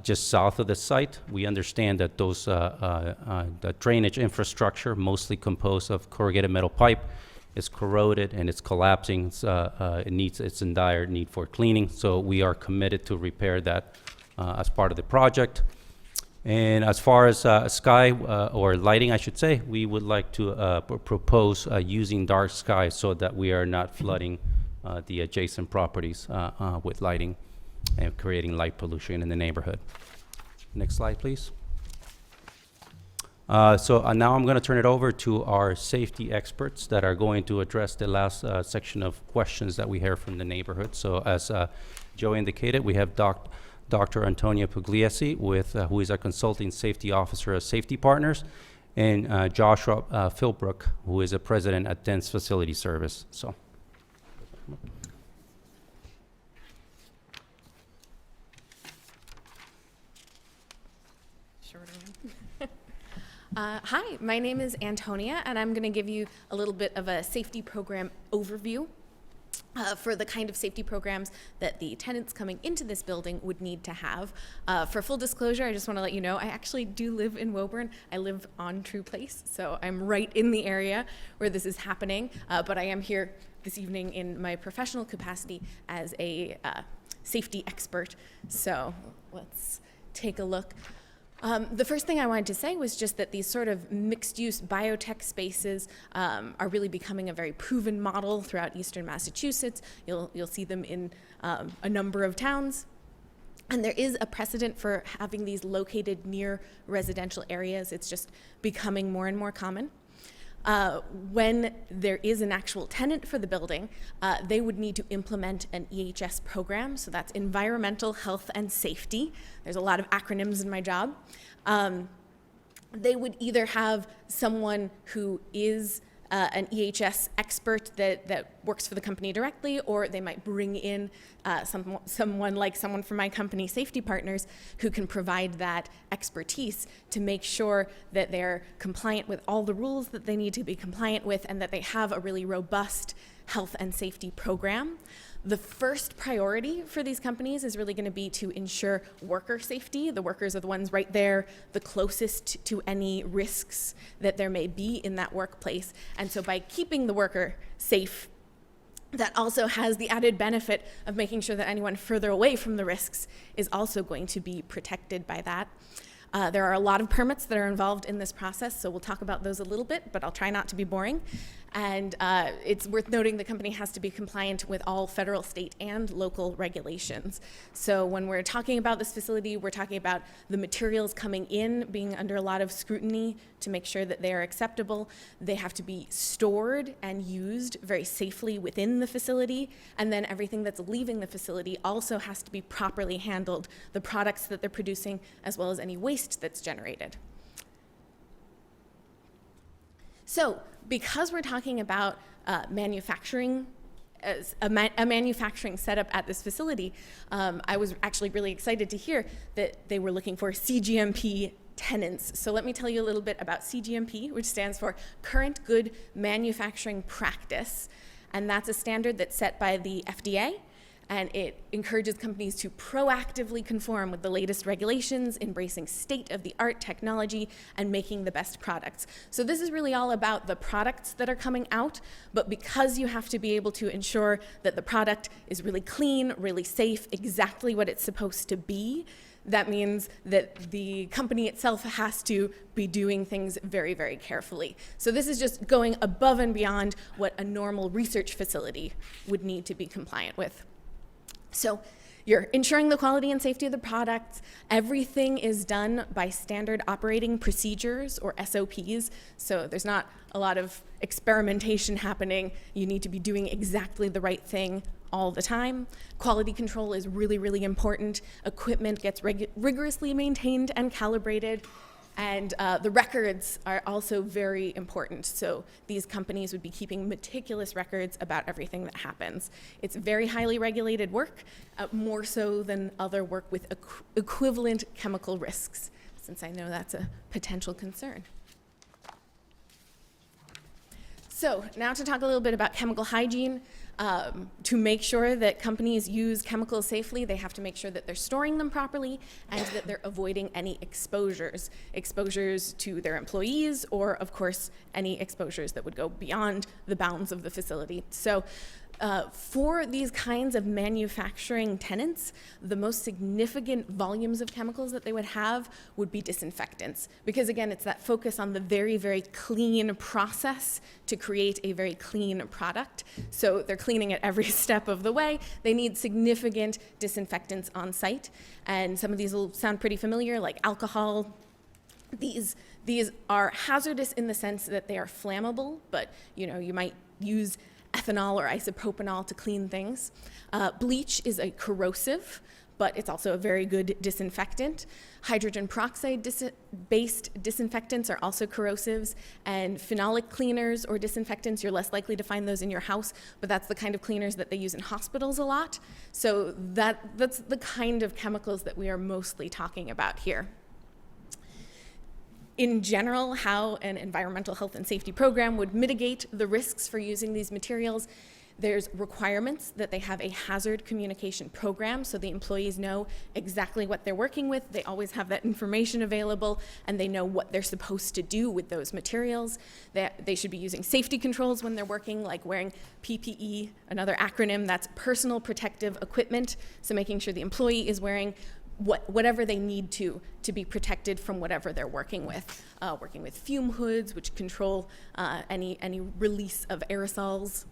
just south of the site. We understand that those the drainage infrastructure, mostly composed of corrugated metal pipe, is corroded and it's collapsing. It's in dire need for cleaning. So we are committed to repair that as part of the project. And as far as sky or lighting, I should say, we would like to propose using dark sky so that we are not flooding the adjacent properties with lighting and creating light pollution in the neighborhood. Next slide, please. So now I'm going to turn it over to our safety experts that are going to address the last section of questions that we hear from the neighborhood. So as Joe indicated, we have Dr. Dr. Antonia Pugliese, who is a consulting safety officer at Safety Partners, and Joshua Philbrook, who is a president at Dense Facility Service. So. Hi, my name is Antonia, and I'm going to give you a little bit of a safety program overview for the kind of safety programs that the tenants coming into this building would need to have. For full disclosure, I just want to let you know, I actually do live in Woburn. I live on True Place, so I'm right in the area where this is happening, but I am here this evening in my professional capacity as a safety expert. So let's take a look. The first thing I wanted to say was just that these sort of mixed-use biotech spaces are really becoming a very proven model throughout eastern Massachusetts. You'll see them in a number of towns. And there is a precedent for having these located near residential areas. It's just becoming more and more common. When there is an actual tenant for the building, they would need to implement an EHS program. So that's Environmental Health and Safety. There's a lot of acronyms in my job. They would either have someone who is an EHS expert that works for the company directly, or they might bring in someone from my company, Safety Partners, who can provide that expertise to make sure that they're compliant with all the rules that they need to be compliant with, and that they have a really robust health and safety program. The first priority for these companies is really going to be to ensure worker safety. The workers are the ones right there, the closest to any risks that there may be in that workplace. And so by keeping the worker safe, that also has the added benefit of making sure that anyone further away from the risks is also going to be protected by that. There are a lot of permits that are involved in this process, so we'll talk about those a little bit, but I'll try not to be boring. And it's worth noting the company has to be compliant with all federal, state, and local regulations. So when we're talking about this facility, we're talking about the materials coming in being under a lot of scrutiny to make sure that they are acceptable. They have to be stored and used very safely within the facility, and then everything that's leaving the facility also has to be properly handled, the products that they're producing, as well as any waste that's generated. So, because we're talking about manufacturing, a manufacturing setup at this facility, I was actually really excited to hear that they were looking for CGMP tenants. So let me tell you a little bit about CGMP, which stands for Current Good Manufacturing Practice. And that's a standard that's set by the FDA, and it encourages companies to proactively conform with the latest regulations, embracing state-of-the-art technology, and making the best products. So this is really all about the products that are coming out, but because you have to be able to ensure that the product is really clean, really safe, exactly what it's supposed to be, that means that the company itself has to be doing things very, very carefully. So this is just going above and beyond what a normal research facility would need to be compliant with. So you're ensuring the quality and safety of the products. Everything is done by standard operating procedures, or SOPs. So there's not a lot of experimentation happening. You need to be doing exactly the right thing all the time. Quality control is really, really important. Equipment gets rigorously maintained and calibrated. And the records are also very important. So these companies would be keeping meticulous records about everything that happens. It's very highly regulated work, more so than other work with equivalent chemical risks, since I know that's a potential concern. So now to talk a little bit about chemical hygiene. To make sure that companies use chemicals safely, they have to make sure that they're storing them properly and that they're avoiding any exposures to their employees, or of course any exposures that would go beyond the bounds of the facility. So for these kinds of manufacturing tenants, the most significant volumes of chemicals that they would have would be disinfectants. Because again, it's that focus on the very, very clean process to create a very clean product. So they're cleaning it every step of the way. They need significant disinfectants on site. And some of these will sound pretty familiar, like alcohol. These are hazardous in the sense that they are flammable, but you might use ethanol or isopropanol to clean things. Bleach is a corrosive, but it's also a very good disinfectant. Hydrogen peroxide-based disinfectants are also corrosives, and phenolic cleaners or disinfectants, you're less likely to find those in your house, but that's the kind of cleaners that they use in hospitals a lot. So that's the kind of chemicals that we are mostly talking about here. In general, how an environmental health and safety program would mitigate the risks for using these materials: there's requirements that they have a hazard communication program so the employees know exactly what they're working with. They always have that information available, and they know what they're supposed to do with those materials. They should be using safety controls when they're working, like wearing PPE, another acronym, that's personal protective equipment. So making sure the employee is wearing whatever they need to be protected from whatever they're working with. Working with fume hoods, which control any release of aerosols.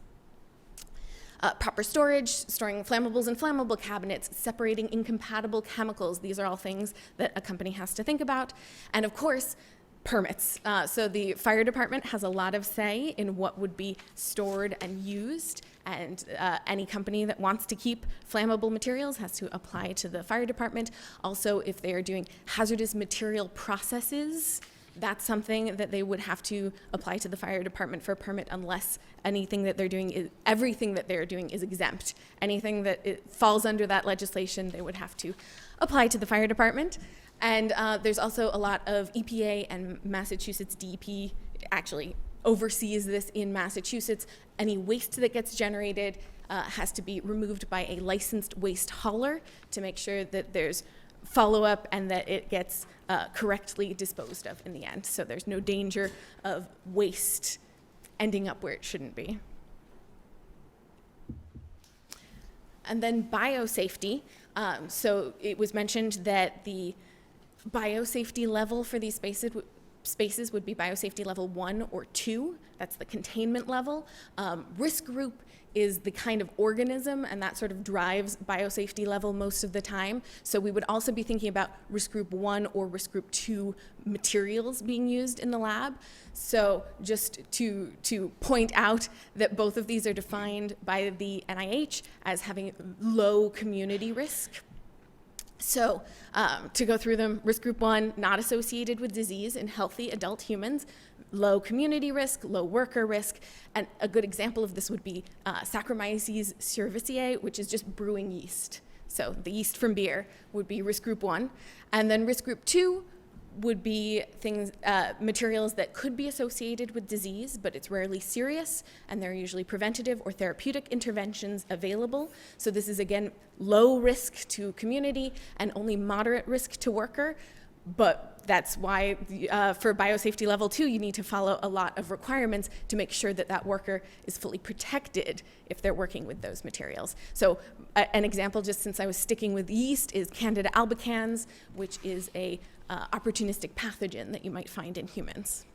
Proper storage, storing flammables in flammable cabinets, separating incompatible chemicals. These are all things that a company has to think about. And of course, permits. So the fire department has a lot of say in what would be stored and used, and any company that wants to keep flammable materials has to apply to the fire department. Also, if they are doing hazardous material processes, that's something that they would have to apply to the fire department for a permit, unless everything that they're doing is exempt. Anything that falls under that legislation, they would have to apply to the fire department. And there's also a lot of EPA and Massachusetts DEP actually oversees this in Massachusetts. Any waste that gets generated has to be removed by a licensed waste hauler to make sure that there's follow-up and that it gets correctly disposed of in the end. So there's no danger of waste ending up where it shouldn't be. And then biosafety. So it was mentioned that the biosafety level for these spaces would be biosafety level 1 or 2. That's the containment level. Risk group is the kind of organism, and that sort of drives biosafety level most of the time. So we would also be thinking about risk group 1 or risk group 2 materials being used in the lab. So just to point out that both of these are defined by the NIH as having low community risk. So to go through them: risk group 1, not associated with disease in healthy adult humans, low community risk, low worker risk, and a good example of this would be Saccharomyces cerevisiae, which is just brewing yeast. So the yeast from beer would be risk group 1. And then risk group 2 would be things, materials that could be associated with disease, but it's rarely serious, and there are usually preventative or therapeutic interventions available. So this is, again, low risk to community and only moderate risk to worker. But that's why for biosafety level 2, you need to follow a lot of requirements to make sure that that worker is fully protected if they're working with those materials. So an example, just since I was sticking with yeast, is Candida albicans, which is a opportunistic pathogen that you might find in humans.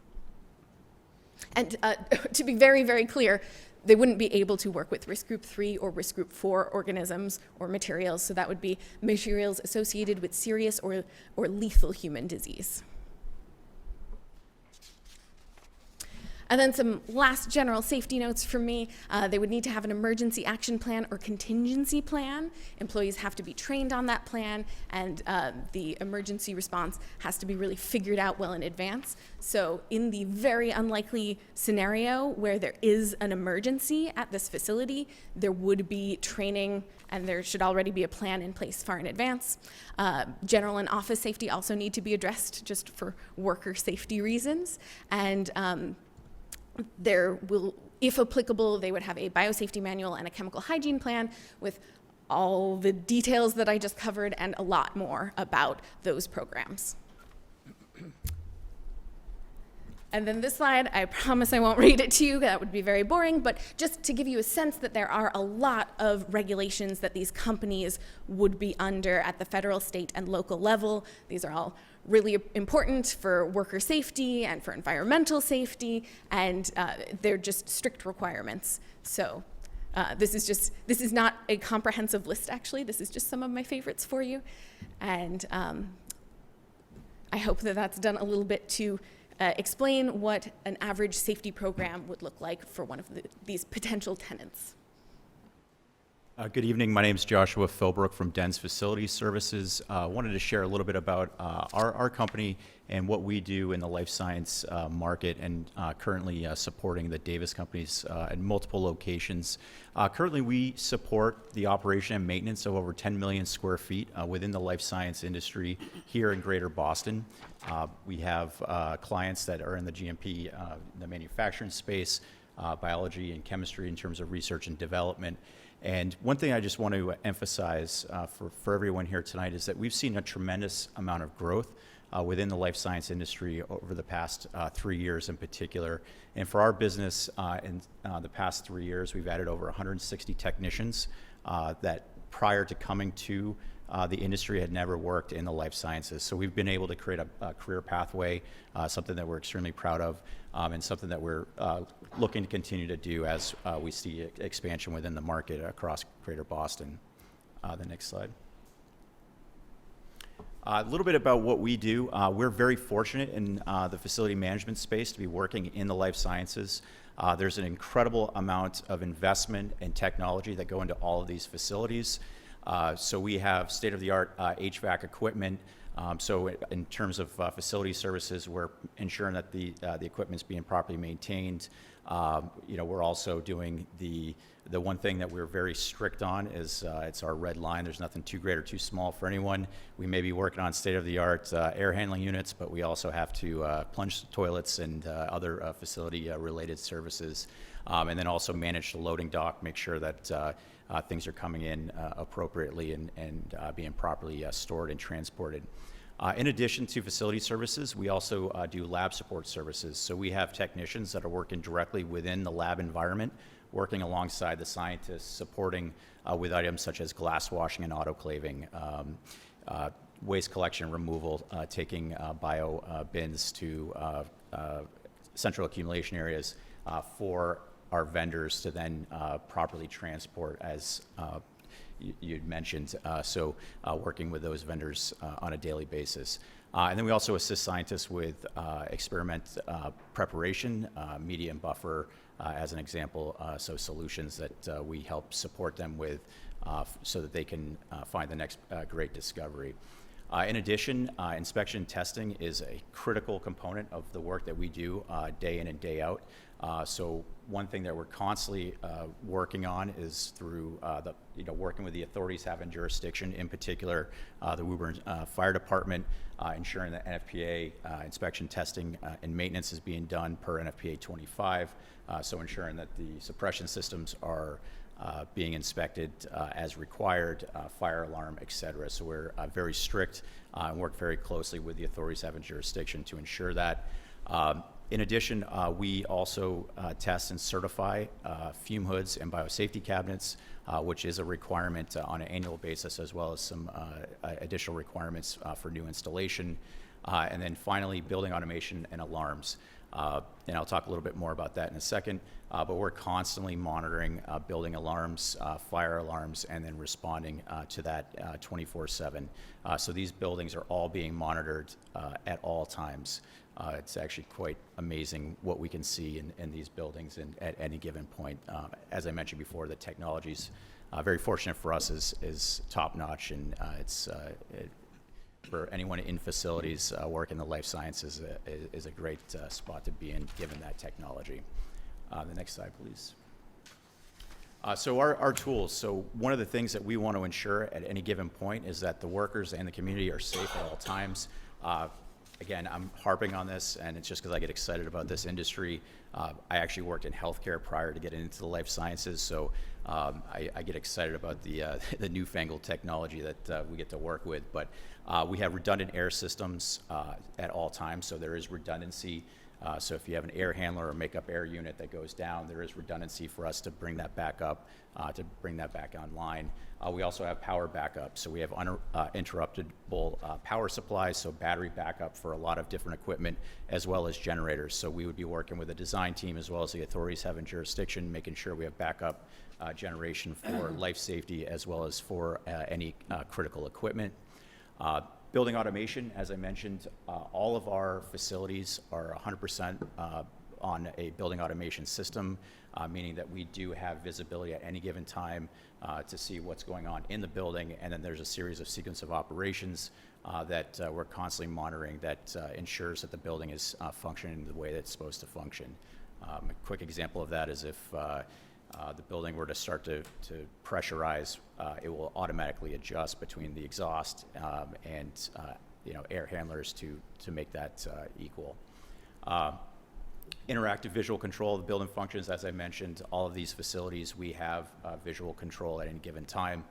And to be very, very clear, they wouldn't be able to work with risk group 3 or risk group 4 organisms or materials. So that would be materials associated with serious or lethal human disease. And then some last general safety notes from me. They would need to have an emergency action plan or contingency plan. Employees have to be trained on that plan, and the emergency response has to be really figured out well in advance. So in the very unlikely scenario where there is an emergency at this facility, there would be training, and there should already be a plan in place far in advance. General and office safety also need to be addressed just for worker safety reasons. And there will, if applicable, they would have a biosafety manual and a chemical hygiene plan with all the details that I just covered and a lot more about those programs. And then this slide, I promise I won't read it to you, that would be very boring, but just to give you a sense that there are a lot of regulations that these companies would be under at the federal, state, and local level. These are all really important for worker safety and for environmental safety, and they're just strict requirements. So this is not a comprehensive list, actually. This is just some of my favorites for you. And I hope that that's done a little bit to explain what an average safety program would look like for one of these potential tenants. Good evening. My name is Joshua Philbrook from Dens Facility Services. Wanted to share a little bit about our company and what we do in the life science market, and currently supporting the Davis companies at multiple locations. Currently, we support the operation and maintenance of over 10 million square feet within the life science industry here in Greater Boston. We have clients that are in the GMP, the manufacturing space, biology and chemistry in terms of research and development. And one thing I just want to emphasize for everyone here tonight is that we've seen a tremendous amount of growth within the life science industry over the past 3 years in particular. And for our business, in the past 3 years, we've added over 160 technicians that prior to coming to the industry had never worked in the life sciences. So we've been able to create a career pathway, something that we're extremely proud of, and something that we're looking to continue to do as we see expansion within the market across Greater Boston. The next slide. A little bit about what we do. We're very fortunate in the facility management space to be working in the life sciences. There's an incredible amount of investment and technology that go into all of these facilities. So we have state-of-the-art HVAC equipment. So in terms of facility services, we're ensuring that the equipment's being properly maintained. We're also doing the one thing that we're very strict on is it's our red line. There's nothing too great or too small for anyone. We may be working on state-of-the-art air handling units, but we also have to plunge toilets and other facility-related services. And then also manage the loading dock, make sure that things are coming in appropriately and being properly stored and transported. In addition to facility services, we also do lab support services. So we have technicians that are working directly within the lab environment, working alongside the scientists, supporting with items such as glass washing and autoclaving, waste collection and removal, taking bio bins to central accumulation areas for our vendors to then properly transport, as you'd mentioned, so working with those vendors on a daily basis. And then we also assist scientists with experiment preparation, media and buffer, as an example, so solutions that we help support them with so that they can find the next great discovery. In addition, inspection testing is a critical component of the work that we do day in and day out. So one thing that we're constantly working on is through working with the authorities having jurisdiction, in particular the Woburn Fire Department, ensuring that NFPA inspection testing and maintenance is being done per NFPA 25, so ensuring that the suppression systems are being inspected as required, fire alarm, et cetera. So we're very strict and work very closely with the authorities having jurisdiction to ensure that. In addition, we also test and certify fume hoods and biosafety cabinets, which is a requirement on an annual basis, as well as some additional requirements for new installation. And then finally, building automation and alarms. And I'll talk a little bit more about that in a second, but we're constantly monitoring building alarms, fire alarms, and then responding to that 24/7. So these buildings are all being monitored at all times. It's actually quite amazing what we can see in these buildings and at any given point. As I mentioned before, the technology's very fortunate for us is top-notch, and it's for anyone in facilities working in the life sciences is a great spot to be in, given that technology. The next slide, please. So our tools. So one of the things that we want to ensure at any given point is that the workers and the community are safe at all times. Again, I'm harping on this, and it's just because I get excited about this industry. I actually worked in healthcare prior to getting into the life sciences, so I get excited about the newfangled technology that we get to work with. But we have redundant air systems at all times, so there is redundancy. So if you have an air handler or makeup air unit that goes down, there is redundancy for us to bring that back up, to bring that back online. We also have power backup, so we have uninterruptible power supplies, so battery backup for a lot of different equipment, as well as generators. So we would be working with the design team as well as the authorities having jurisdiction, making sure we have backup generation for life safety as well as for any critical equipment. Building automation, as I mentioned, all of our facilities are 100% on a building automation system, meaning that we do have visibility at any given time to see what's going on in the building, and then there's a series of sequence of operations that we're constantly monitoring that ensures that the building is functioning the way that it's supposed to function. A quick example of that is if the building were to start to pressurize, it will automatically adjust between the exhaust and air handlers to make that equal. Interactive visual control of the building functions. As I mentioned, all of these facilities, we have visual control at any given time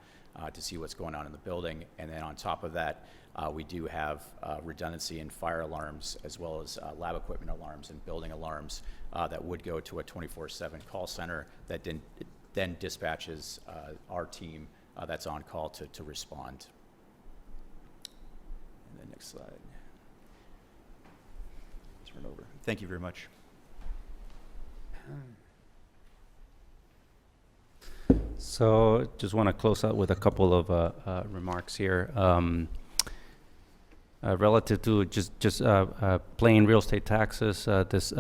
to see what's going on in the building. And then on top of that, we do have redundancy in fire alarms, as well as lab equipment alarms and building alarms that would go to a 24/7 call center that then dispatches our team that's on call to respond. And then next slide. Turn over. Thank you very much. So just want to close out with a couple of remarks here. Relative to just plain real estate taxes, this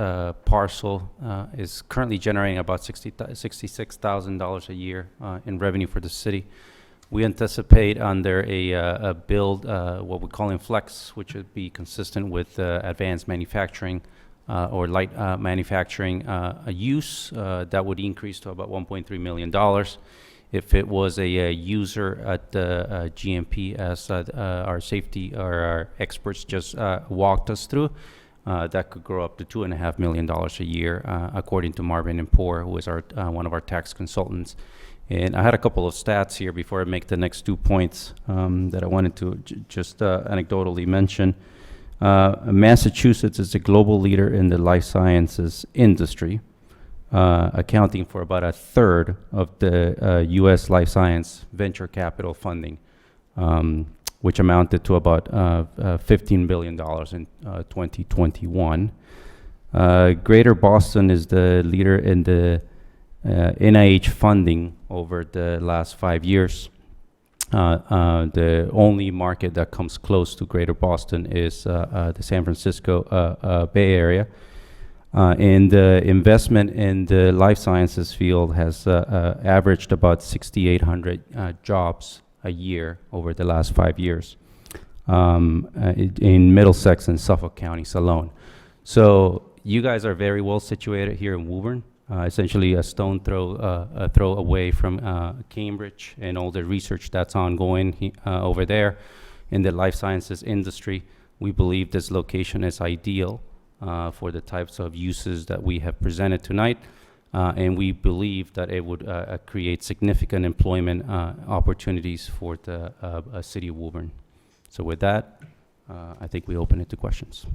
parcel is currently generating about $66,000 a year in revenue for the city. We anticipate under a build, what we're calling flex, which would be consistent with advanced manufacturing or light manufacturing use, that would increase to about $1.3 million. If it was a user at the GMP, as our safety or our experts just walked us through, that could grow up to $2.5 million a year, according to Marvin and Poor, who is our one of our tax consultants. And I had a couple of stats here before I make the next 2 points that I wanted to just anecdotally mention. Massachusetts is a global leader in the life sciences industry, accounting for about a third of the U.S. life science venture capital funding, which amounted to about $15 billion in 2021. Greater Boston is the leader in the NIH funding over the last 5 years. The only market that comes close to Greater Boston is the San Francisco Bay Area. And the investment in the life sciences field has averaged about 6,800 jobs a year over the last 5 years in Middlesex and Suffolk counties alone. So you guys are very well situated here in Woburn. Essentially a stone throw away from Cambridge and all the research that's ongoing over there in the life sciences industry. We believe this location is ideal for the types of uses that we have presented tonight, and we believe that it would create significant employment opportunities for the city of Woburn. So with that, I think we open it to questions.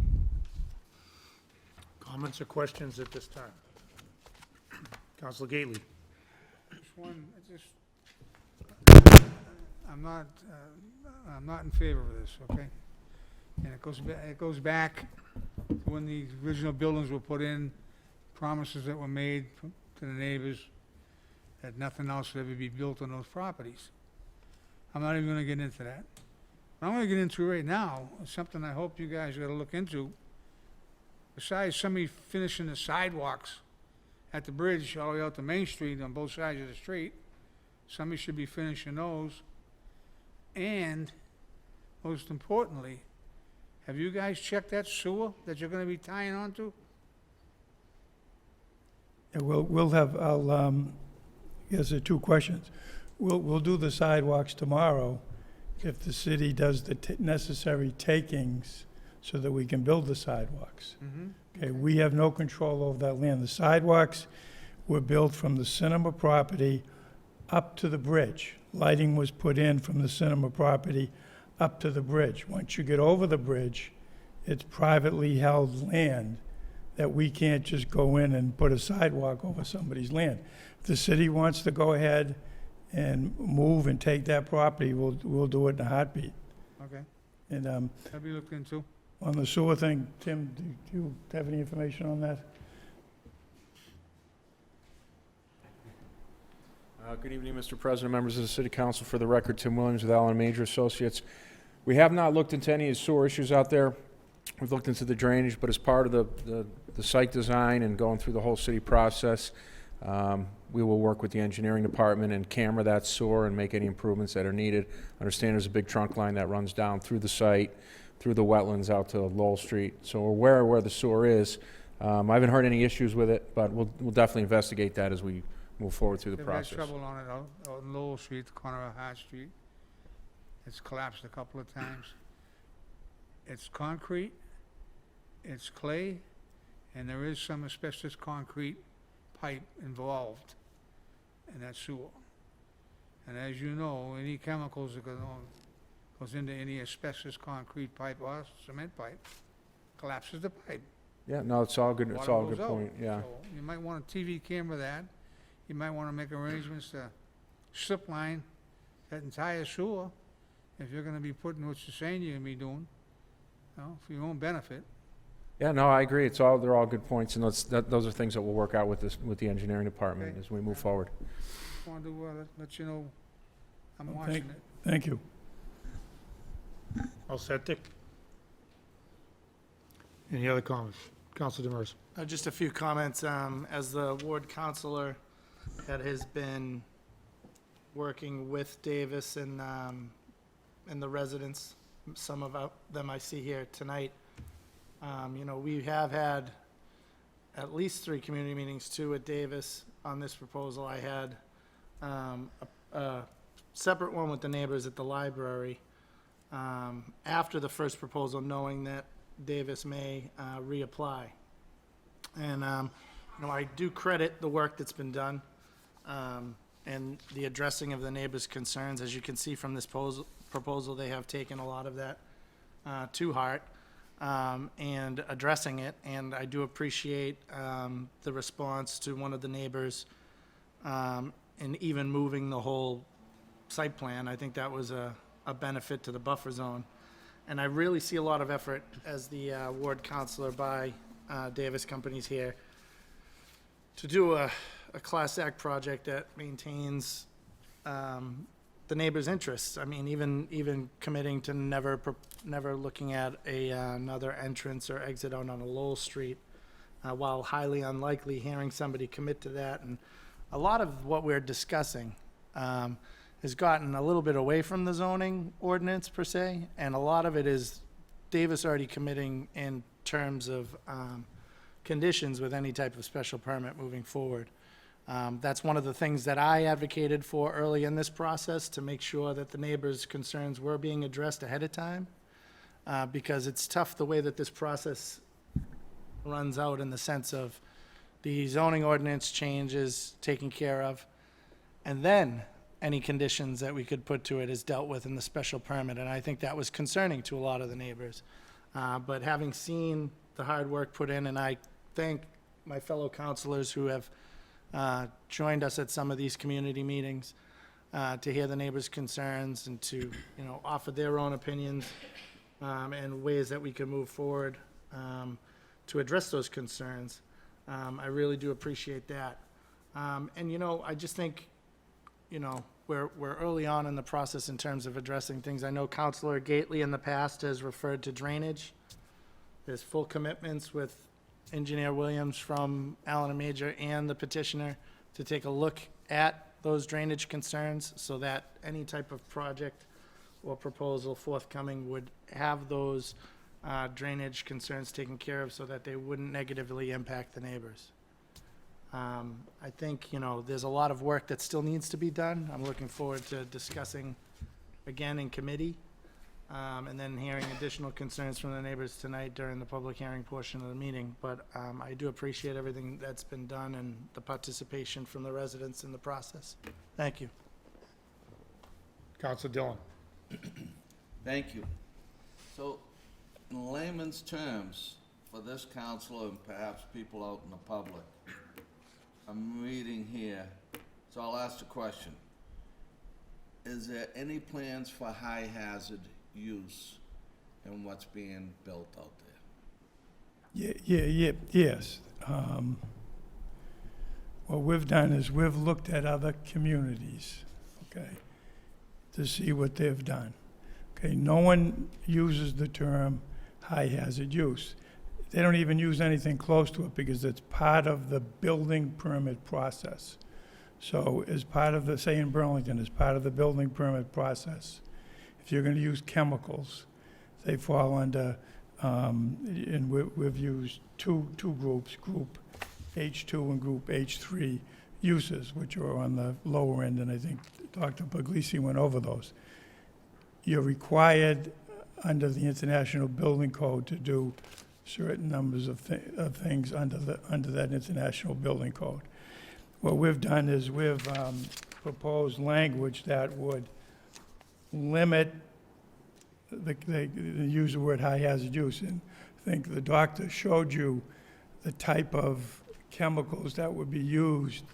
Comments or questions at this time? Councilor Gately. I'm not in favor of this, okay? And it goes back to when the original buildings were put in, promises that were made to the neighbors that nothing else would ever be built on those properties. I'm not even gonna get into that. What I'm gonna get into right now is something I hope you guys are gonna look into. Besides somebody finishing the sidewalks at the bridge all the way out to Main Street on both sides of the street, somebody should be finishing those. And most importantly, have you guys checked that sewer that you're gonna be tying onto? Yeah, we'll have, yes, there are 2 questions. We'll do the sidewalks tomorrow if the city does the necessary takings so that we can build the sidewalks. Okay, we have no control over that land. The sidewalks were built from the cinema property up to the bridge. Lighting was put in from the cinema property up to the bridge. Once you get over the bridge, it's privately held land that we can't just go in and put a sidewalk over somebody's land. If the city wants to go ahead and move and take that property, we'll do it in a heartbeat. Okay, And that'll be looked into. on the sewer thing, Tim, do you have any information on that? Good evening, Mr. President, members of the City Council. For the record, Tim Williams with Allen Major Associates. We have not looked into any of the sewer issues out there. We've looked into the drainage, but as part of the site design and going through the whole city process, we will work with the engineering department and camera that sewer and make any improvements that are needed. Understand there's a big trunk line that runs down through the site, through the wetlands out to Lowell Street. So we're aware of where the sewer is. I haven't heard any issues with it, but we'll definitely investigate that as we move forward through the They've had process. trouble on it out on Lowell Street, the corner of High Street. It's collapsed a couple of times. It's concrete, it's clay, and there is some asbestos concrete pipe involved in that sewer. And as you know, any chemicals that goes into any asbestos concrete pipe or cement pipe collapses the pipe. Yeah, no, it's all good. It's Water all a goes good out. point. Yeah. So you might want to TV camera that. You might want to make arrangements to slip line that entire sewer if you're going to be putting what you're saying you're going to be doing, you know, for your own benefit. Yeah, no, I agree. They're all good points, and those are things that we'll work out with the engineering department Okay. as we move forward. Just wanted to let you know I'm Well, watching it. Thank you. All set, Dick? Any other comments? Council Demers. Just a few comments. As the ward counselor that has been working with Davis and the residents, some of them I see here tonight, you know, we have had at least 3 community meetings, 2 at Davis on this proposal. I had a separate one with the neighbors at the library after the first proposal, knowing that Davis may reapply. And, you know, I do credit the work that's been done and the addressing of the neighbors' concerns. As you can see from this proposal, they have taken a lot of that to heart and addressing it. And I do appreciate the response to one of the neighbors and even moving the whole site plan. I think that was a benefit to the buffer zone. And I really see a lot of effort as the ward counselor by Davis Companies here to do a class act project that maintains the neighbor's interests. I mean, even committing to never looking at another entrance or exit out on a Lowell Street, while highly unlikely hearing somebody commit to that. And a lot of what we're discussing has gotten a little bit away from the zoning ordinance per se, and a lot of it is Davis already committing in terms of conditions with any type of special permit moving forward. That's one of the things that I advocated for early in this process, to make sure that the neighbors' concerns were being addressed ahead of time, because it's tough the way that this process runs out, in the sense of the zoning ordinance changes taken care of, and then any conditions that we could put to it is dealt with in the special permit. And I think that was concerning to a lot of the neighbors. But having seen the hard work put in, and I thank my fellow counselors who have joined us at some of these community meetings to hear the neighbors' concerns and to, you know, offer their own opinions and ways that we can move forward to address those concerns. I really do appreciate that. And, you know, I just think, you know, we're early on in the process in terms of addressing things. I know Councilor Gately in the past has referred to drainage. There's full commitments with Engineer Williams from Allen and Major and the petitioner to take a look at those drainage concerns, so that any type of project or proposal forthcoming would have those drainage concerns taken care of, so that they wouldn't negatively impact the neighbors. I think, you know, there's a lot of work that still needs to be done. I'm looking forward to discussing again in committee, and then hearing additional concerns from the neighbors tonight during the public hearing portion of the meeting. But I do appreciate everything that's been done and the participation from the residents in the process. Thank you. Council Dillon. Thank you. So, in layman's terms, for this council and perhaps people out in the public, I'm reading here, so I'll ask the question. Is there any plans for high hazard use in what's being built out there? Yes. What we've done is we've looked at other communities, okay, to see what they've done. Okay, no one uses the term high hazard use. They don't even use anything close to it because it's part of the building permit process. So as part of the, say in Burlington, as part of the building permit process, if you're gonna use chemicals, they fall under, and we've used two groups, Group H2 and Group H3 uses, which are on the lower end, and I think Dr. Puglisi went over those. You're required under the International Building Code to do certain numbers of things under that International Building Code. What we've done is we've proposed language that would limit they use the word high hazard use, and I think the doctor showed you the type of chemicals that would be used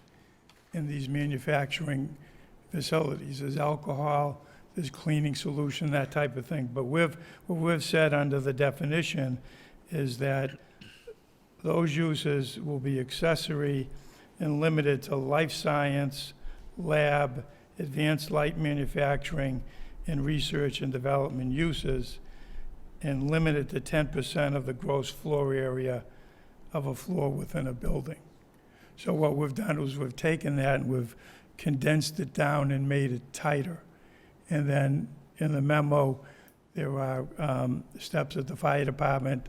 in these manufacturing facilities. There's alcohol, there's cleaning solution, that type of thing. But what we've said under the definition is that those uses will be accessory and limited to life science, lab, advanced light manufacturing, and research and development uses, and limited to 10% of the gross floor area of a floor within a building. So what we've done is we've taken that and we've condensed it down and made it tighter. And then in the memo, there are steps that the fire department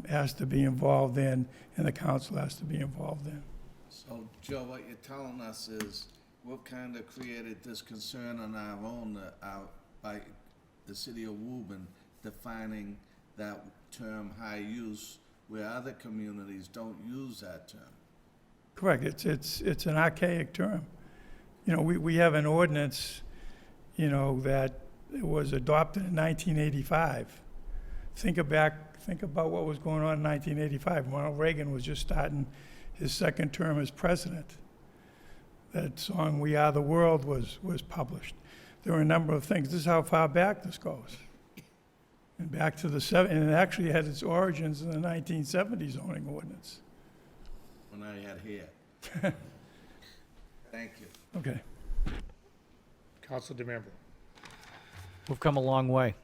has to be involved in and the council has to be involved in. So, Joe, what you're telling us is we've kind of created this concern on our own by the city of Woburn defining that term high use where other communities don't use that term. Correct. It's an archaic term. You know, we have an ordinance, you know, that was adopted in 1985. Think about what was going on in 1985. Ronald Reagan was just starting his second term as president. That song, We Are the World, was published. There were a number of things. This is how far back this goes. And back to and it actually had its origins in the 1970 zoning ordinance. When I had hair. Thank you. Okay. Council DeMembro. We've come a long way.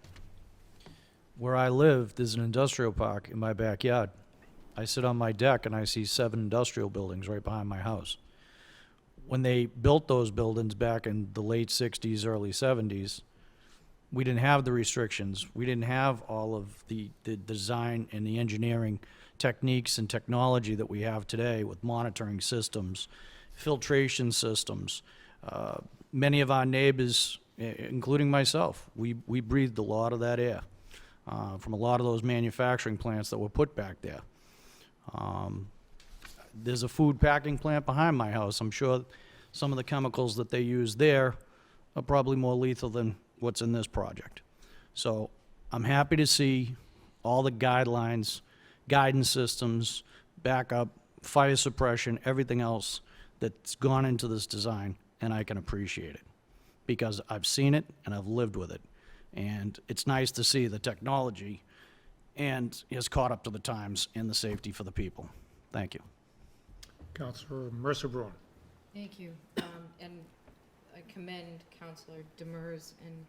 Where I live, there's an industrial park in my backyard. I sit on my deck and I see 7 industrial buildings right behind my house. When they built those buildings back in the late 60s, early 70s, we didn't have the restrictions. We didn't have all of the design and the engineering techniques and technology that we have today with monitoring systems, filtration systems. Many of our neighbors, including myself, we breathed a lot of that air from a lot of those manufacturing plants that were put back there. There's a food packing plant behind my house. I'm sure some of the chemicals that they use there are probably more lethal than what's in this project. So I'm happy to see all the guidelines, guidance systems, backup, fire suppression, everything else that's gone into this design, and I can appreciate it because I've seen it and I've lived with it. And it's nice to see the technology and is caught up to the times and the safety for the people. Thank you. Councilor Mercer Bruin. Thank you. And I commend Councilor Demers and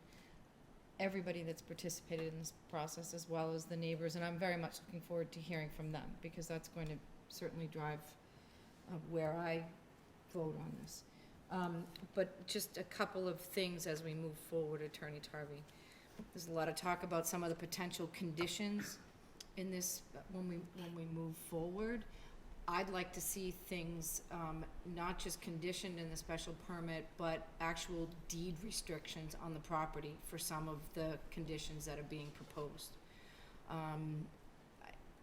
everybody that's participated in this process, as well as the neighbors. And I'm very much looking forward to hearing from them, because that's going to certainly drive where I vote on this. But just a couple of things as we move forward, Attorney Tarvey. There's a lot of talk about some of the potential conditions in this when we move forward. I'd like to see things not just conditioned in the special permit, but actual deed restrictions on the property for some of the conditions that are being proposed.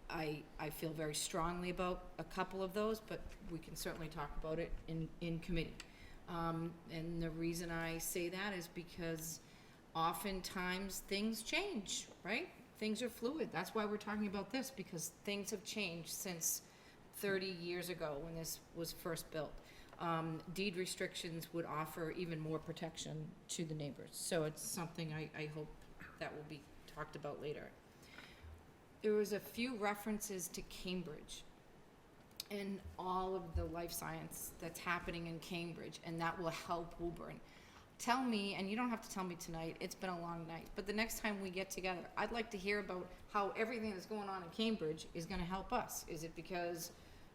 I feel very strongly about a couple of those, but we can certainly talk about it in committee. And the reason I say that is because oftentimes things change, right? Things are fluid. That's why we're talking about this, because things have changed since 30 years ago when this was first built. Deed restrictions would offer even more protection to the neighbors. So it's something I hope that will be talked about later. There was a few references to Cambridge and all of the life science that's happening in Cambridge, and that will help Woburn. tell me, and you don't have to tell me tonight, it's been a long night, but the next time we get together, I'd like to hear about how everything that's going on in Cambridge is gonna help us. Is it because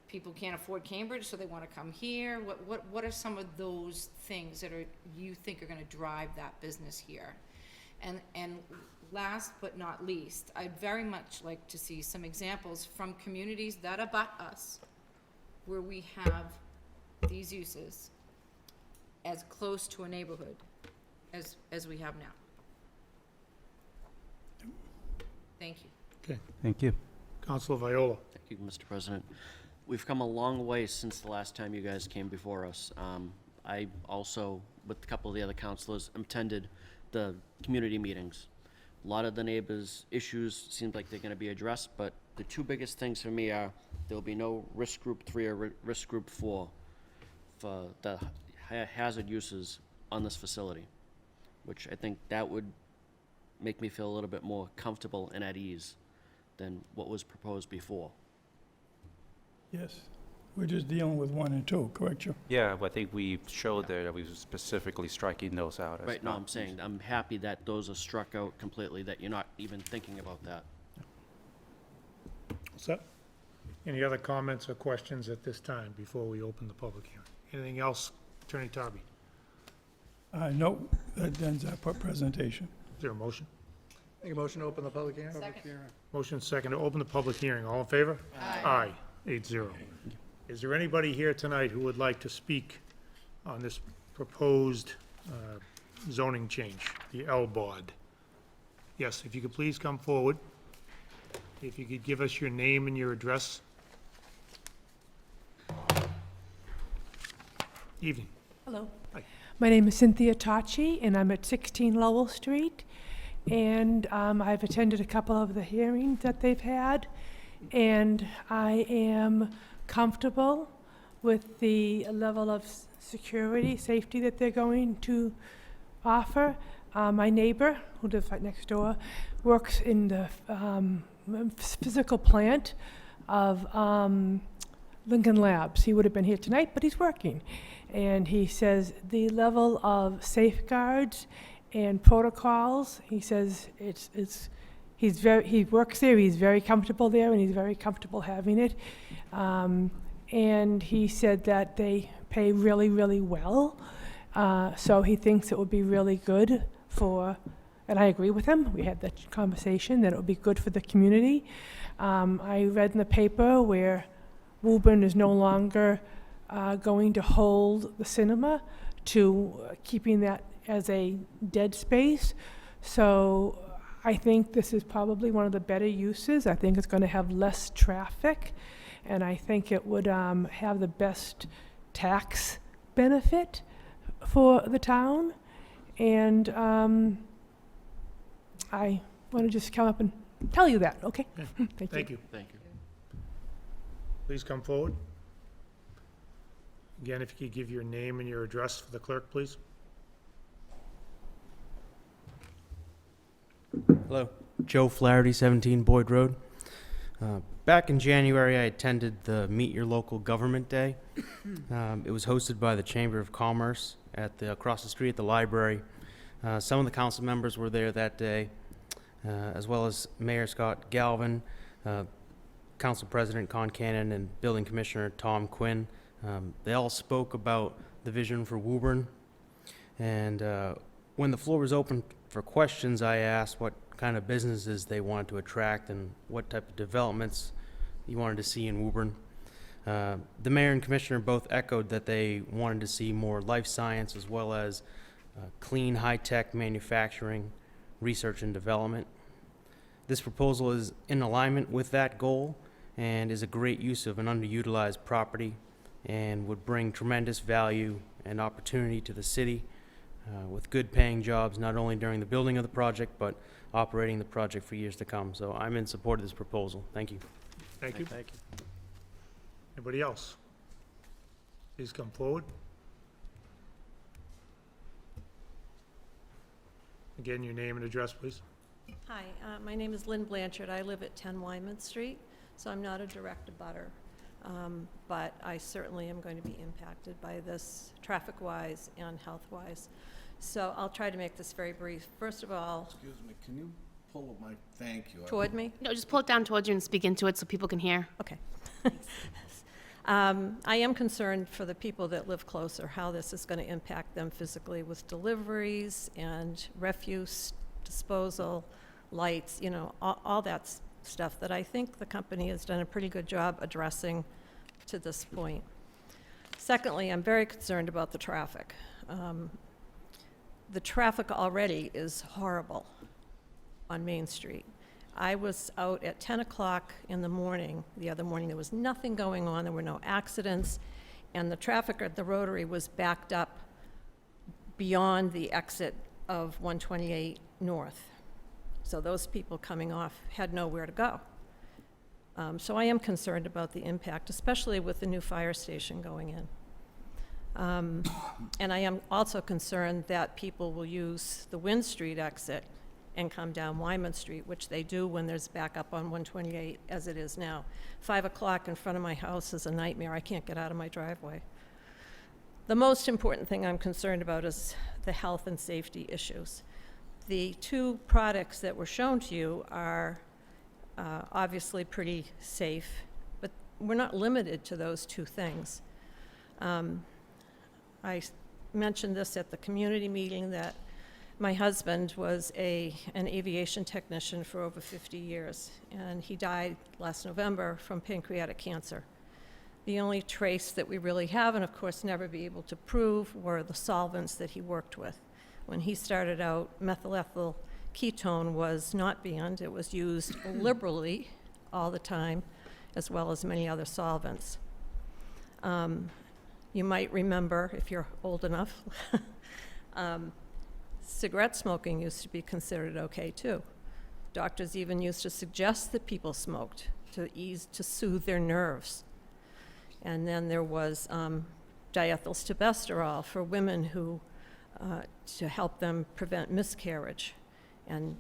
people can't afford Cambridge, so they wanna come here? What are some of those things that you think are gonna drive that business here? And last but not least, I'd very much like to see some examples from communities that abut us, where we have these uses as close to a neighborhood as we have now. Thank you. Okay. Thank you. Councilor Viola. Thank you, Mr. President. We've come a long way since the last time you guys came before us. I also, with a couple of the other councilors, attended the community meetings. A lot of the neighbors' issues seem like they're gonna be addressed, but the two biggest things for me are there'll be no risk group 3 or risk group 4 for the hazard uses on this facility, which I think that would make me feel a little bit more comfortable and at ease than what was proposed before. Yes. We're just dealing with 1 and 2, correct, Joe? Yeah, I think we showed there that we were specifically striking those out. As Right, no, not I'm saying, I'm happy that those are struck out completely, that you're not even thinking about that. So, any other comments or questions at this time before we open the public hearing? Anything else, Attorney Tarby? No, that ends our presentation. Is there a motion? Make a motion to open the public hearing? Motion second to open the public hearing. All in favor? Aye. 8-0. Is there anybody here tonight who would like to speak on this proposed zoning change, the LBOD? Yes, if you could please come forward. If you could give us your name and your address. Evening. Hello. Hi. My name is Cynthia Tachi, and I'm at 16 Lowell Street. And I've attended a couple of the hearings that they've had, and I am comfortable with the level of security, safety that they're going to offer. My neighbor, who lives right next door, works in the physical plant of Lincoln Labs. He would have been here tonight, but he's working. And he says the level of safeguards and protocols, he says he works there, he's very comfortable there, and he's very comfortable having it. And he said that they pay really, really well. So he thinks it would be really good for, and I agree with him, we had that conversation, that it would be good for the community. I read in the paper where Woburn is no longer going to hold the cinema, to keeping that as a dead space. So I think this is probably one of the better uses. I think it's going to have less traffic, and I think it would have the best tax benefit for the town. And I want to just come up and tell you that, okay? Thank you. Thank you. Please come forward. Again, if you could give your name and your address for the clerk, please. Hello, Joe Flaherty, 17 Boyd Road. Back in January, I attended the Meet Your Local Government Day. It was hosted by the Chamber of Commerce across the street at the library. Some of the council members were there that day, as well as Mayor Scott Galvin, Council President Con Cannon, and Building Commissioner Tom Quinn. They all spoke about the vision for Woburn. And when the floor was open for questions, I asked what kind of businesses they wanted to attract and what type of developments you wanted to see in Woburn. The mayor and commissioner both echoed that they wanted to see more life science as well as clean, high-tech manufacturing, research and development. This proposal is in alignment with that goal and is a great use of an underutilized property and would bring tremendous value and opportunity to the city with good paying jobs, not only during the building of the project, but operating the project for years to come. So I'm in support of this proposal. Thank you. Thank you. Thank you. Anybody else? Please come forward. Again, your name and address, please. Hi, my name is Lynn Blanchard. I live at 10 Wyman Street, so I'm not a direct abutter. But I certainly am going to be impacted by this traffic-wise and health-wise. So I'll try to make this very brief. First of all, Excuse me, can you pull up my thank you? toward me? No, just pull it down towards you and speak into it so people can hear. Okay. I am concerned for the people that live closer, how this is going to impact them physically with deliveries and refuse disposal, lights, you know, all that stuff that I think the company has done a pretty good job addressing to this point. Secondly, I'm very concerned about the traffic. The traffic already is horrible on Main Street. I was out at 10 o'clock in the morning, the other morning. There was nothing going on. There were no accidents. And the traffic at the Rotary was backed up beyond the exit of 128 North. So those people coming off had nowhere to go. So I am concerned about the impact, especially with the new fire station going in. And I am also concerned that people will use the Wynn Street exit and come down Wyman Street, which they do when there's backup on 128, as it is now. 5 o'clock in front of my house is a nightmare. I can't get out of my driveway. The most important thing I'm concerned about is the health and safety issues. The two products that were shown to you are obviously pretty safe, but we're not limited to those two things. I mentioned this at the community meeting that my husband was an aviation technician for over 50 years, and he died last November from pancreatic cancer. The only trace that we really have, and of course never be able to prove, were the solvents that he worked with. When he started out, methylethyl ketone was not banned. It was used liberally all the time, as well as many other solvents. You might remember, if you're old enough, cigarette smoking used to be considered okay too. Doctors even used to suggest that people smoked to soothe their nerves. And then there was diethylstilbestrol for women who to help them prevent miscarriage. And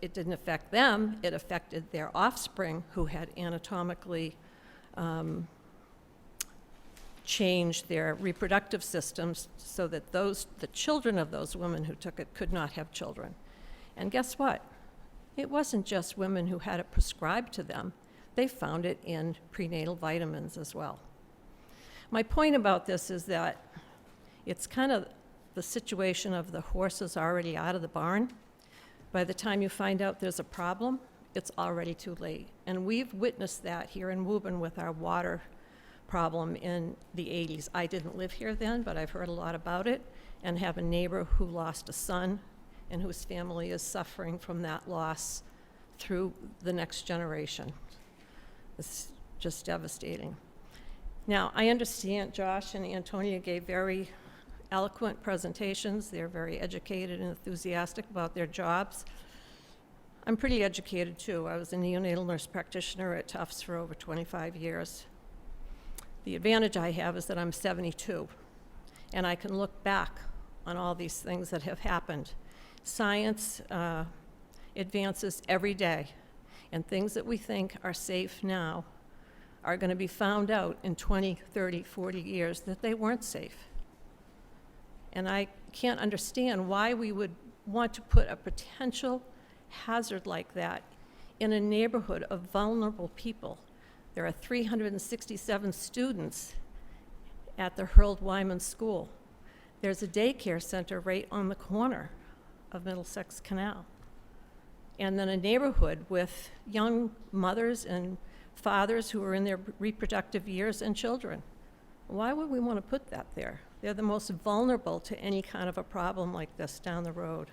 it didn't affect them, it affected their offspring who had anatomically changed their reproductive systems so that the children of those women who took it could not have children. And guess what? It wasn't just women who had it prescribed to them. They found it in prenatal vitamins as well. My point about this is that it's kind of the situation of the horse is already out of the barn. By the time you find out there's a problem, it's already too late. And we've witnessed that here in Woburn with our water problem in the 80s. I didn't live here then, but I've heard a lot about it and have a neighbor who lost a son and whose family is suffering from that loss through the next generation. It's just devastating. Now, I understand Josh and Antonia gave very eloquent presentations. They're very educated and enthusiastic about their jobs. I'm pretty educated too. I was a neonatal nurse practitioner at Tufts for over 25 years. The advantage I have is that I'm 72, and I can look back on all these things that have happened. Science advances every day, and things that we think are safe now are going to be found out in 20, 30, 40 years that they weren't safe. And I can't understand why we would want to put a potential hazard like that in a neighborhood of vulnerable people. There are 367 students at the Hurled Wyman School. There's a daycare center right on the corner of Middlesex Canal. And then a neighborhood with young mothers and fathers who are in their reproductive years and children. Why would we want to put that there? They're the most vulnerable to any kind of a problem like this down the road.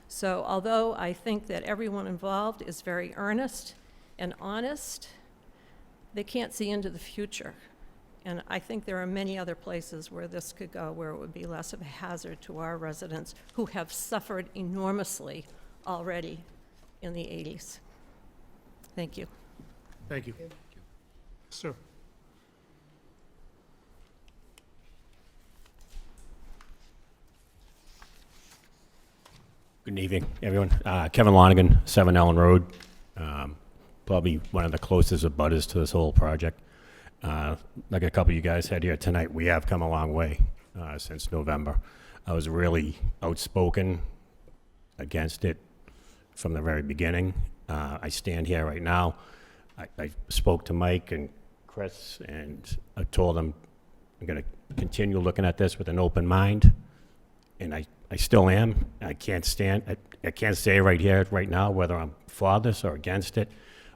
So although I think that everyone involved is very earnest and honest, they can't see into the future. And I think there are many other places where this could go, where it would be less of a hazard to our residents who have suffered enormously already in the 80s. Thank you. Thank you. Sir. Good evening, everyone. Kevin Lonigan, 7 Ellen Road. Probably one of the closest abutters to this whole project. Like a couple of you guys had here tonight, we have come a long way since November. I was really outspoken against it from the very beginning. I stand here right now. I spoke to Mike and Chris, and I told them I'm going to continue looking at this with an open mind, and I still am. I can't say right here, right now, whether I'm for this or against it,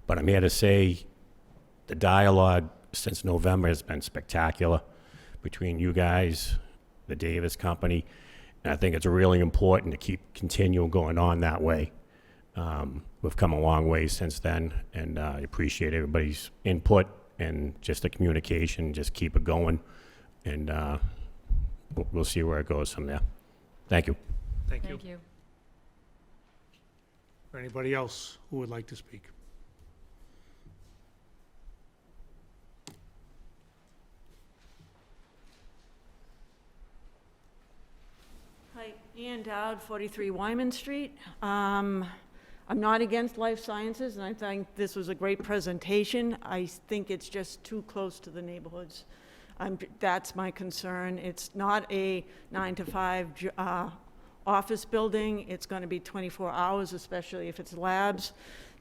but I'm here to say the dialogue since November has been spectacular between you guys, the Davis Company, and I think it's really important to continue going on that way. We've come a long way since then, and I appreciate everybody's input and just the communication. Just keep it going, and we'll see where it goes from there. Thank you. Thank you. Thank you. Anybody else who would like to speak? Hi, Ann Dowd, 43 Wyman Street. I'm not against life sciences, and I think this was a great presentation. I think it's just too close to the neighborhoods. That's my concern. It's not a 9-to-5 office building. It's going to be 24 hours, especially if it's labs.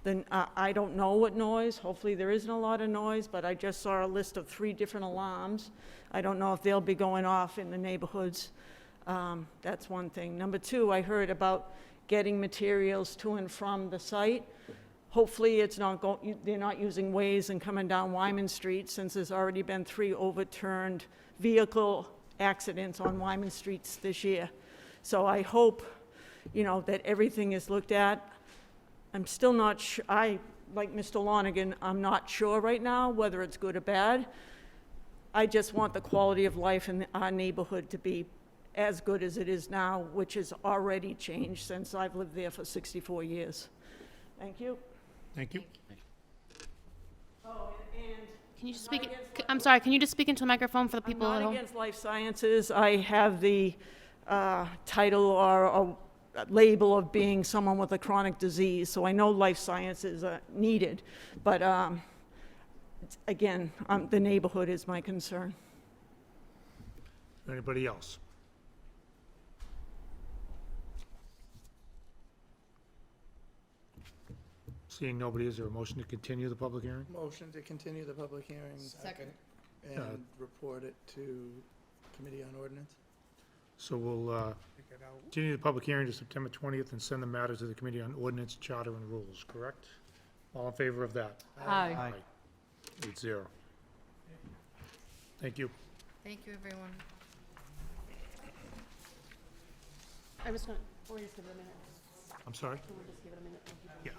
Then I don't know what noise. Hopefully there isn't a lot of noise, but I just saw a list of 3 different alarms. I don't know if they'll be going off in the neighborhoods. That's one thing. Number 2, I heard about getting materials to and from the site. Hopefully it's not they're not using Waze and coming down Wyman Street, since there's already been 3 overturned vehicle accidents on Wyman Streets this year. So I hope, that everything is looked at. I'm still not sure, like Mr. Lonigan, I'm not sure right now whether it's good or bad. I just want the quality of life in our neighborhood to be as good as it is now, which has already changed since I've lived there for 64 years. Thank you. Thank you. Oh, and Can you just speak, I'm sorry, can you just speak into the microphone for the people I'm at not home? against life sciences. I have the title or a label of being someone with a chronic disease, so I know life sciences are needed. But again, the neighborhood is my concern. Anybody else? Seeing nobody, is there a motion to continue the public hearing? Motion to continue the public hearing. Second. And report it to Committee on Ordinance. So we'll continue the public hearing to September 20th and send the matter to the Committee on Ordinance, Charter, and Rules, correct? All in favor of that? Aye. 8-0. Thank you. Thank you, everyone. I'm just gonna, we'll just give it a minute. I'm sorry? We'll just give it a minute. Yeah.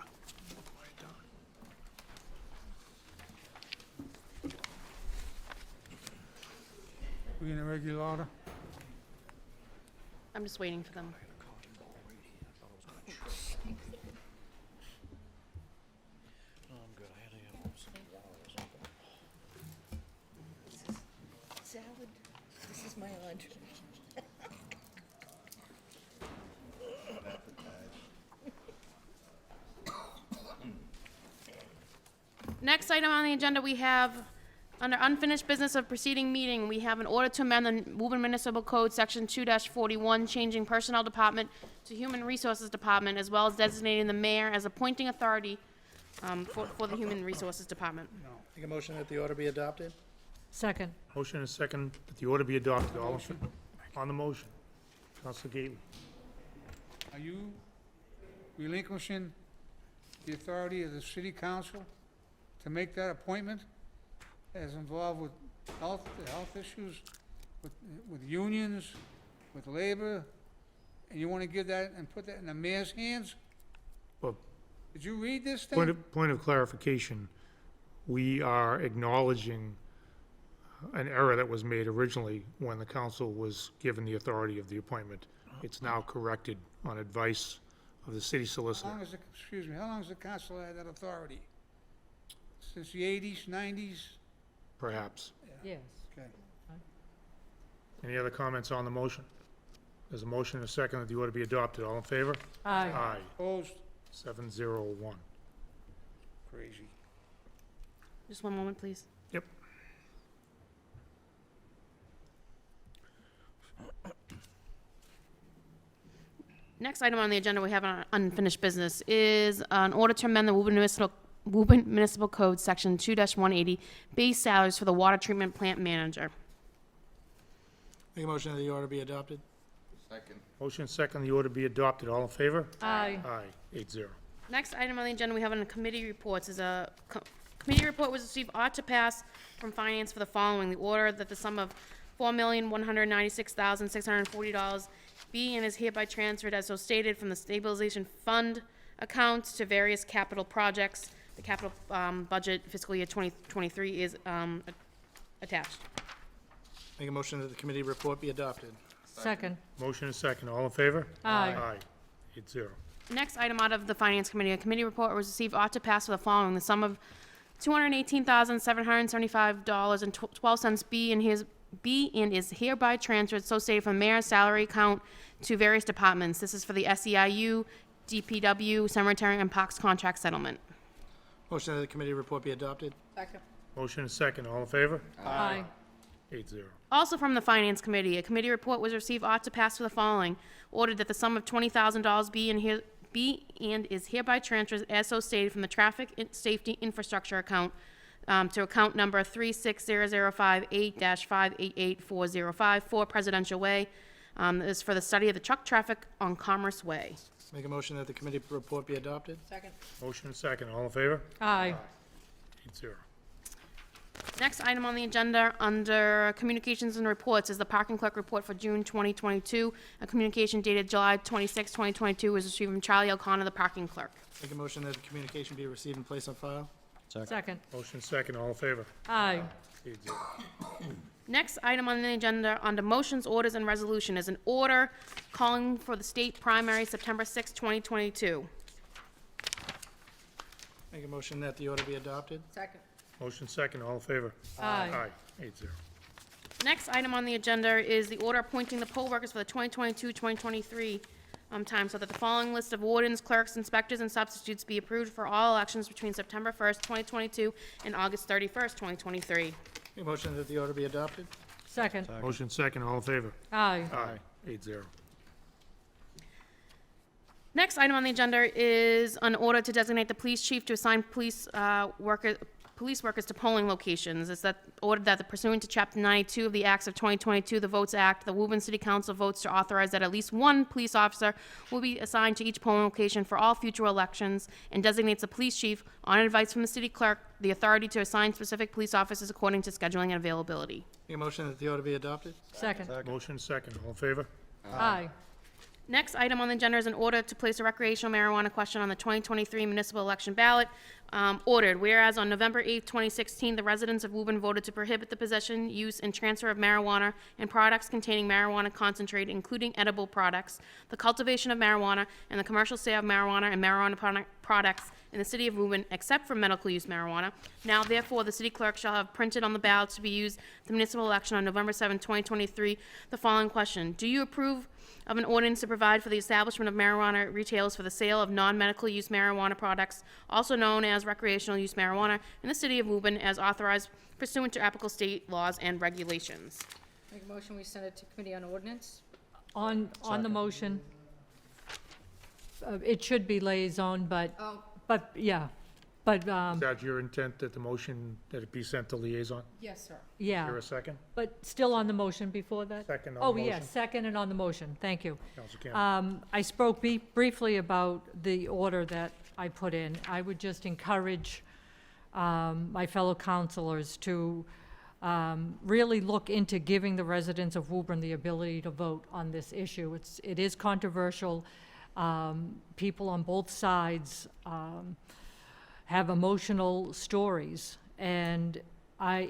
We in a regular order? I'm just waiting for them. Salad, this is my lunch. Next item on the agenda, we have, under unfinished business of preceding meeting, we have an order to amend the Woburn Municipal Code, Section 2-41, changing Personnel Department to Human Resources Department, as well as designating the mayor as appointing authority for the Human Resources Department. Make a motion that the order be adopted? Second. Motion and second that the order be adopted. All in on the motion. Councilor Gately. Are you relinquishing the authority of the city council to make that appointment as involved with health issues, with unions, with labor, and you want to give that and put that in the mayor's hands? Well, did you read this thing? point of clarification, we are acknowledging an error that was made originally when the council was given the authority of the appointment. It's now corrected on advice of the city solicitor. How long has the council had that authority? Since the 80s, 90s? Perhaps. Yes. Okay. Any other comments on the motion? There's a motion and a second that the order be adopted. All in favor? Aye. Aye. Opposed? 701. Crazy. Just one moment, please. Yep. Next item on the agenda, we have an unfinished business, is an order to amend the Woburn Municipal Code, Section 2-180, base salaries for the water treatment plant manager. Make a motion that the order be adopted. Second. Motion second, the order be adopted. All in favor? Aye. Aye, 8-0. Next item on the agenda, we have on the committee reports, is a committee report was received ought to pass from finance for the following. The order that the sum of $4,196,640 be and is hereby transferred as so stated from the stabilization fund accounts to various capital projects. The capital budget fiscal year 2023 is attached. Make a motion that the committee report be adopted. Second. Motion is second. All in favor? Aye. Aye, 8-0. Next item out of the Finance Committee, a committee report was received ought to pass for the following. The sum of $218,775.12 be and is hereby transferred so stated from the mayor's salary account to various departments. This is for the SEIU, DPW, cemetery, and parks contract settlement. Motion that the committee report be adopted. Second. Motion is second. All in favor? Aye. 8-0. Also from the Finance Committee, a committee report was received ought to pass for the following. Ordered that the sum of $20,000 be and is hereby transferred as so stated from the Traffic Safety Infrastructure account to account number 36058-588405 for Presidential Way. This is for the study of the truck traffic on Commerce Way. Make a motion that the committee report be adopted. Second. Motion is second. All in favor? Aye. 8-0. Next item on the agenda, under Communications and Reports, is the Parking Clerk Report for June 2022. A communication dated July 26, 2022 was received from Charlie O'Connor, the Parking Clerk. Make a motion that the communication be received and placed on file. Second. Motion second. All in favor? Aye. 8-0. Next item on the agenda, under Motions, Orders, and Resolution, is an order calling for the state primary September 6, 2022. Make a motion that the order be adopted. Second. Motion second. All in favor? Aye. Aye, 8-0. Next item on the agenda is the order appointing the poll workers for the 2022-2023 time, so that the following list of wardens, clerks, inspectors, and substitutes be approved for all elections between September 1st, 2022 and August 31st, 2023. Make a motion that the order be adopted. Second. Motion second. All in favor? Aye. Aye, 8-0. Next item on the agenda is an order to designate the police chief to assign police workers to polling locations. It's that ordered that pursuant to Chapter 92 of the Acts of 2022, the Votes Act, the Woburn City Council votes to authorize that at least one police officer will be assigned to each polling location for all future elections, and designates the police chief, on advice from the city clerk, the authority to assign specific police officers according to scheduling and availability. Make a motion that the order be adopted. Second. Motion second. All in favor? Aye. Next item on the agenda is an order to place a recreational marijuana question on the 2023 municipal election ballot. Ordered, whereas on November 8, 2016, the residents of Woburn voted to prohibit the possession, use, and transfer of marijuana and products containing marijuana concentrate, including edible products, the cultivation of marijuana, and the commercial sale of marijuana and marijuana products in the city of Woburn, except for medical use marijuana. Now, therefore, the city clerk shall have printed on the ballots to be used at the municipal election on November 7, 2023, the following question: do you approve of an ordinance to provide for the establishment of marijuana retailers for the sale of non-medical use marijuana products, also known as recreational use marijuana, in the city of Woburn as authorized pursuant to applicable state laws and regulations? Make a motion, we send it to Committee on Ordinance. On the motion, it should be liaison, but, Oh, yeah, but, Is that your intent, that the motion, that it be sent to liaison? yes, sir. yeah. Is there a second? But still on the motion before that? Second on the Oh, motion. yes, second and on the motion, thank you. Council Campbell. I spoke briefly about the order that I put in. I would just encourage my fellow councilors to really look into giving the residents of Woburn the ability to vote on this issue. It is controversial. People on both sides have emotional stories, and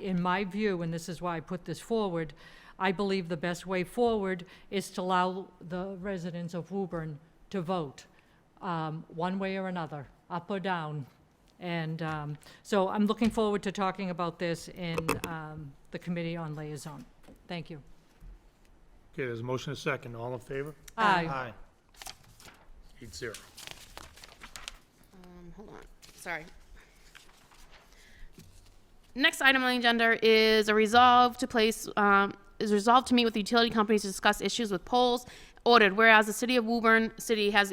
in my view, and this is why I put this forward, I believe the best way forward is to allow the residents of Woburn to vote, one way or another, up or down. And so I'm looking forward to talking about this in the Committee on Liaison. Thank you. Okay, there's a motion and a second. All in favor? Aye. 8-0. Hold on, sorry. Next item on the agenda is a resolve to place is resolved to meet with the utility companies to discuss issues with poles. Ordered, whereas the city of Woburn City has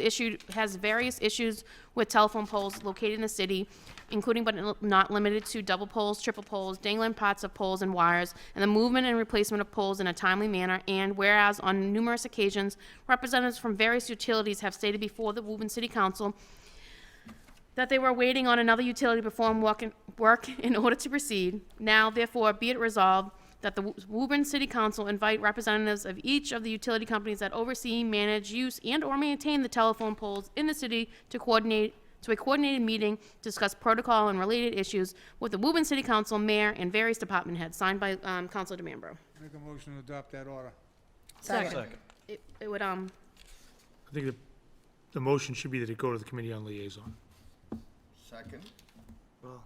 various issues with telephone poles located in the city, including but not limited to double poles, triple poles, dangling parts of poles and wires, and the movement and replacement of poles in a timely manner. And whereas on numerous occasions, representatives from various utilities have stated before the Woburn City Council that they were waiting on another utility to perform work in order to proceed. Now, therefore, be it resolved that the Woburn City Council invite representatives of each of the utility companies that oversee, manage, use, and/or maintain the telephone poles in the city to a coordinated meeting to discuss protocol and related issues with the Woburn City Council, mayor, and various department heads, signed by Councilor DeMambro. Make a motion to adopt that order. Second. It would, I think the motion should be that it go to the Committee on Liaison. Second. Well,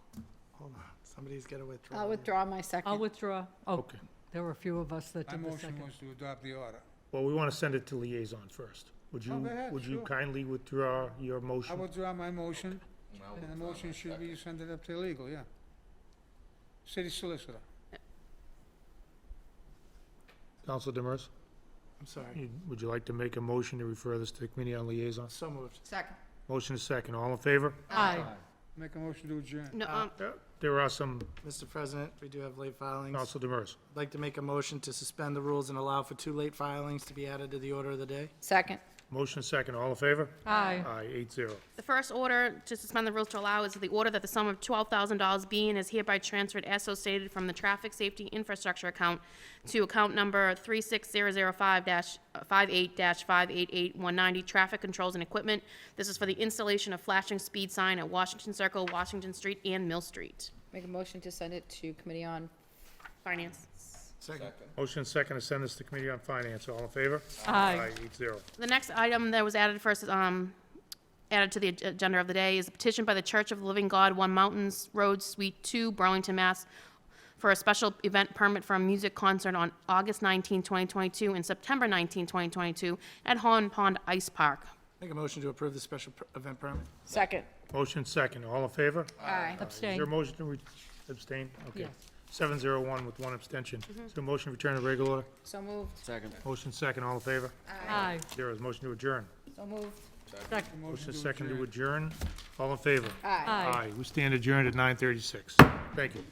hold on, somebody's gotta withdraw. I'll withdraw my second. I'll withdraw. Oh, Okay. there were a few of us that My did the motion second. was to adopt the order. Well, we want to send it to Liaison first. Would Oh, you, go ahead, would you sure. kindly withdraw your I motion? withdraw my motion, and the motion should be send it up to legal, yeah. City solicitor. Council Demers? I'm sorry. Would you like to make a motion to refer this to the Committee on Liaison? So moved. Second. Motion is second. All in favor? Aye. Make a motion to adjourn. no, There are some, Mr. President, we do have late filings. Council Demers. I'd like to make a motion to suspend the rules and allow for 2 late filings to be added to the order of the day. Second. Motion is second. All in favor? Aye. Aye, 8-0. the first order to suspend the rules to allow is the order that the sum of $12,000 be and is hereby transferred as so stated from the Traffic Safety Infrastructure account to account number 36005-58-588190, Traffic Controls and Equipment. This is for the installation of flashing speed sign at Washington Circle, Washington Street, and Mill Street. Make a motion to send it to Committee on Finance. Second. Motion is second to send this to Committee on Finance. All in favor? Aye. 8-0. The next item that was added first, added to the agenda of the day is a petition by the Church of the Living God, 1 Mountains Road, Suite 2, Burlington, Mass., for a special event permit for a music concert on August 19, 2022, and September 19, 2022, at Horn Pond Ice Park. Make a motion to approve the special event permit. Second. Motion second. All in favor? Aye. Is Abstain. there a motion to abstain? Okay. Yes. 7-0-1 with 1 abstention. Is there a motion to return to regular order? So moved. Second. Motion second. All in favor? Aye. There is motion to adjourn. So moved. Second. Motion second to adjourn. All in favor? Aye. Aye. We stand adjourned at 9:36. Thank you.